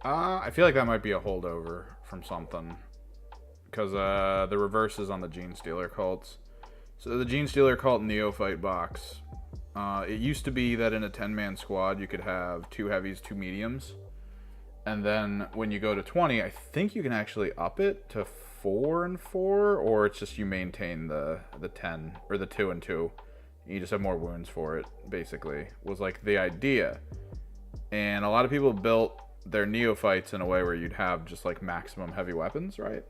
I feel like that might be a holdover from something. Because the reverse is on the Gene Stealer cults. So the Gene Stealer cult Neophyte box. It used to be that in a 10-man squad you could have 2 heavies, 2 mediums. And then when you go to 20, I think you can actually up it to 4 and 4, or it's just you maintain the 10 or the 2 and 2. You just have more wounds for it, basically, was like the idea. And a lot of people built their neophytes in a way where you'd have just like maximum heavy weapons, right?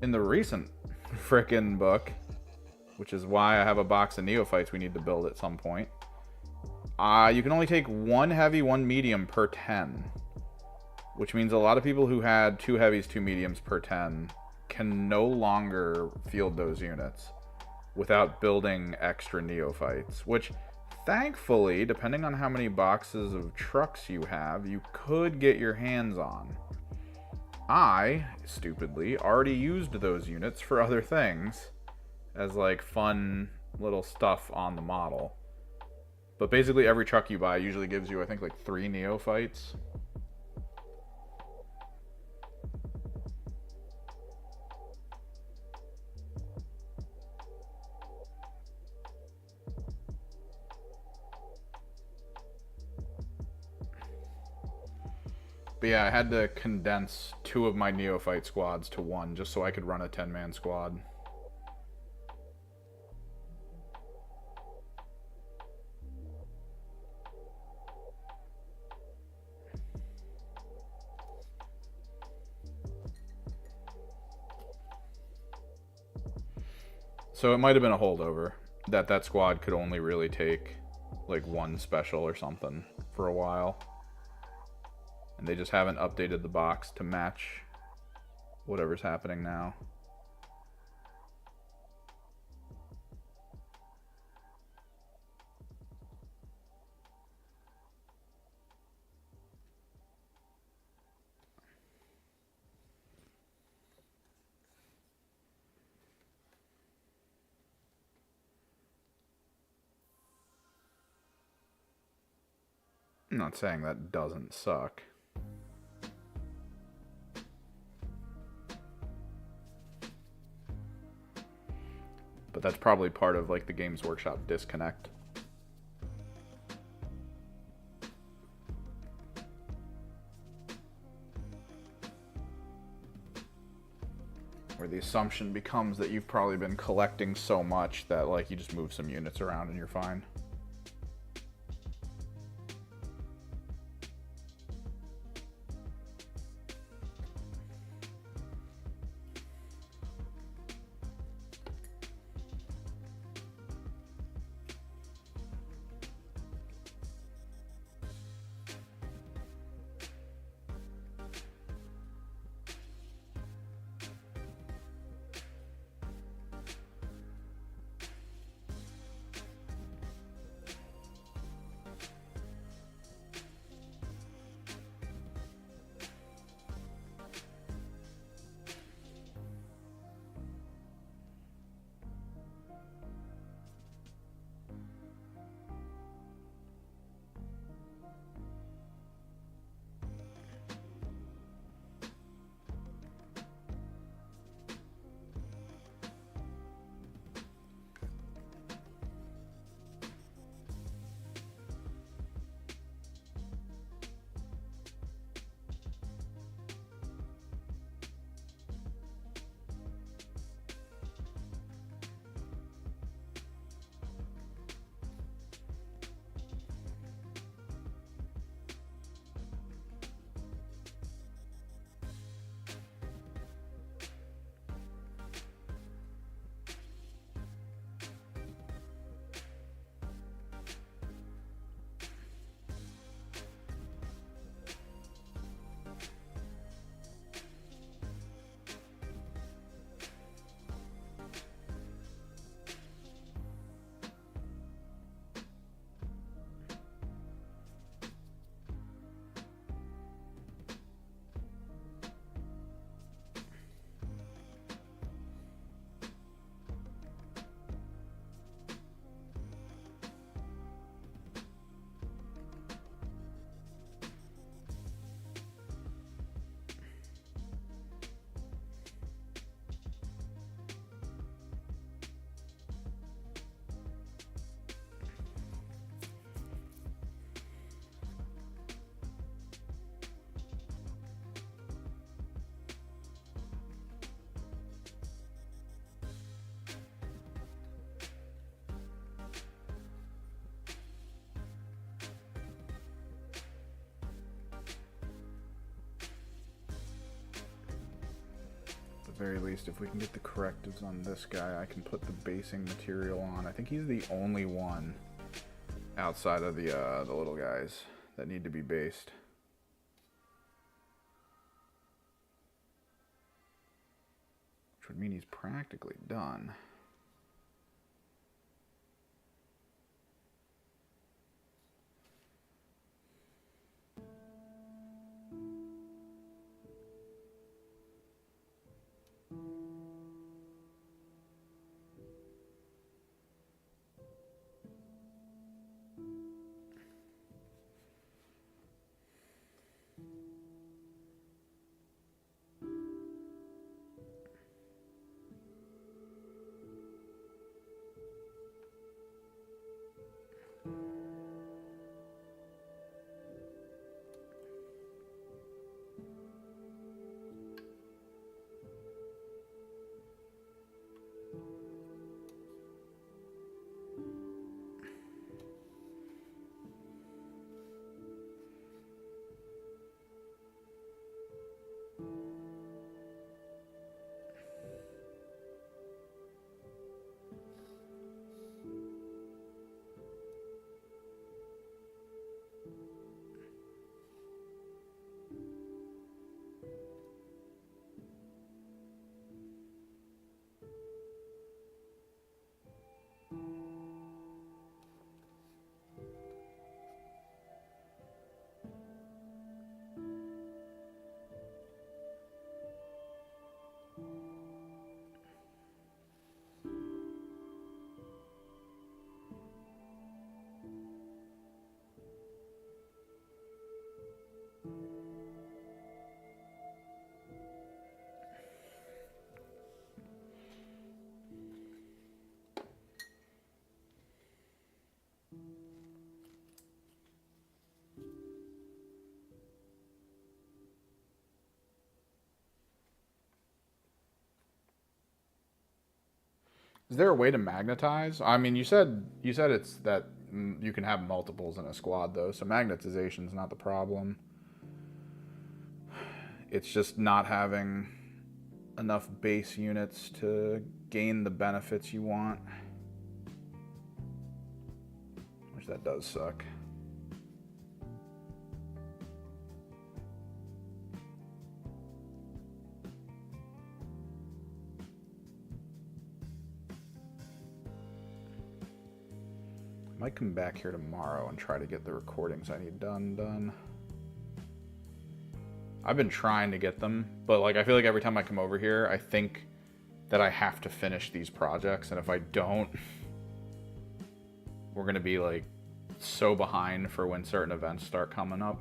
In the recent frickin' book, which is why I have a box of neophytes we need to build at some point, you can only take 1 heavy, 1 medium per 10. Which means a lot of people who had 2 heavies, 2 mediums per 10 can no longer field those units without building extra neophytes. Which, thankfully, depending on how many boxes of trucks you have, you could get your hands on. I, stupidly, already used those units for other things as like fun little stuff on the model. But basically every truck you buy usually gives you, I think, like 3 neophytes. But yeah, I had to condense 2 of my neophyte squads to 1 just so I could run a 10-man squad. So it might have been a holdover that squad could only really take like 1 special or something for a while. And they just haven't updated the box to match whatever's happening now. I'm not saying that doesn't suck. But that's probably part of like the Games Workshop disconnect. Where the assumption becomes that you've probably been collecting so much that like you just move some units around and you're fine. very least, if we can get the correctives on this guy, I can put the basing material on. I think he's the only one outside of the little guys that need to be based. Which would mean he's practically done. Is there a way to magnetize? I mean, you said it's that you can have multiples in a squad though, so magnetization is not the problem. It's just not having enough base units to gain the benefits you want. Which that does suck. Might come back here tomorrow and try to get the recordings I need done. I've been trying to get them, but like I feel like every time I come over here, I think that I have to finish these projects, and if I don't, we're gonna be like so behind for when certain events start coming up.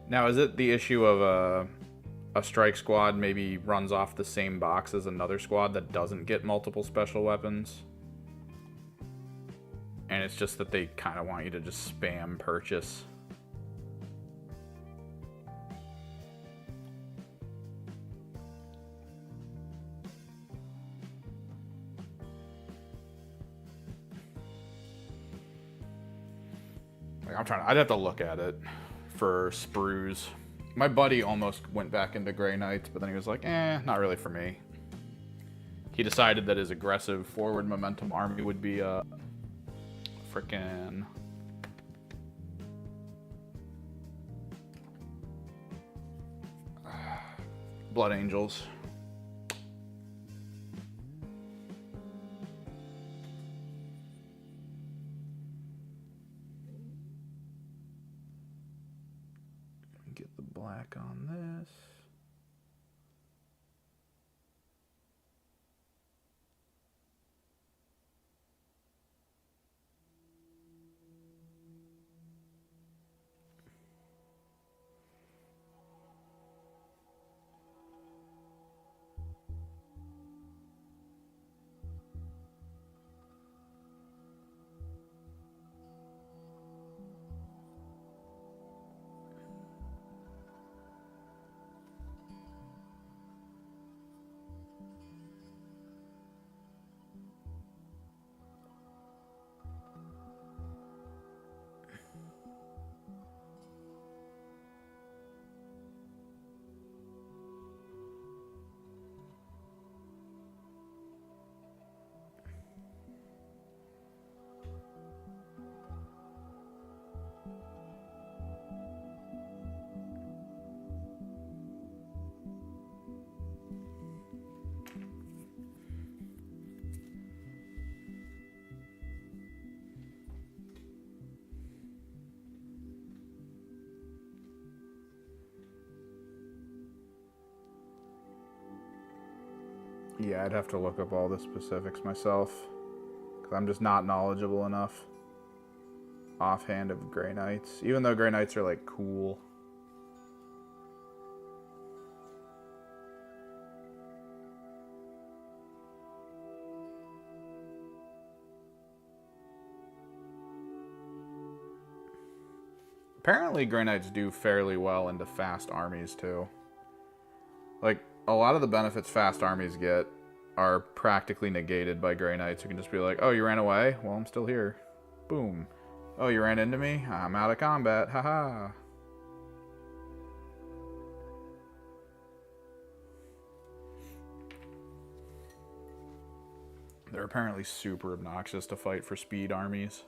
Now, is it the issue of a strike squad maybe runs off the same box as another squad that doesn't get multiple special weapons? And it's just that they kind of want you to just spam purchase. Like I'd have to look at it for sprues. My buddy almost went back into Grey Knights, but then he was like, not really for me. He decided that his aggressive forward momentum army would be a frickin' Blood Angels. Get the black on this. Yeah, I'd have to look up all the specifics myself, because I'm just not knowledgeable enough offhand of Grey Knights, even though Grey Knights are like cool. Apparently Grey Knights do fairly well into fast armies too. Like, a lot of the benefits fast armies get are practically negated by Grey Knights. You can just be like, oh, you ran away? Well, I'm still here. Boom. Oh, you ran into me? I'm out of combat. Haha. They're apparently super obnoxious to fight for speed armies.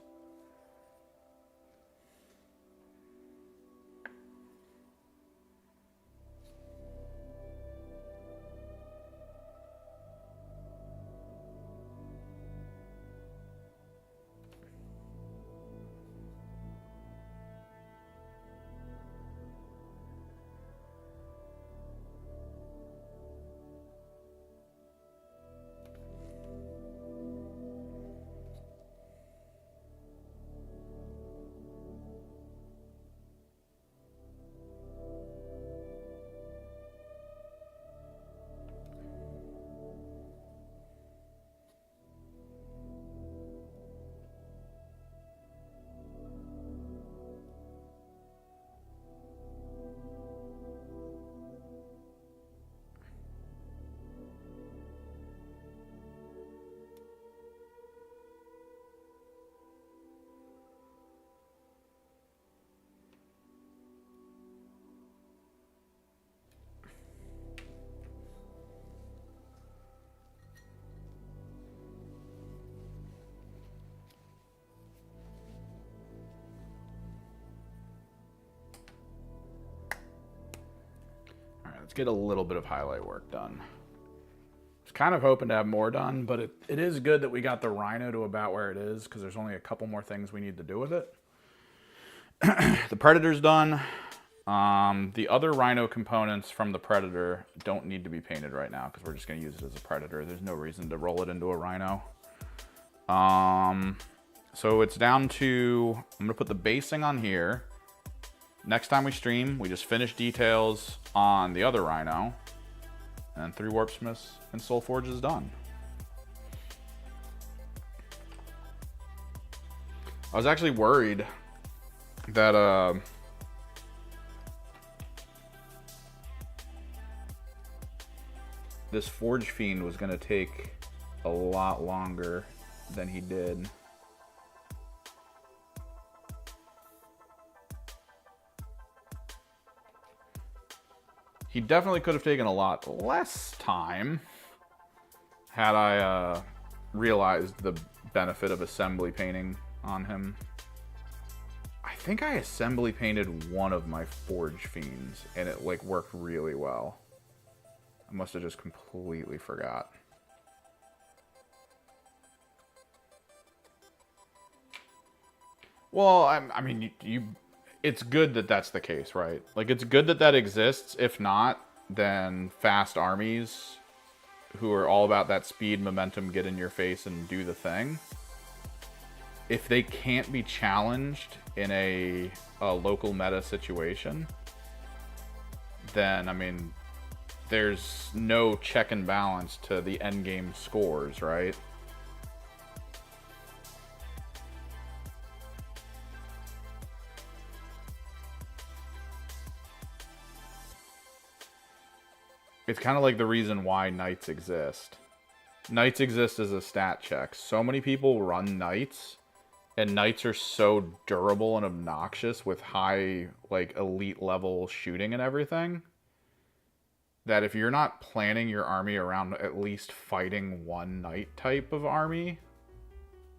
Let's get a little bit of highlight work done. I was kind of hoping to have more done, but it is good that we got the Rhino to about where it is, because there's only a couple more things we need to do with it. The Predator's done. The other Rhino components from the Predator don't need to be painted right now, because we're just going to use it as a Predator. There's no reason to roll it into a Rhino. So it's down to, I'm going to put the basing on here. Next time we stream, we just finish details on the other Rhino, and 3 Warpsmiths and Soulforged is done. I was actually worried that this Forge Fiend was going to take a lot longer than he did. He definitely could have taken a lot less time had I realized the benefit of assembly painting on him. I think I assembly painted one of my Forge Fiends, and it like worked really well. I must have just completely forgot. Well, I mean, it's good that that's the case, right? Like, it's good that that exists. If not, then fast armies who are all about that speed, momentum, get in your face and do the thing. If they can't be challenged in a local meta situation, then, I mean, there's no check and balance to the endgame scores, right? It's kind of like the reason why knights exist. Knights exist as a stat check. So many people run knights, and knights are so durable and obnoxious with high, like, elite level shooting and everything, that if you're not planning your army around at least fighting one knight type of army,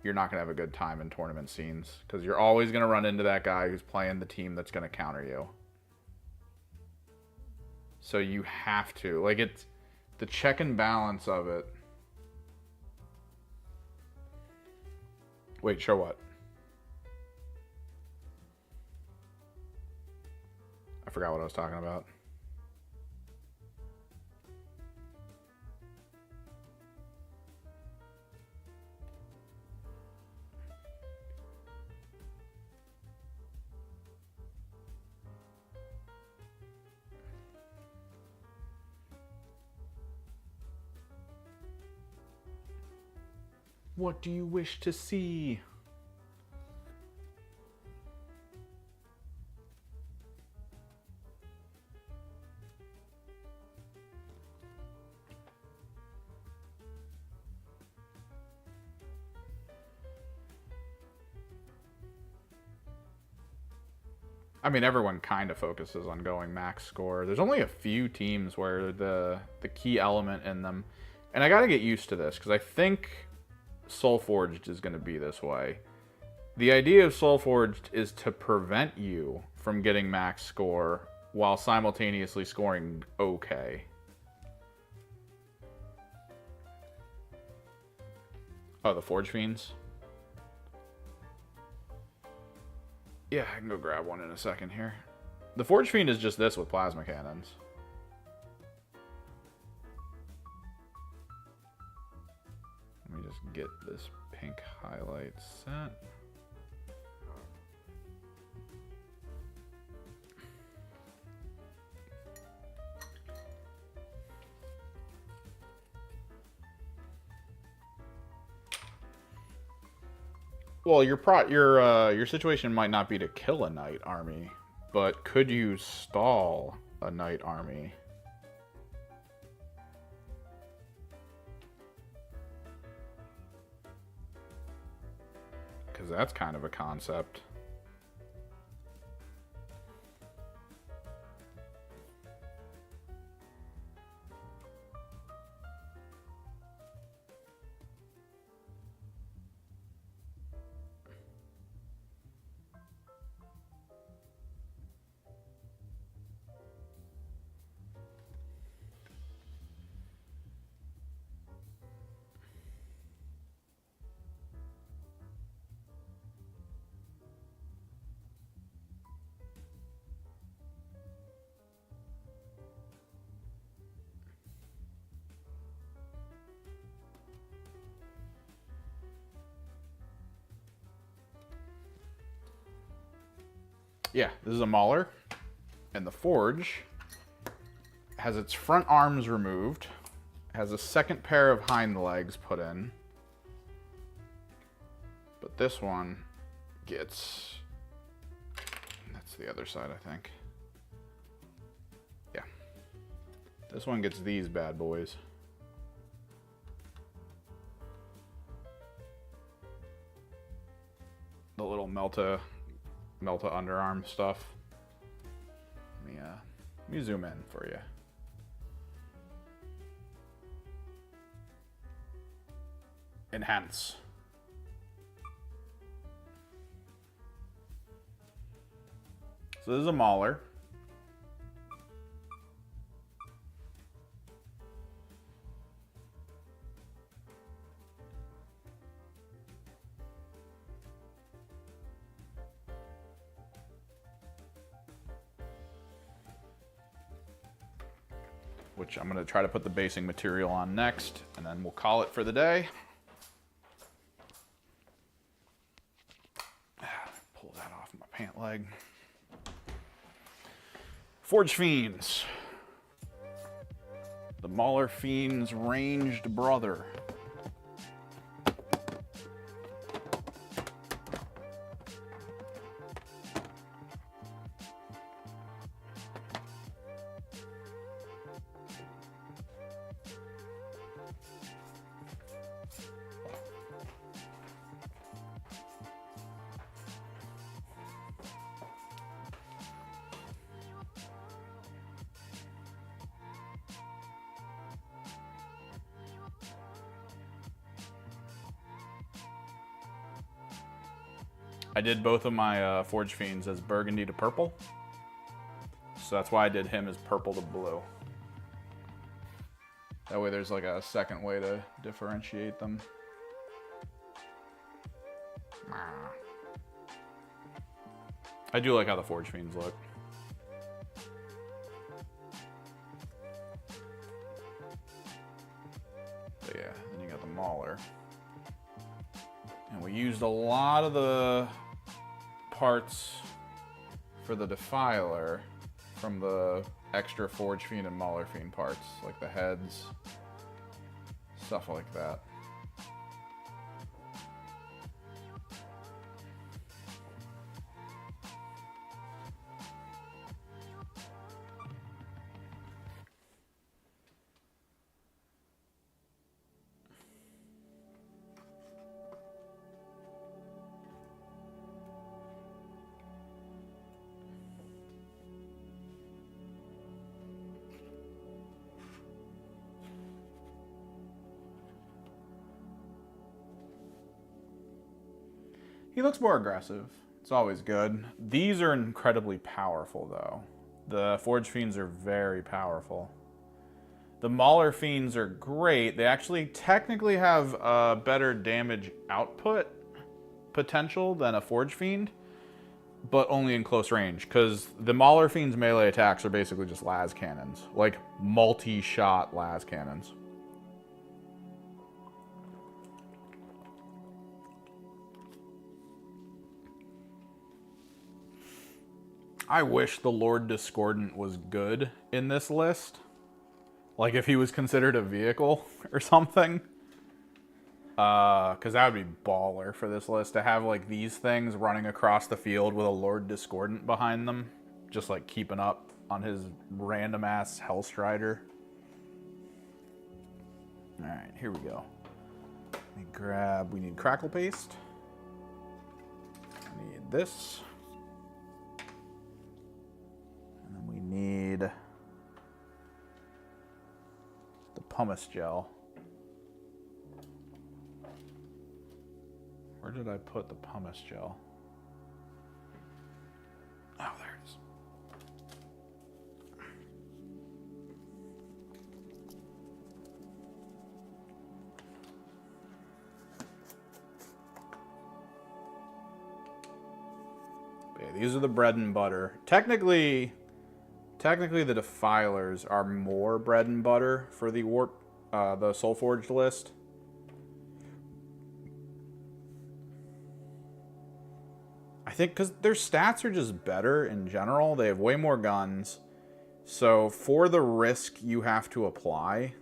you're not going to have a good time in tournament scenes. Because you're always going to run into that guy who's playing the team that's going to counter you. So you have to. Like, it's the check and balance of it. Wait, show what? I forgot what I was talking about. What do you wish to see? I mean, everyone kind of focuses on going max score. There's only a few teams where the key element in them, and I got to get used to this because I think Soulforged is going to be this way. The idea of Soulforged is to prevent you from getting max score while simultaneously scoring okay. Oh, the Forge Fiends? Yeah, I can go grab one in a second here. The Forge Fiend is just this with plasma cannons. Let me just get this pink highlight set. Well, your situation might not be to kill a knight army, but could you stall a knight army? Because that's kind of a concept. Yeah, this is a Mauler, and the Forge has its front arms removed, has a second pair of hind legs put in, but this one gets, that's the other side, I think. Yeah, this one gets these bad boys. The little Melta underarm stuff. Let me zoom in for you. Enhance. So this is a Mauler. Which I'm going to try to put the basing material on next, and then we'll call it for the day. Pull that off my pant leg. Forge Fiends. The Mauler Fiend's ranged brother. I did both of my Forge Fiends as burgundy to purple. So that's why I did him as purple to blue. That way there's like a second way to differentiate them. I do like how the Forge Fiends look. But yeah, then you got the Mauler. And we used a lot of the parts for the Defiler from the extra Forge Fiend and Mauler Fiend parts, like the heads, stuff like that. He looks more aggressive. It's always good. These are incredibly powerful, though. The Forge Fiends are very powerful. The Mauler Fiends are great. They actually technically have a better damage output potential than a Forge Fiend, but only in close range, because the Mauler Fiend's melee attacks are basically just las cannons, like multi-shot las cannons. I wish the Lord Discordant was good in this list. Like if he was considered a vehicle or something. Because that would be baller for this list, to have like these things running across the field with a Lord Discordant behind them. Just like keeping up on his random ass Hellstrider. Alright, here we go. Let me grab, we need crackle paste. I need this. We need the pumice gel. Where did I put the pumice gel? Oh, there it is. But yeah, these are the bread and butter. Technically the Defilers are more bread and butter for the the Soulforged list. I think because their stats are just better in general. They have way more guns. So for the risk you have to apply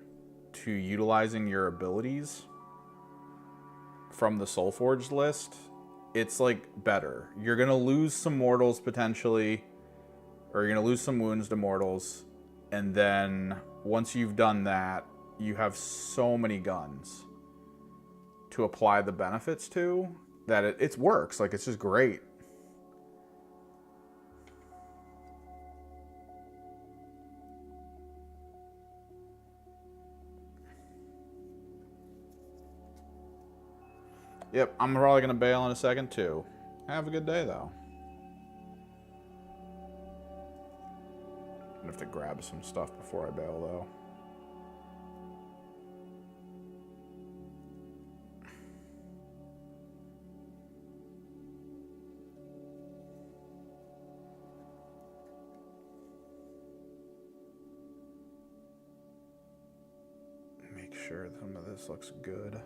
to utilizing your abilities from the Soulforged list, it's like better. You're going to lose some mortals potentially, or you're going to lose some wounds to mortals, and then once you've done that, you have so many guns to apply the benefits to that it works. Like, it's just great. Yep, I'm probably going to bail in a second, too. Have a good day, though. I have to grab some stuff before I bail, though. Make sure some of this looks good.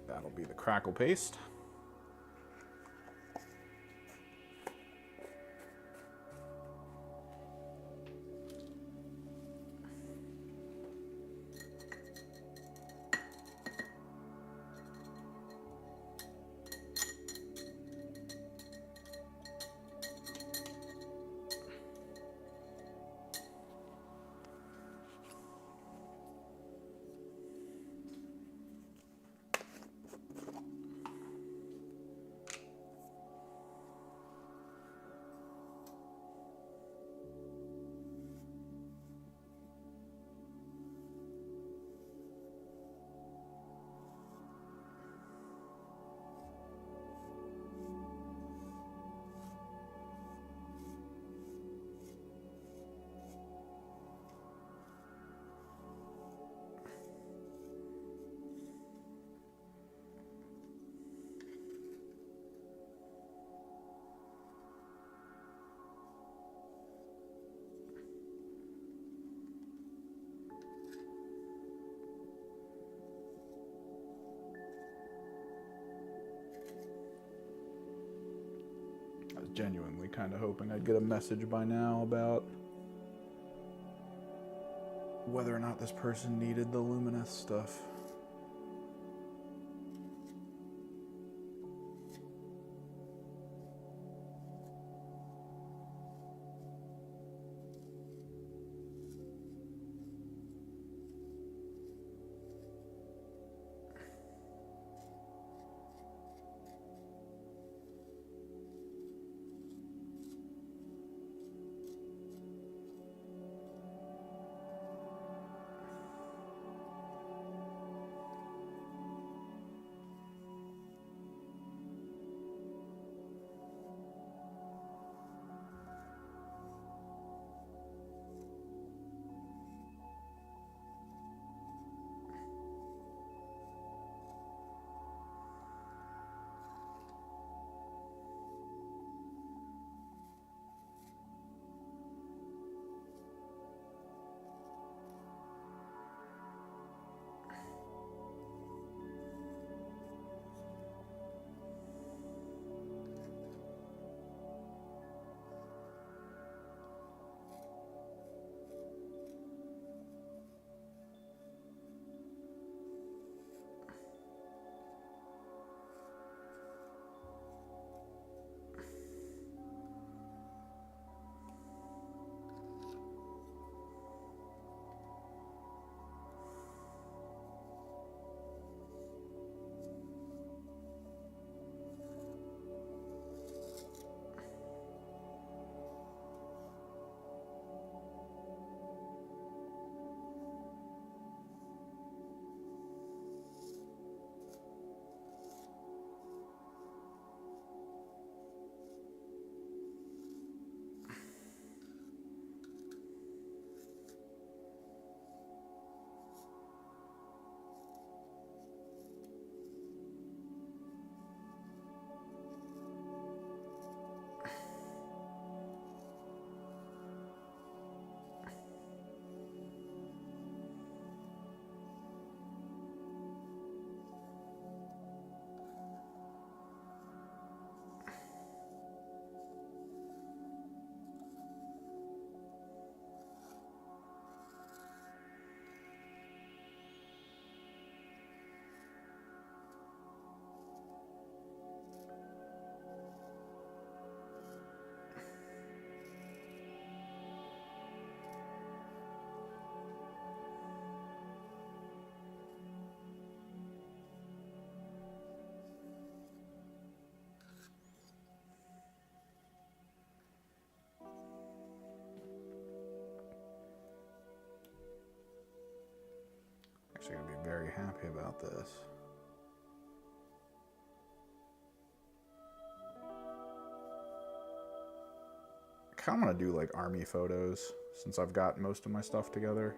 That'll be the crackle paste. I was genuinely kind of hoping I'd get a message by now about whether or not this person needed the luminous stuff. actually going to be very happy about this. I kind of want to do like army photos since I've got most of my stuff together.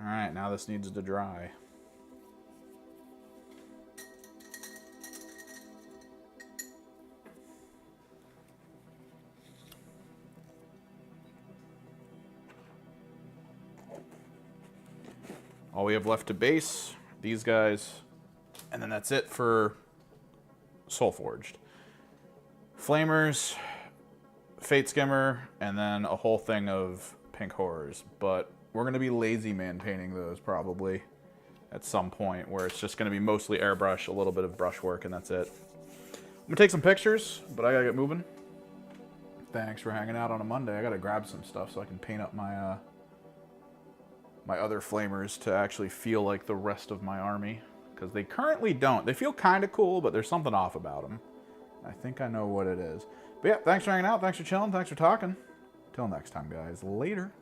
All right, now this needs to dry. All we have left to base, these guys, and then that's it for Soulforged. Flamers, Fate Skimmer, and then a whole thing of Pink Horrors. But we're going to be lazy man painting those probably at some point, where it's just going to be mostly airbrush, a little bit of brushwork, and that's it. I'm going to take some pictures, but I got to get moving. Thanks for hanging out on a Monday. I got to grab some stuff so I can paint up my my other flamers to actually feel like the rest of my army, because they currently don't. They feel kind of cool, but there's something off about them. I think I know what it is. But yeah, thanks for hanging out. Thanks for chilling. Thanks for talking. Till next time, guys. Later.